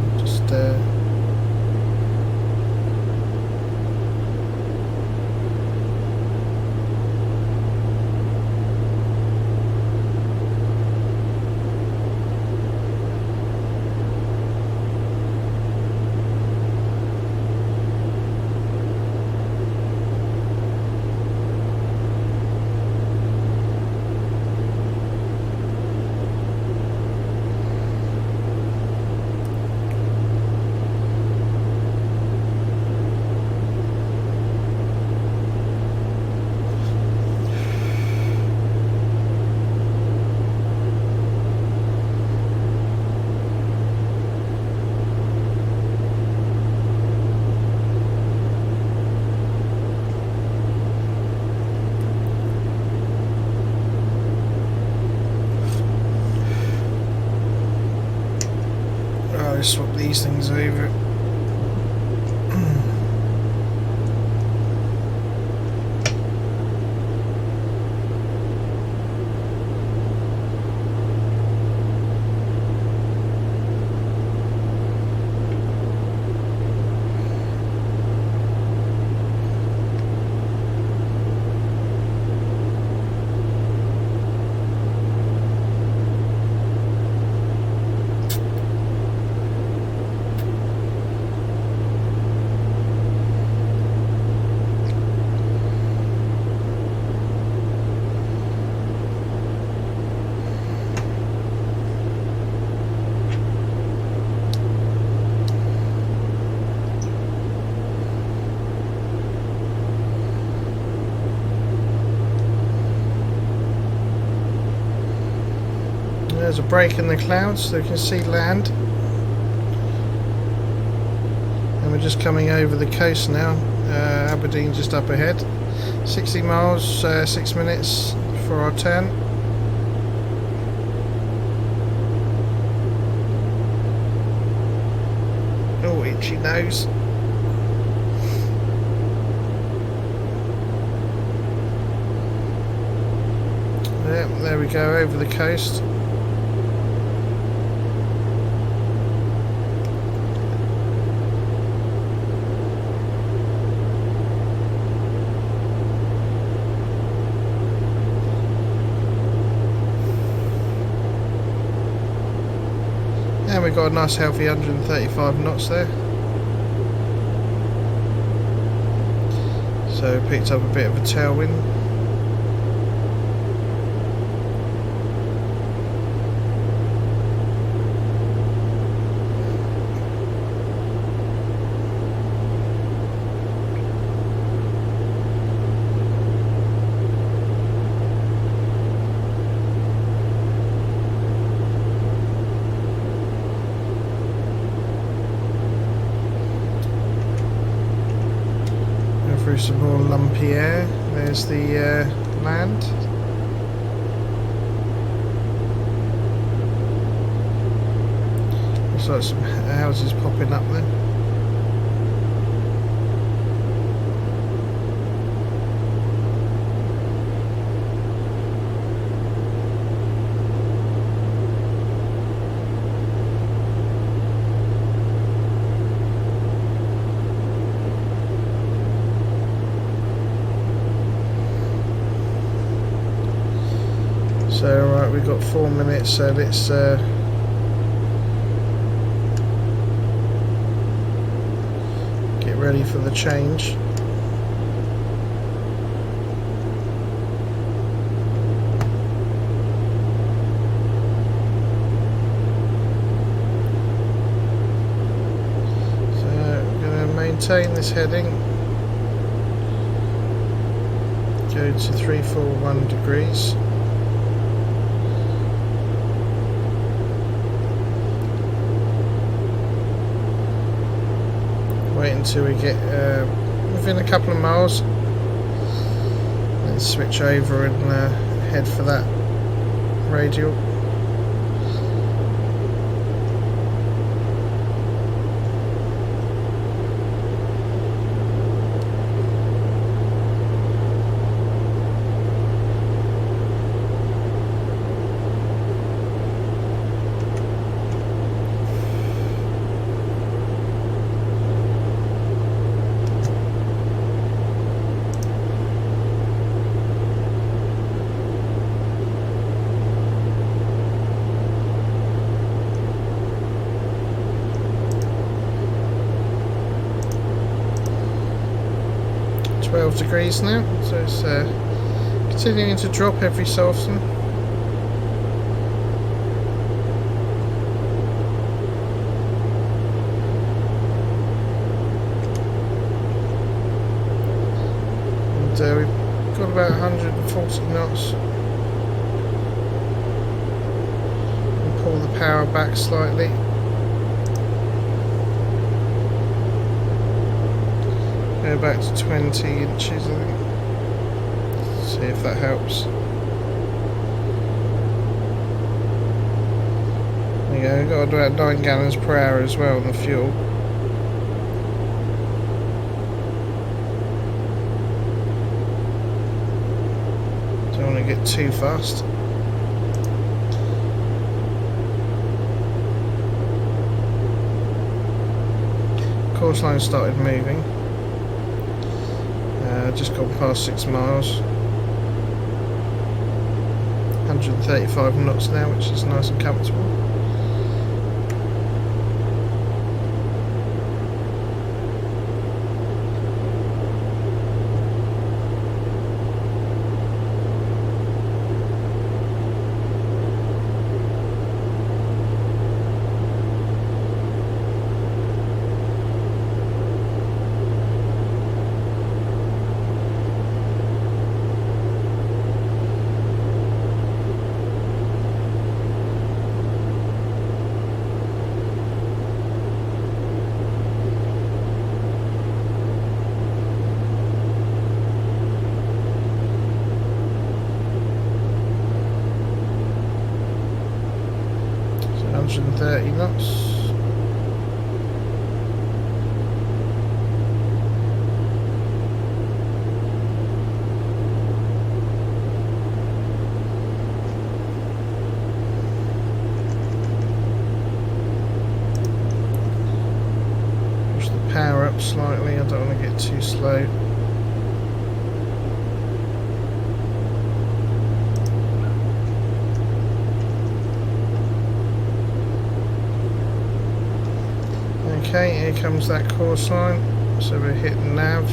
Speaker 1: swap these things over. There's a break in the clouds so you can see land, and we're just coming over the coast now. Aberdeen just up ahead, 60 miles, 6 minutes for our turn. Oh, itchy nose. Yeah, there we go, over the coast. And we've got a nice healthy 135 knots there. So picked up a bit of a tailwind. Through some more lumpy air. There's the land. Looks like some houses popping up there. So right, we've got 4 minutes, so let's get ready for the change. So we're going to maintain this heading, go to 341 degrees. Wait until we get within a couple of miles, then switch over and head for that radial. Degrees now, so it's continuing to drop every so often. And we've got about 140 knots. And pull the power back slightly. Go back to 20 inches, I think. See if that helps. we go, we've got to do about 9 gallons per hour as well on the fuel. Don't want to get too fast. Course line started moving. Just gone past 6 miles. 135 knots now, which is nice and comfortable. So 130 knots. Push the power up slightly, I don't want to get too slow. Okay, here comes that course line, so we're hitting nav.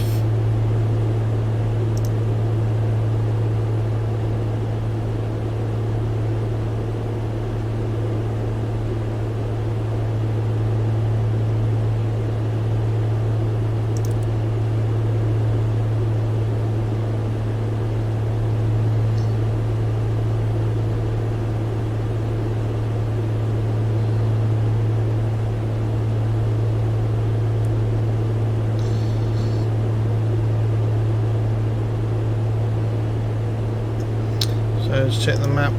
Speaker 1: Let's check the map.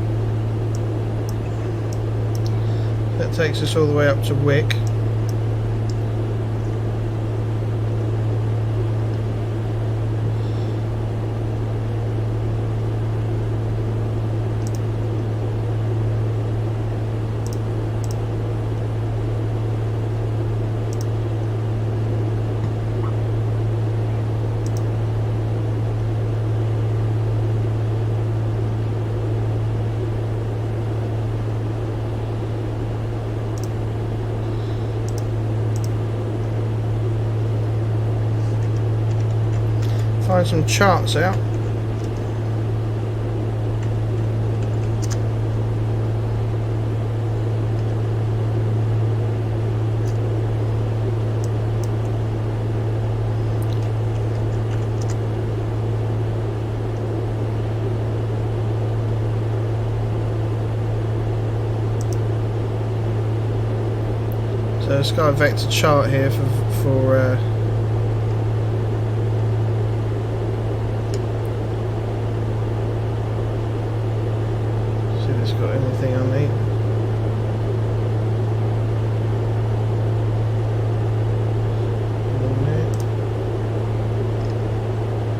Speaker 1: That takes us all the way up to Wick. Find some charts out. So it's got a vector chart here for got anything I need.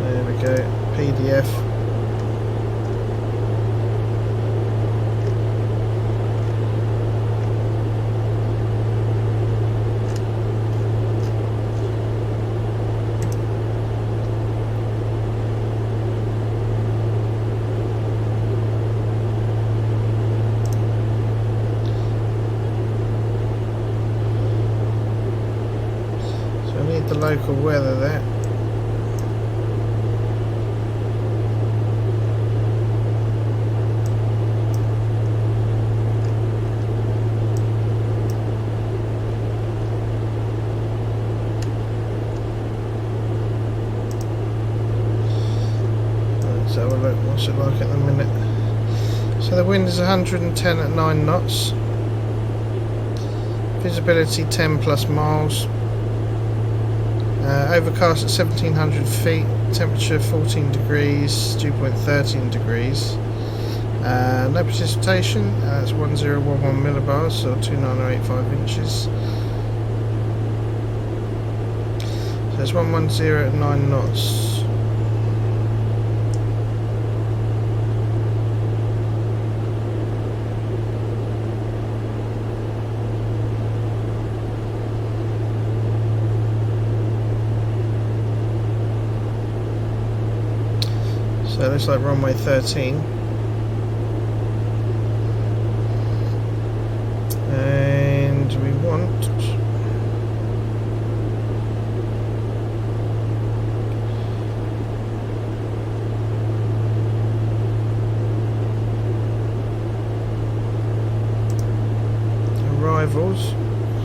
Speaker 1: There we go, PDF. The local weather there. Let's have a look, what's it like at the minute. So the wind is 110 at 9 knots. Visibility 10 plus miles. Overcast at 1700 feet, temperature 14 degrees, dew point 13 degrees. No precipitation, that's 1011 millibars, or 29085 inches. So it's 110 at 9 knots. So it looks like runway 13. And we want arrivals.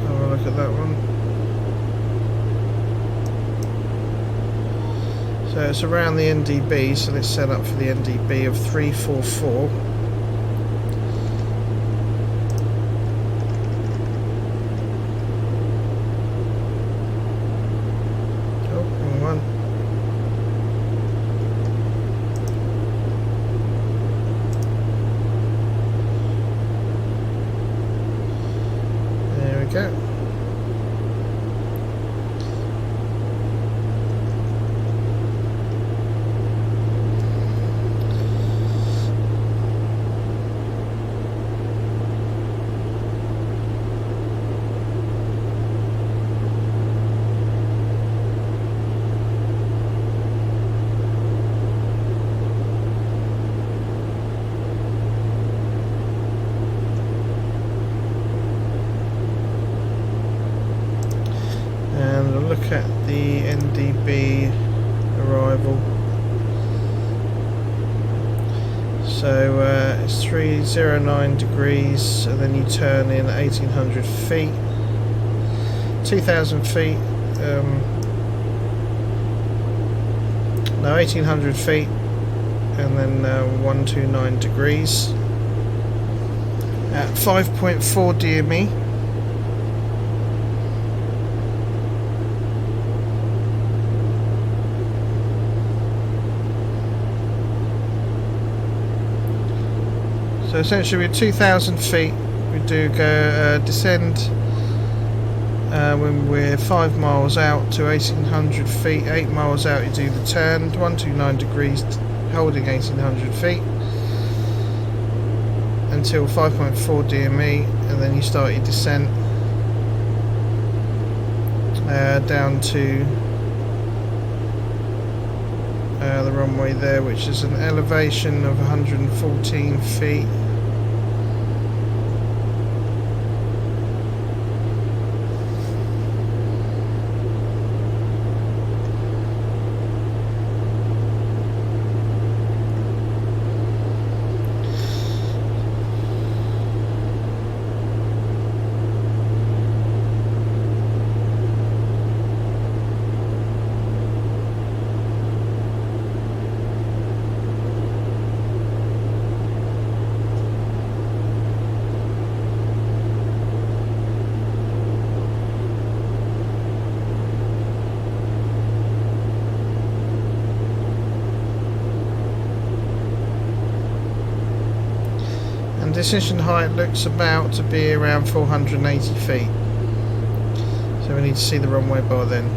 Speaker 1: Have a look at that one. So it's around the NDB, so let's set up for the NDB of 344. Oh, wrong one. There we go. Look at the NDB arrival. So it's 309 degrees, and then you turn in 1800 feet, 2000 feet, no, 1800 feet, and then 129 degrees at 5.4 DME. So essentially we're 2,000 feet, we do go descend when we're 5 miles out to 1,800 feet, 8 miles out you do the turn, 129 degrees holding 1,800 feet until 5.4 DME, and then you start your descent down to the runway there, which is an elevation of 114 feet. Decision height looks about to be around 480 feet, so we need to see the runway bar then.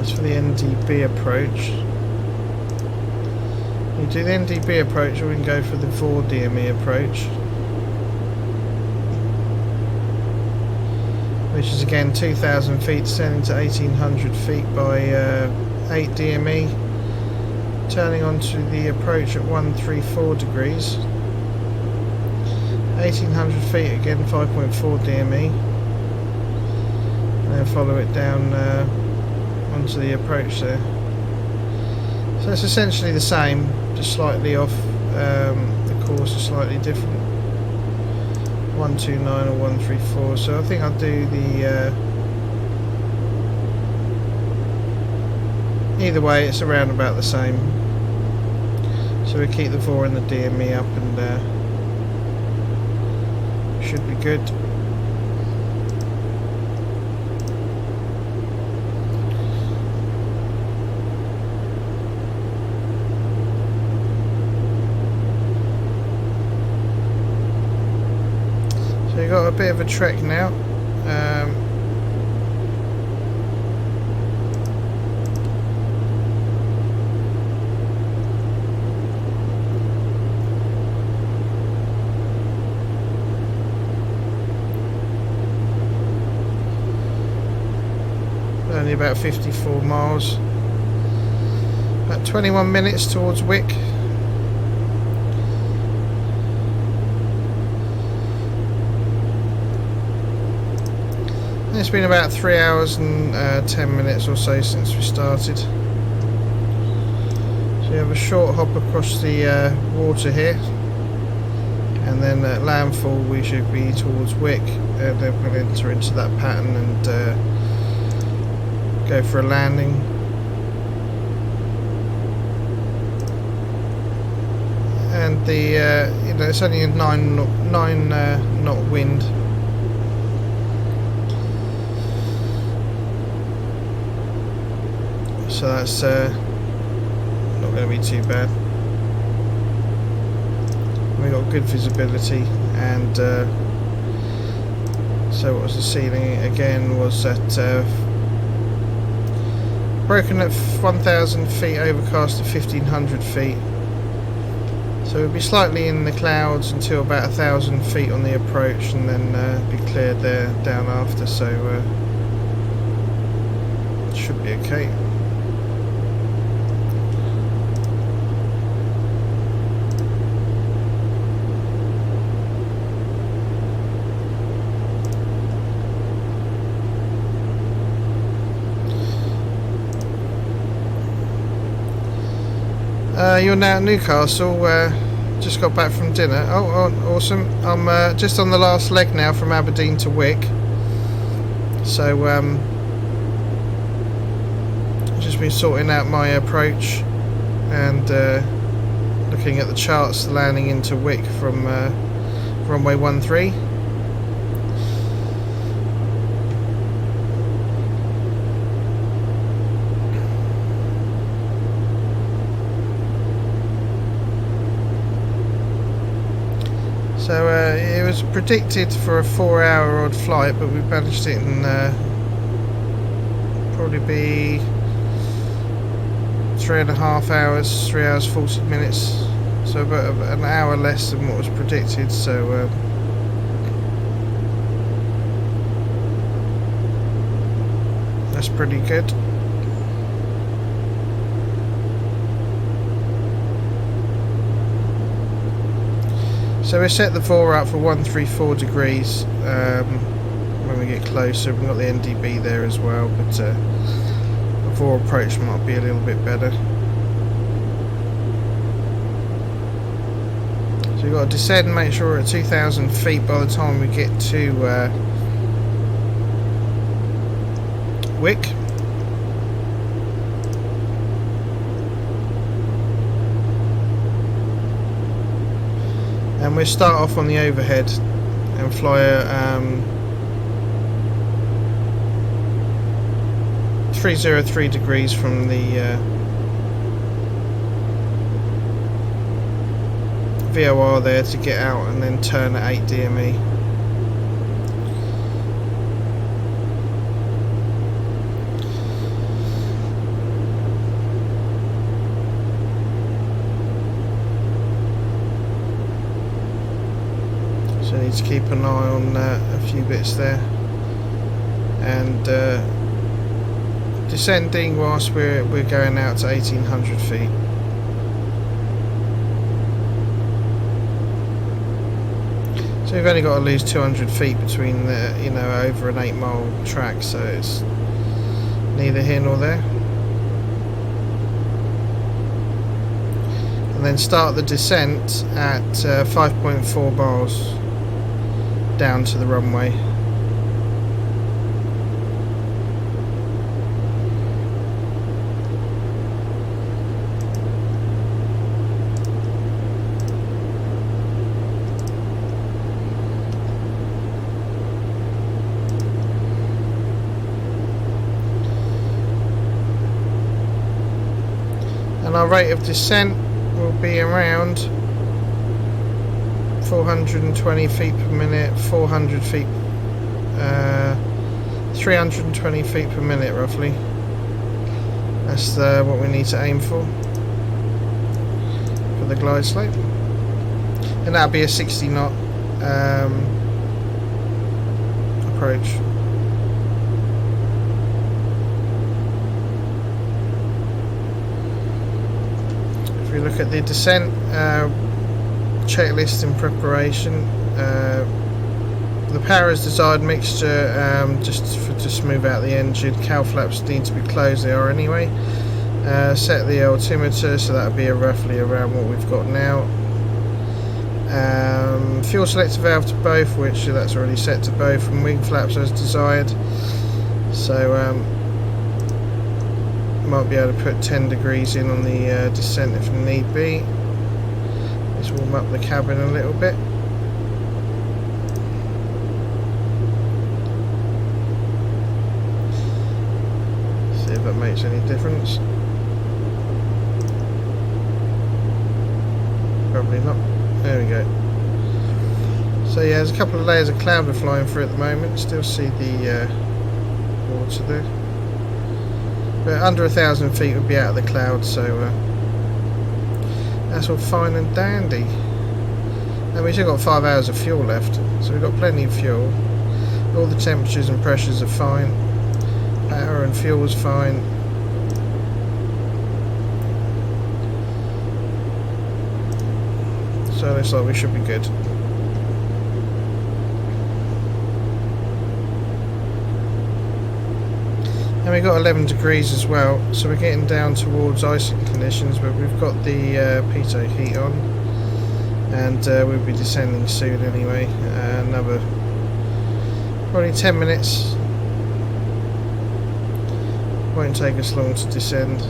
Speaker 1: For the NDB approach, you do the NDB approach, or we can go for the 4 DME approach, which is again 2,000 feet descending to 1,800 feet by 8 DME, turning onto the approach at 134 degrees, 1,800 feet again 5.4 DME. then follow it down onto the approach there. So it's essentially the same, just slightly off. The course is slightly different. 129 or 134. So I think I'll do the. Either way, it's around about the same. So we keep the VOR and the DME up, and should be good. So we've got a bit of a trek now. Only about 54 miles. About 21 minutes towards Wick. And it's been about 3 hours and 10 minutes or so since we started. So we have a short hop across the water here, and then at landfall we should be towards Wick, and then we'll enter into that pattern and go for a landing. And the you know, it's only a 9 knot wind. So that's not going to be too bad. We got good visibility, and so what was the ceiling again? Was at broken at 1,000 feet, overcast at 1,500 feet. So we'll be slightly in the clouds until about 1,000 feet on the approach, and then be cleared there down after. So it should be okay. You're now at Newcastle. Just got back from dinner. Oh, awesome! I'm just on the last leg now from Aberdeen to Wick. So just been sorting out my approach and looking at the charts, landing into Wick from runway 13. So it was predicted for a 4-hour odd flight, but we managed it in probably be 3.5 hours, 3 hours 40 minutes. So about an hour less than what was predicted. So that's pretty good. So we set the VOR up for 134 degrees when we get closer. We've got the NDB there as well, but the VOR approach might be a little bit better. So we've got to descend, make sure we're at 2,000 feet by the time we get to Wick. And we'll start off on the overhead and fly 303 degrees from the VOR there to get out, and then turn at 8 DME. So I need to keep an eye on a few bits there, and descending whilst we're going out to 1,800 feet. So we've only got to lose 200 feet between the, you know, over an 8-mile track, so it's neither here nor there. And then start the descent at 5.4 miles down to the runway. And our rate of descent will be around 420 feet per minute, 400 feet, 320 feet per minute roughly. That's what we need to aim for the glide slope. And that'll be a 60 knot approach. If we look at the descent checklist in preparation, the power as desired mixture, just to smooth out the engine. Cowl flaps need to be closed, they are anyway. Set the altimeter, so that'll be roughly around what we've got now. Fuel selector valve to both, which that's already set to both, and wing flaps as desired. So might be able to put 10 degrees in on the descent if need be. Let's warm up the cabin a little bit. See if that makes any difference. Probably not. There we go. So yeah, there's a couple of layers of cloud we're flying through at the moment. Still see the water there. But under 1,000 feet would be out of the clouds, so that's all fine and dandy. And we've still got 5 hours of fuel left, so we've got plenty of fuel. All the temperatures and pressures are fine. Power and fuel is fine. So it looks like we should be good. And we've got 11 degrees as well, so we're getting down towards icing conditions, but we've got the pitot heat on, and we'll be descending soon anyway. Another probably 10 minutes. Won't take us long to descend.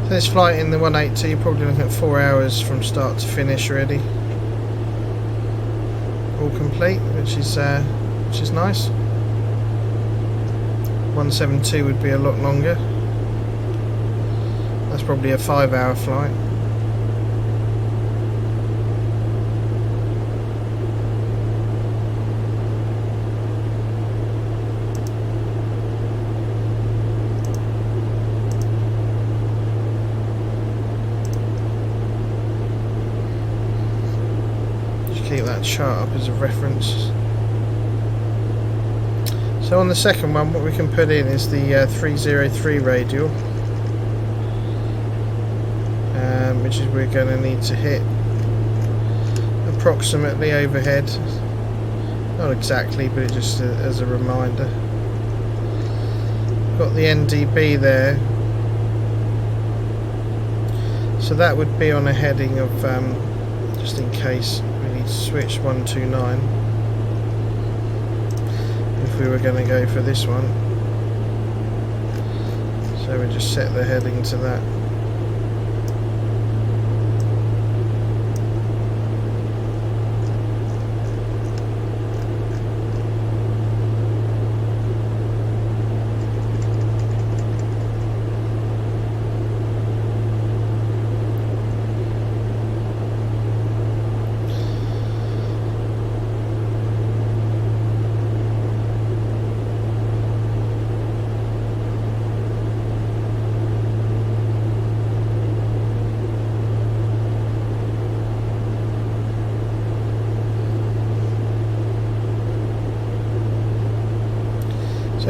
Speaker 1: This flight in the 182, you're probably looking at 4 hours from start to finish already. All complete, which is nice. 172 would be a lot longer. That's probably a 5-hour flight. Keep that chart up as a reference. So on the second one, what we can put in is the 303 radial, which is we're going to need to hit approximately overhead, not exactly, but it just as a reminder. Got the NDB there, so that would be on a heading of just in case switch 129 if we were going to go for this one, so we just set the heading to that.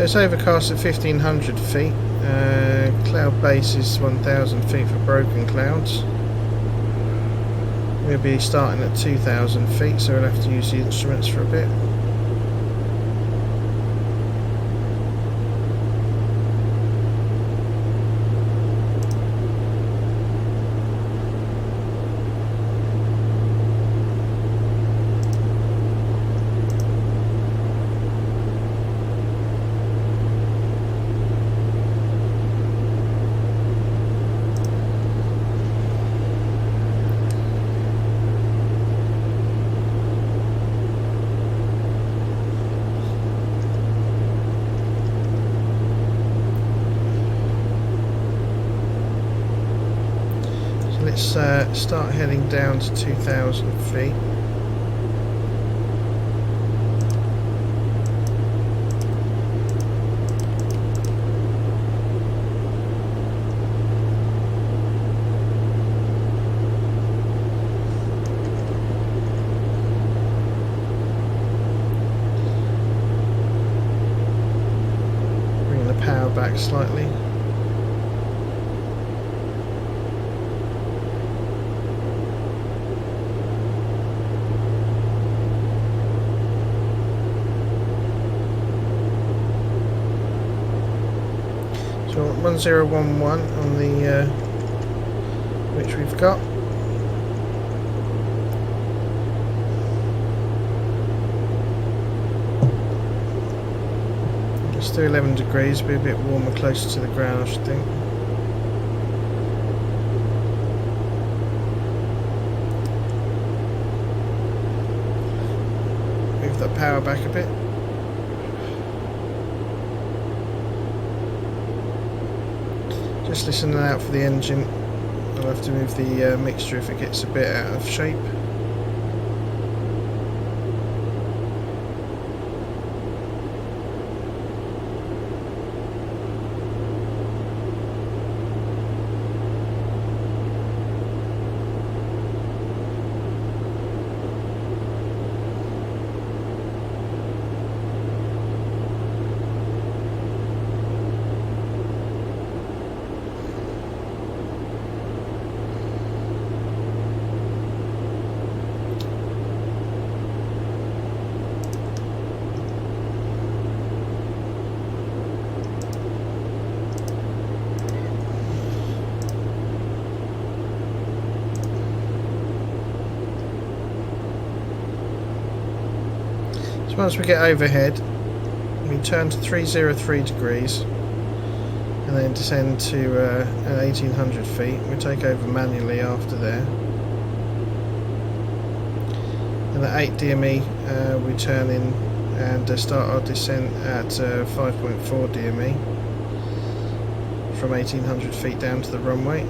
Speaker 1: So it's overcast at 1500 feet. Cloud base is 1000 feet for broken clouds. We'll be starting at 2000 feet, so we'll have to use the instruments for a bit. Let's start heading down to 2000 feet. Bring the power back slightly. So 1011 on the which we've got. Let's do 11 degrees, be a bit warmer closer to the ground, I should think. Move that power back a bit. Just listening out for the engine. I'll have to move the mixture if it gets a bit out of shape. So once we get overhead, we turn to 303 degrees and then descend to 1800 feet. We take over manually after there. And at 8 DME we turn in and start our descent at 5.4 DME from 1800 feet down to the runway.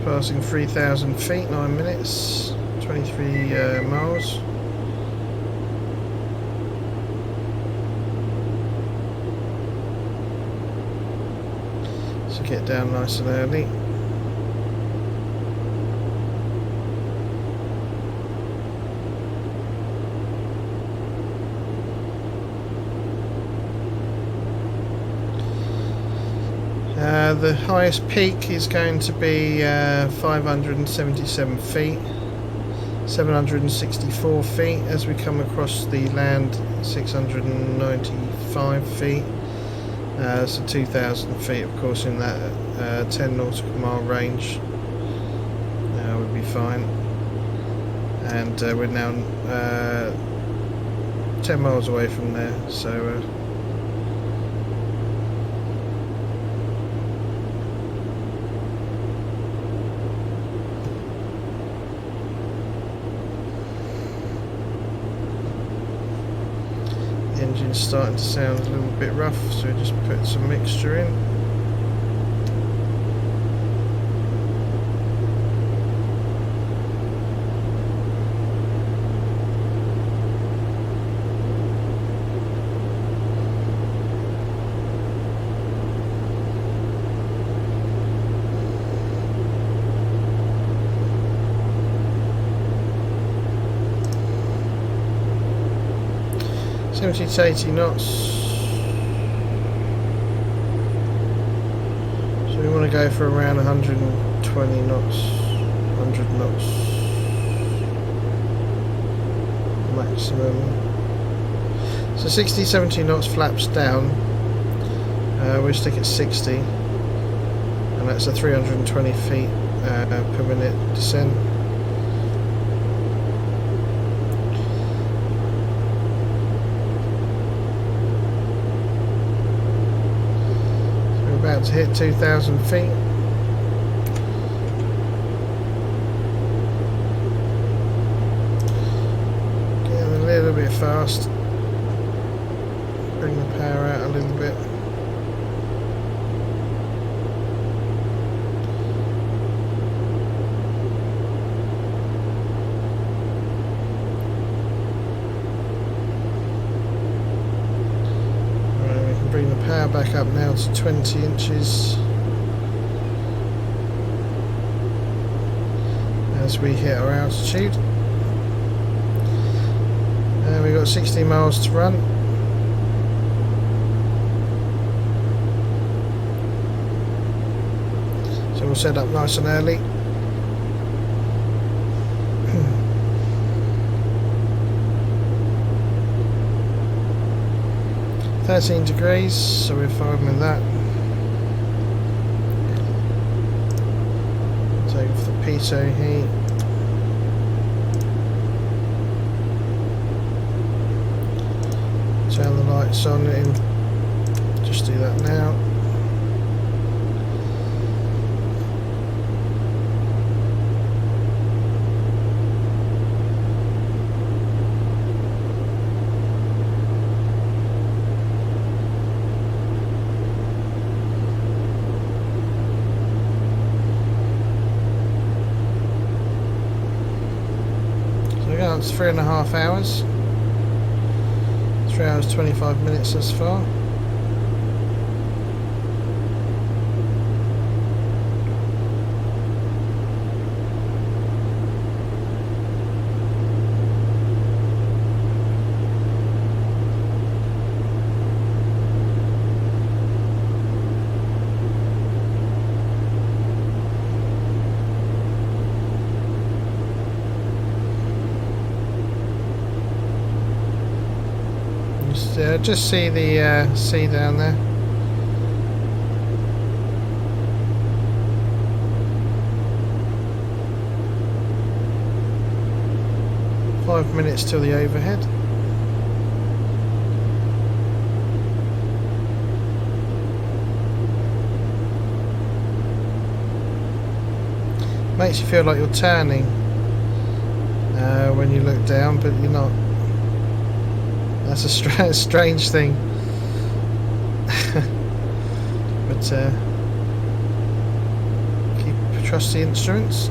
Speaker 1: Passing 3,000 feet, 9 minutes, 23 miles. So get down nice and early. The highest peak is going to be 577 feet, 764 feet as we come across the land, 695 feet, so 2,000 feet of course in that 10 nautical mile range would be fine. And we're now 10 miles away from there, so engine's starting to sound a little bit rough, so we just put some mixture in. 70 to 80 knots. So we want to go for around 120 knots, 100 knots maximum. So 60, 70 knots flaps down. We'll stick at 60, and that's a 320 feet per minute descent. To hit 2,000 feet. Getting a little bit fast. Bring the power out a little bit. Bring the power back up now to 20 inches as we hit our altitude. And we've got 60 miles to run. So we'll set up nice and early. 13 degrees, so we're fine with that. Take off the pitot heat. Turn the lights on in. Just do that now. It's 3.5 hours. 3 hours 25 minutes thus far. Just see the sea down there. Five minutes till the overhead. Makes you feel like you're turning when you look down, but you're not. That's a strange thing. But trust the instruments.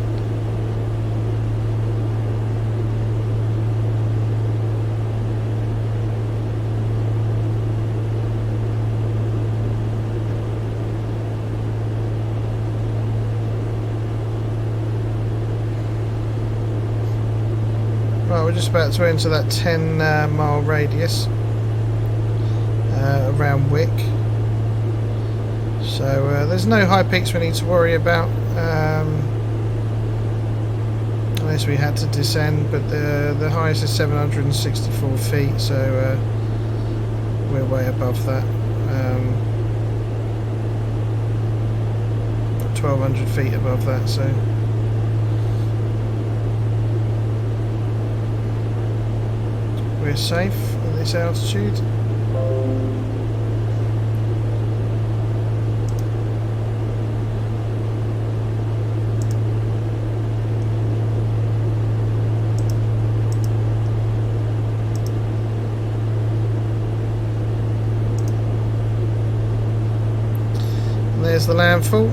Speaker 1: Right, we're just about to enter that 10 mile radius around Wick. So there's no high peaks we need to worry about unless we had to descend, but the highest is 764 feet, so we're way above that. 1200 feet above that, so we're safe at this altitude. And there's the landfall.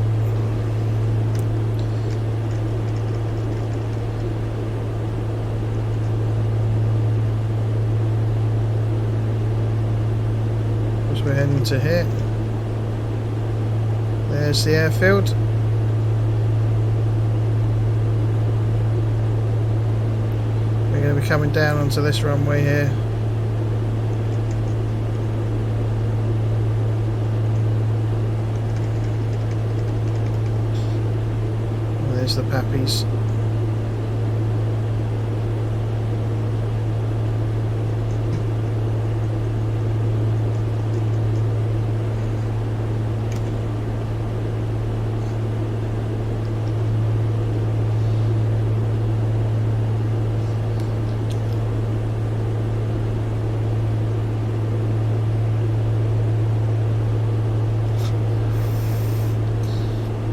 Speaker 1: We're heading to here. There's the airfield. We're going to be coming down onto this runway here. There's the pappies.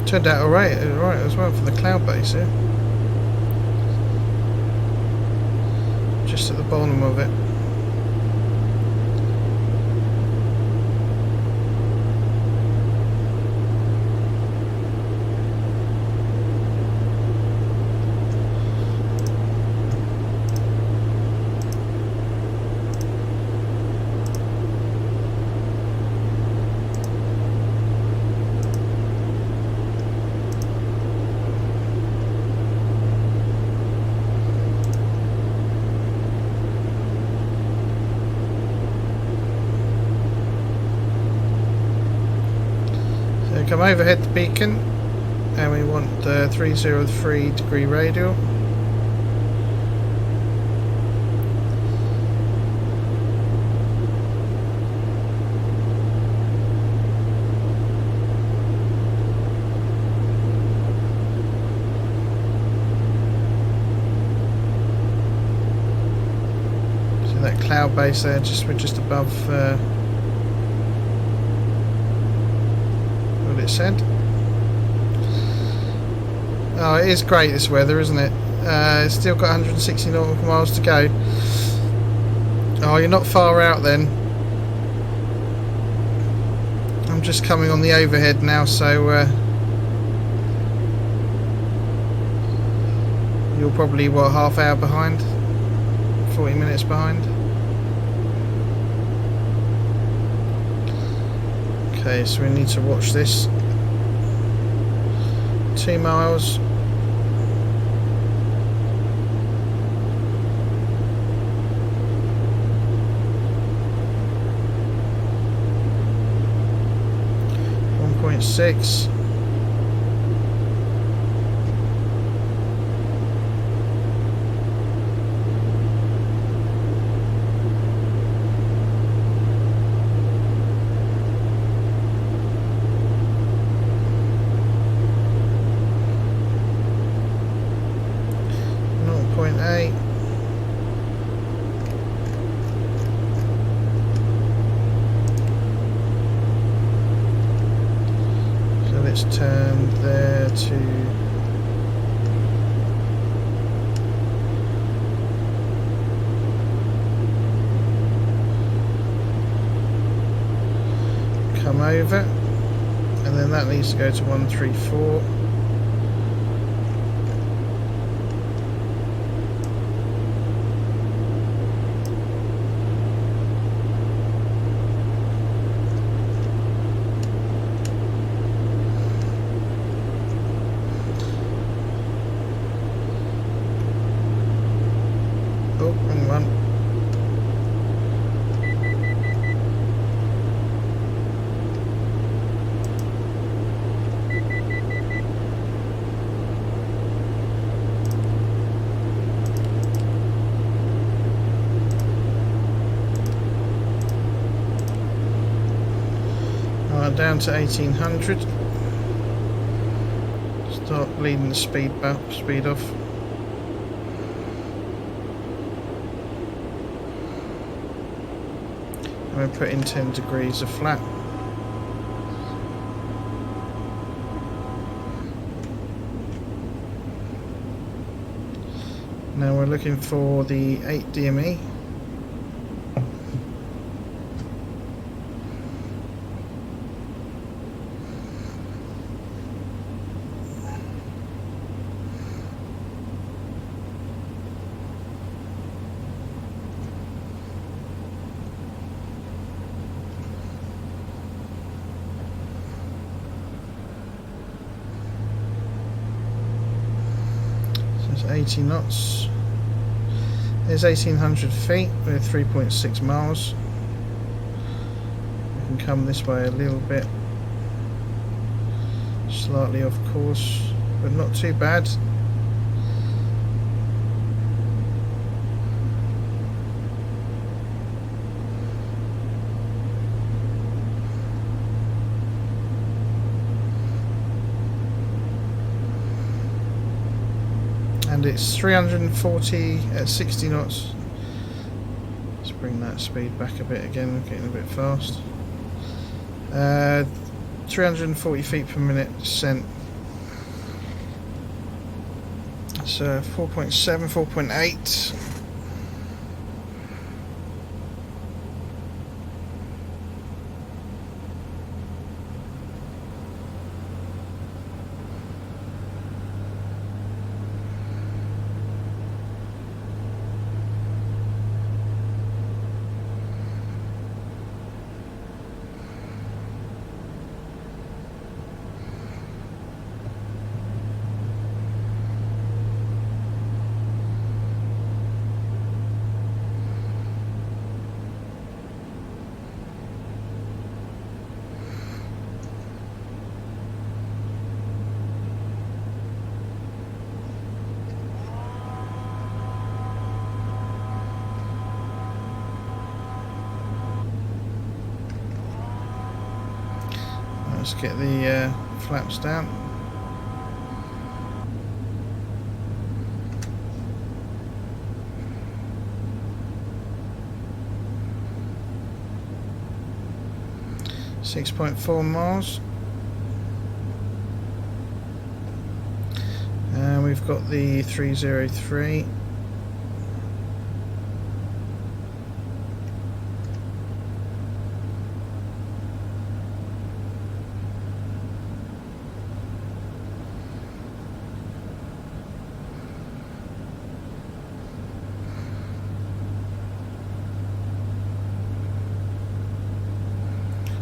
Speaker 1: Turned out alright as well for the cloud base here. Just at the bottom of it. Come overhead the beacon, and we want the 303 degree radial. So that cloud base there, we're just above it said. Oh, it is great this weather, isn't it? It's still got 160 nautical miles to go. Oh, you're not far out then. I'm just coming on the overhead now, so you're probably, what, half hour behind? 40 minutes behind? Okay, so we need to watch this. 2 miles. .6. Turn there to come over, and then that needs to go to 134. Down to 1800. Start bleeding the speed off. And we're putting 10 degrees of flat. Now we're looking for the 8 DME. So it's 80 knots. There's 1800 feet with 3.6 miles. We can come this way a little bit, slightly off course. but not too bad. And it's 340 at 60 knots. Let's bring that speed back a bit again, we're getting a bit fast. 340 feet per minute descent. So 4.7, 4.8. Let's get the flaps down. .4 miles. And we've got the 303.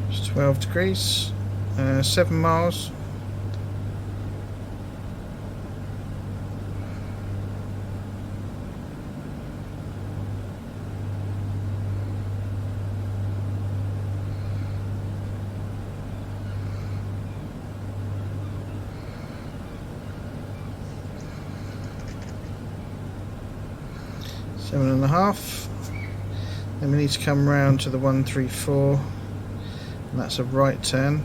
Speaker 1: It's 12 degrees, 7 miles. Seven and a half. Then we need to come round to the 134, and that's a right turn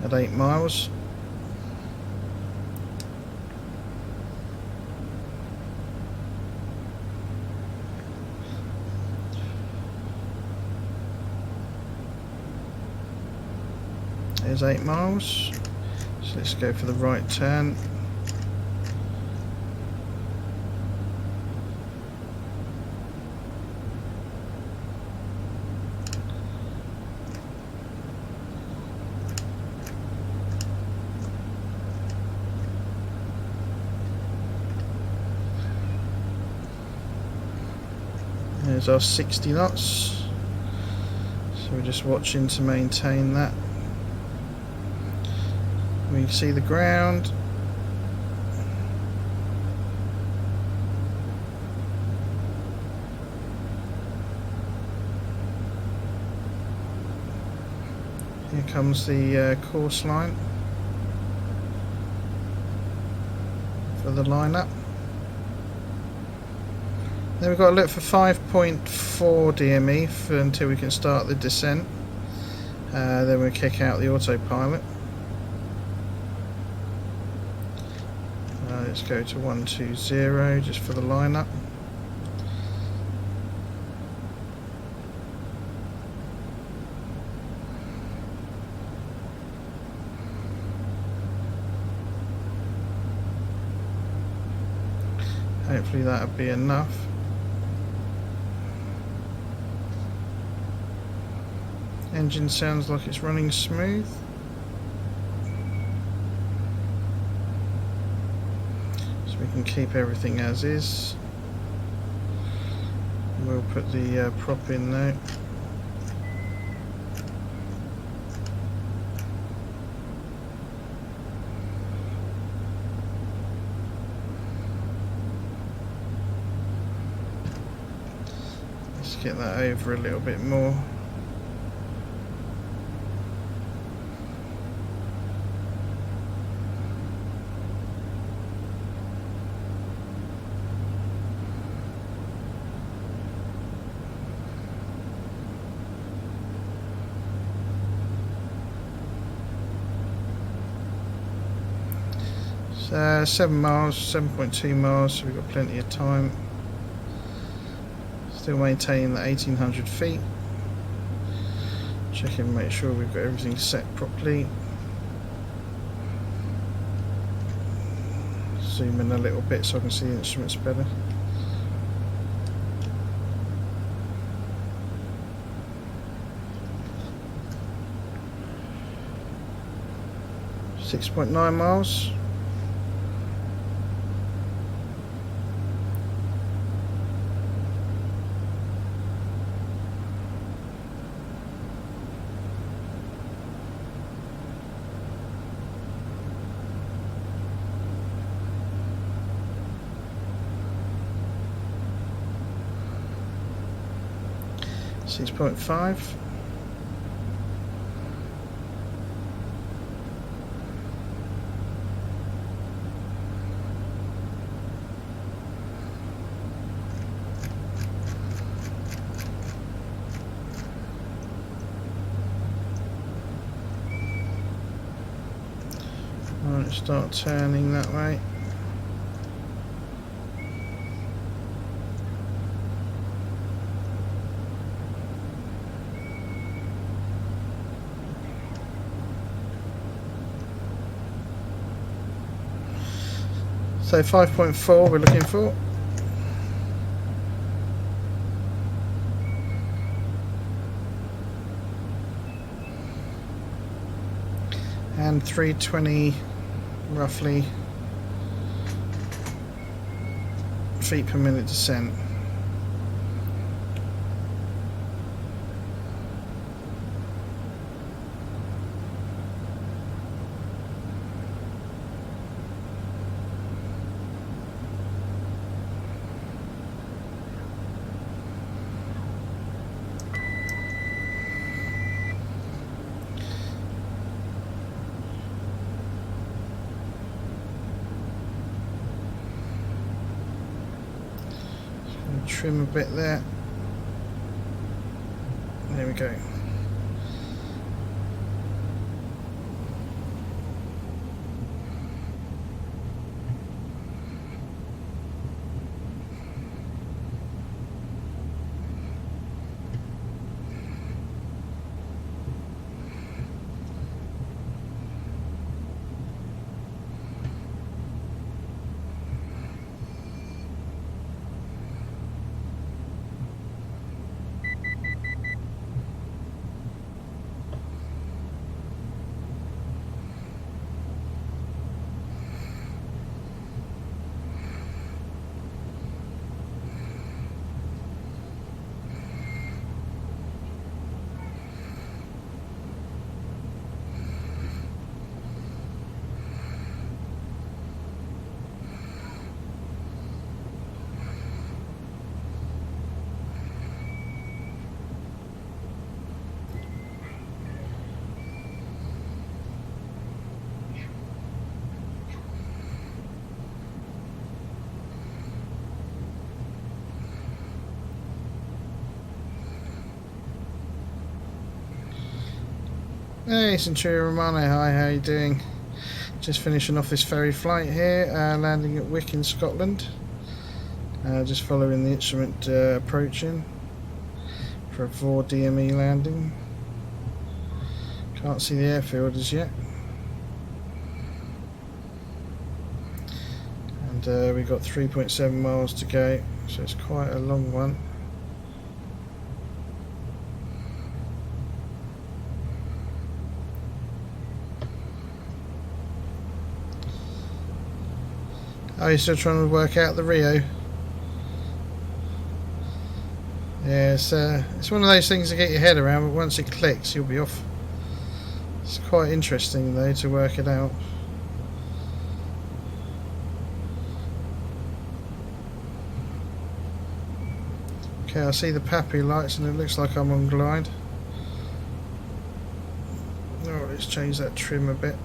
Speaker 1: at 8 miles. There's 8 miles. So let's go for the right turn. There's our 60 knots, so we're just watching to maintain that. We can see the ground. Here comes the course line for the lineup. Then we've got to look for 5.4 DME until we can start the descent. Then we'll kick out the autopilot. Let's go to 120 just for the lineup. Hopefully that'll be enough. Engine sounds like it's running smooth. So we can keep everything as is. We'll put the prop in now. Let's get that over a little bit more. 7 miles, 7.2 miles, so we've got plenty of time. Still maintaining the 1800 feet. Checking, make sure we've got everything set properly. Zoom in a little bit so I can see the instruments better. .9 miles. .5. Right, start turning that way. So 5.4 we're looking for. And 320 roughly feet per minute descent. Trim a bit there. There we go. Hey Centuria Romano, hi, how you doing? Just finishing off this ferry flight here, landing at Wick in Scotland. Just following the instrument approaching for a 4 DME landing. Can't see the airfield as yet. And we've got 3.7 miles to go, so it's quite a long one. Oh, you're still trying to work out the Rio? Yeah, it's one of those things to get your head around, but once it clicks, you'll be off. It's quite interesting, though, to work it out. Okay, I see the Pappy lights, and it looks like I'm on glide. Oh, let's change that trim a bit.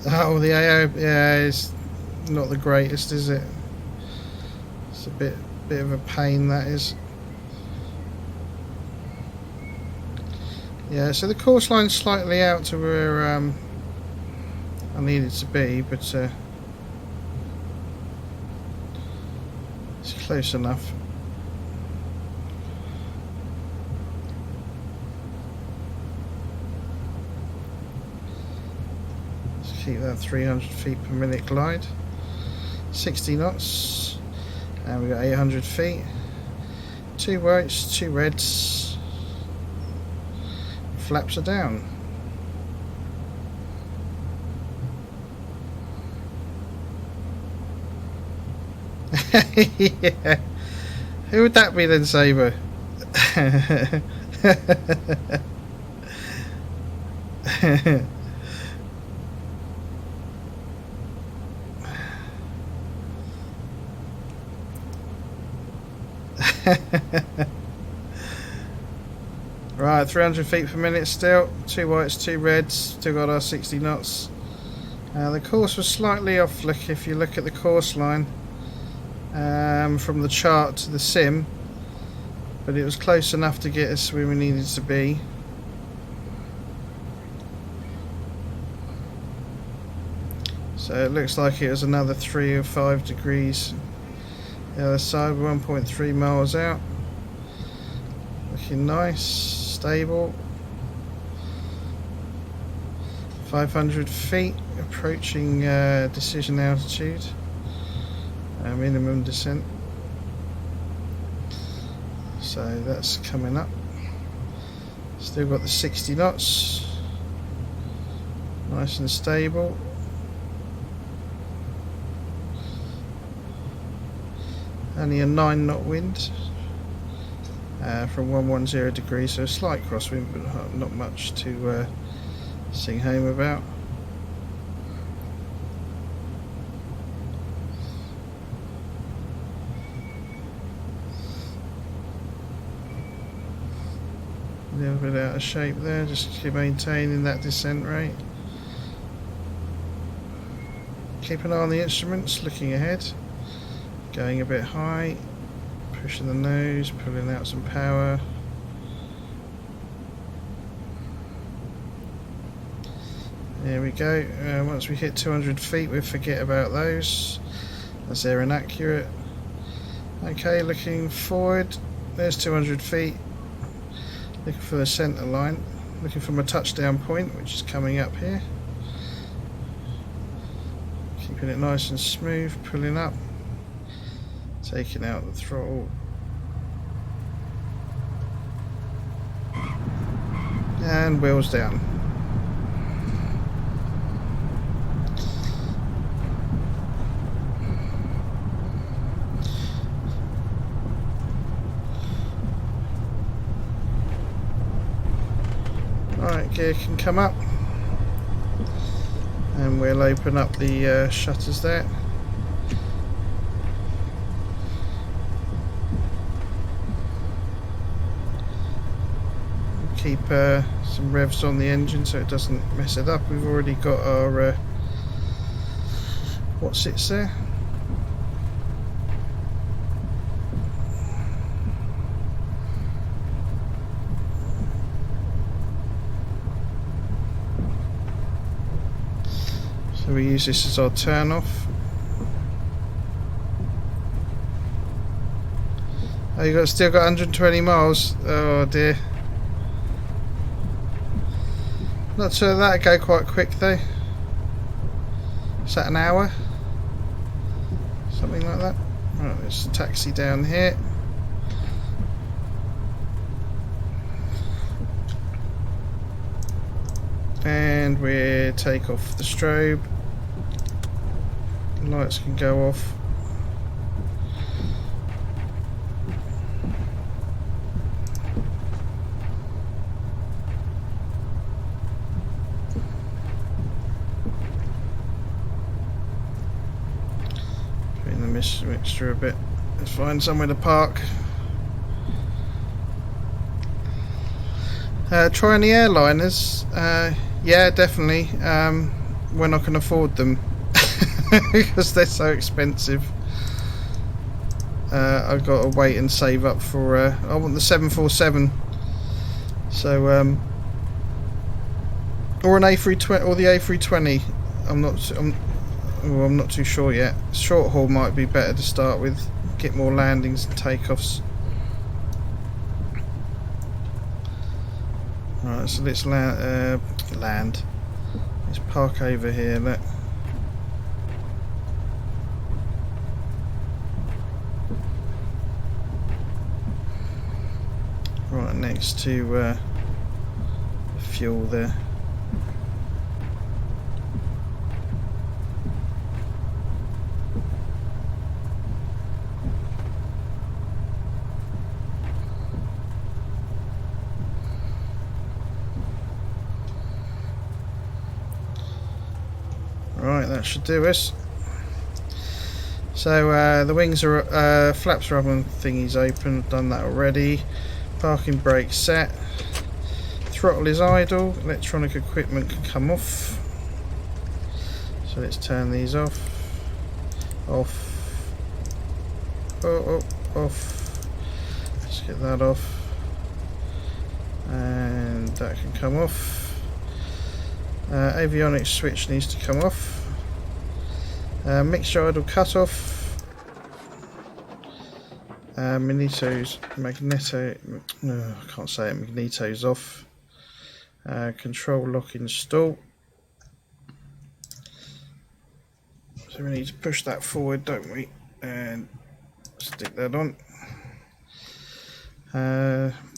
Speaker 1: Oh, the AO, yeah, it's not the greatest, is it? It's a bit of a pain, that is. Yeah, so the course line's slightly out to where I need it to be, but it's close enough. Let's keep that 300 feet per minute glide. 60 knots, and we've got 800 feet. 2 whites, 2 reds. Flaps are down. Yeah. Who would that be then, Sabre? Right, 300 feet per minute still. 2 whites, 2 reds. Still got our 60 knots. The course was slightly off. Look, if you look at the course line from the chart to the sim, but it was close enough to get us where we needed to be. So it looks like it was another 3 or 5 degrees. The other side, 1.3 miles out. Looking nice, stable. 500 feet, approaching decision altitude. Minimum descent. So that's coming up. Still got the 60 knots. Nice and stable. Only a 9 knot wind from 110 degrees, so a slight crosswind, but not much to sing home about. A little bit out of shape there, just keep maintaining that descent rate. Keep an eye on the instruments, looking ahead. Going a bit high, pushing the nose, pulling out some power. There we go. Once we hit 200 feet, we forget about those, as they're inaccurate. Okay, looking forward. There's 200 feet. Looking for the centre line. Looking for my touchdown point, which is coming up here. Keeping it nice and smooth, pulling up. Taking out the throttle. And wheels down. Right, gear can come up. And we'll open up the shutters there. Keep some revs on the engine so it doesn't mess it up. We've already got our what sits there. So we use this as our turn off. Oh, you still got 120 miles. Oh dear. Not sure that'll go quite quick though. Is that an hour? Something like that. Right, there's a taxi down here. And we take off the strobe. The lights can go off. Mixture a bit. Let's find somewhere to park. Trying the airliners, yeah, definitely. when I can afford them because they're so expensive. I've got to wait and save up for I want the 747, so or an A320 or the A320. I'm not too sure yet. Short haul might be better to start with, get more landings and takeoffs. Alright, so let's land. Let's park over here. Look. Right next to fuel there. Right, that should do us. So the wings are flaps are up and thingies open. Done that already. Parking brake set. Throttle is idle. Electronic equipment can come off. So let's turn these off. Off. Oh, off. Let's get that off. And that can come off. Avionics switch needs to come off. Mixture idle cut off. Magneto's off. Control lock install. So we need to push that forward, don't we? And stick that on.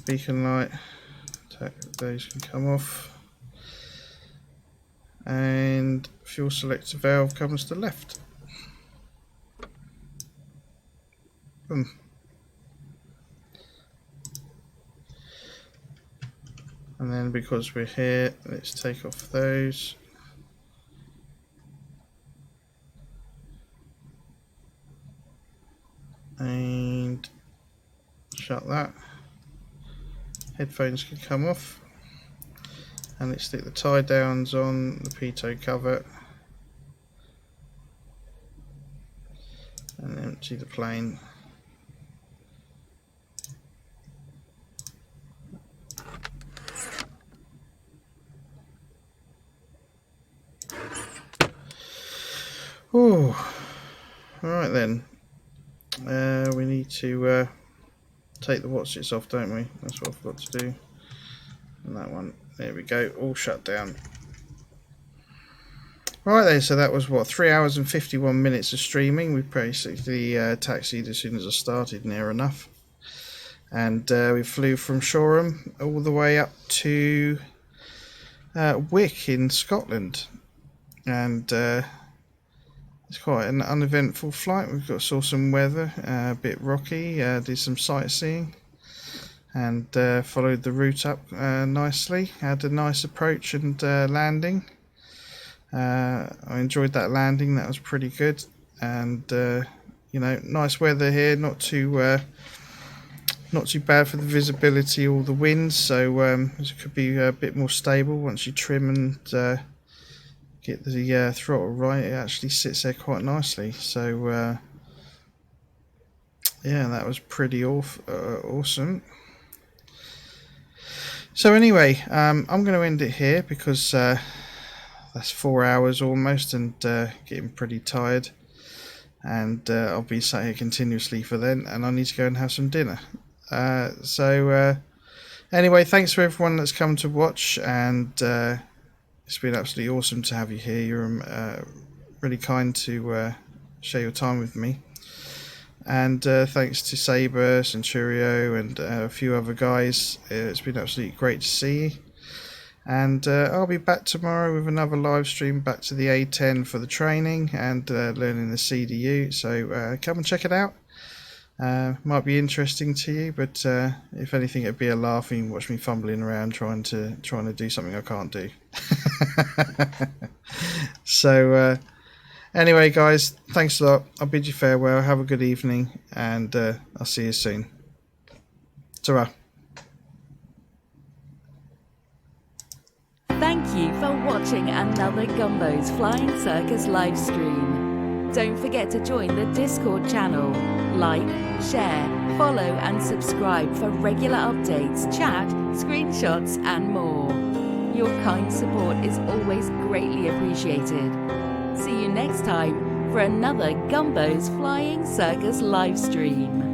Speaker 1: Beacon light, those can come off. And fuel selector valve comes to left. Boom. And then because we're here, let's take off those. And shut that. Headphones can come off. And let's stick the tie downs on the pitot cover. And empty the plane. Oh, alright then. We need to take the whatsits off, don't we? That's what I forgot to do. And that one, there we go, all shut down. Right then, so that was what, 3 hours and 51 minutes of streaming. We basically taxied as soon as I started, near enough. And we flew from Shoreham all the way up to Wick in Scotland. And it's quite an uneventful flight. We've saw some weather, a bit rocky, did some sightseeing. And followed the route up nicely. Had a nice approach and landing. I enjoyed that landing. That was pretty good. And you know, nice weather here. Not too bad for the visibility or the winds. So it could be a bit more stable once you trim and get the throttle right. It actually sits there quite nicely. So yeah, that was pretty awesome. So anyway, I'm going to end it here because that's 4 hours almost and getting pretty tired. And I'll be sat here continuously for then, and I need to go and have some dinner. Anyway, thanks for everyone that's come to watch, and it's been absolutely awesome to have you here. You're really kind to share your time with me. And thanks to Saber, Centurio, and a few other guys. It's been absolutely great to see you. And I'll be back tomorrow with another live stream back to the A10 for the training and learning the CDU. So come and check it out. Might be interesting to you, but if anything, it'd be a laugh and watch me fumbling around trying to do something I can't do. So. Anyway, guys, thanks a lot. I'll bid you farewell. Have a good evening, and I'll see you soon. Ta-ra.
Speaker 2: Thank you for watching another Gumbo's Flying Circus live stream. Don't forget to join the Discord channel. Like, share, follow and subscribe for regular updates, chat, screenshots and more. Your kind support is always greatly appreciated. See you next time for another Gumbo's Flying Circus live stream.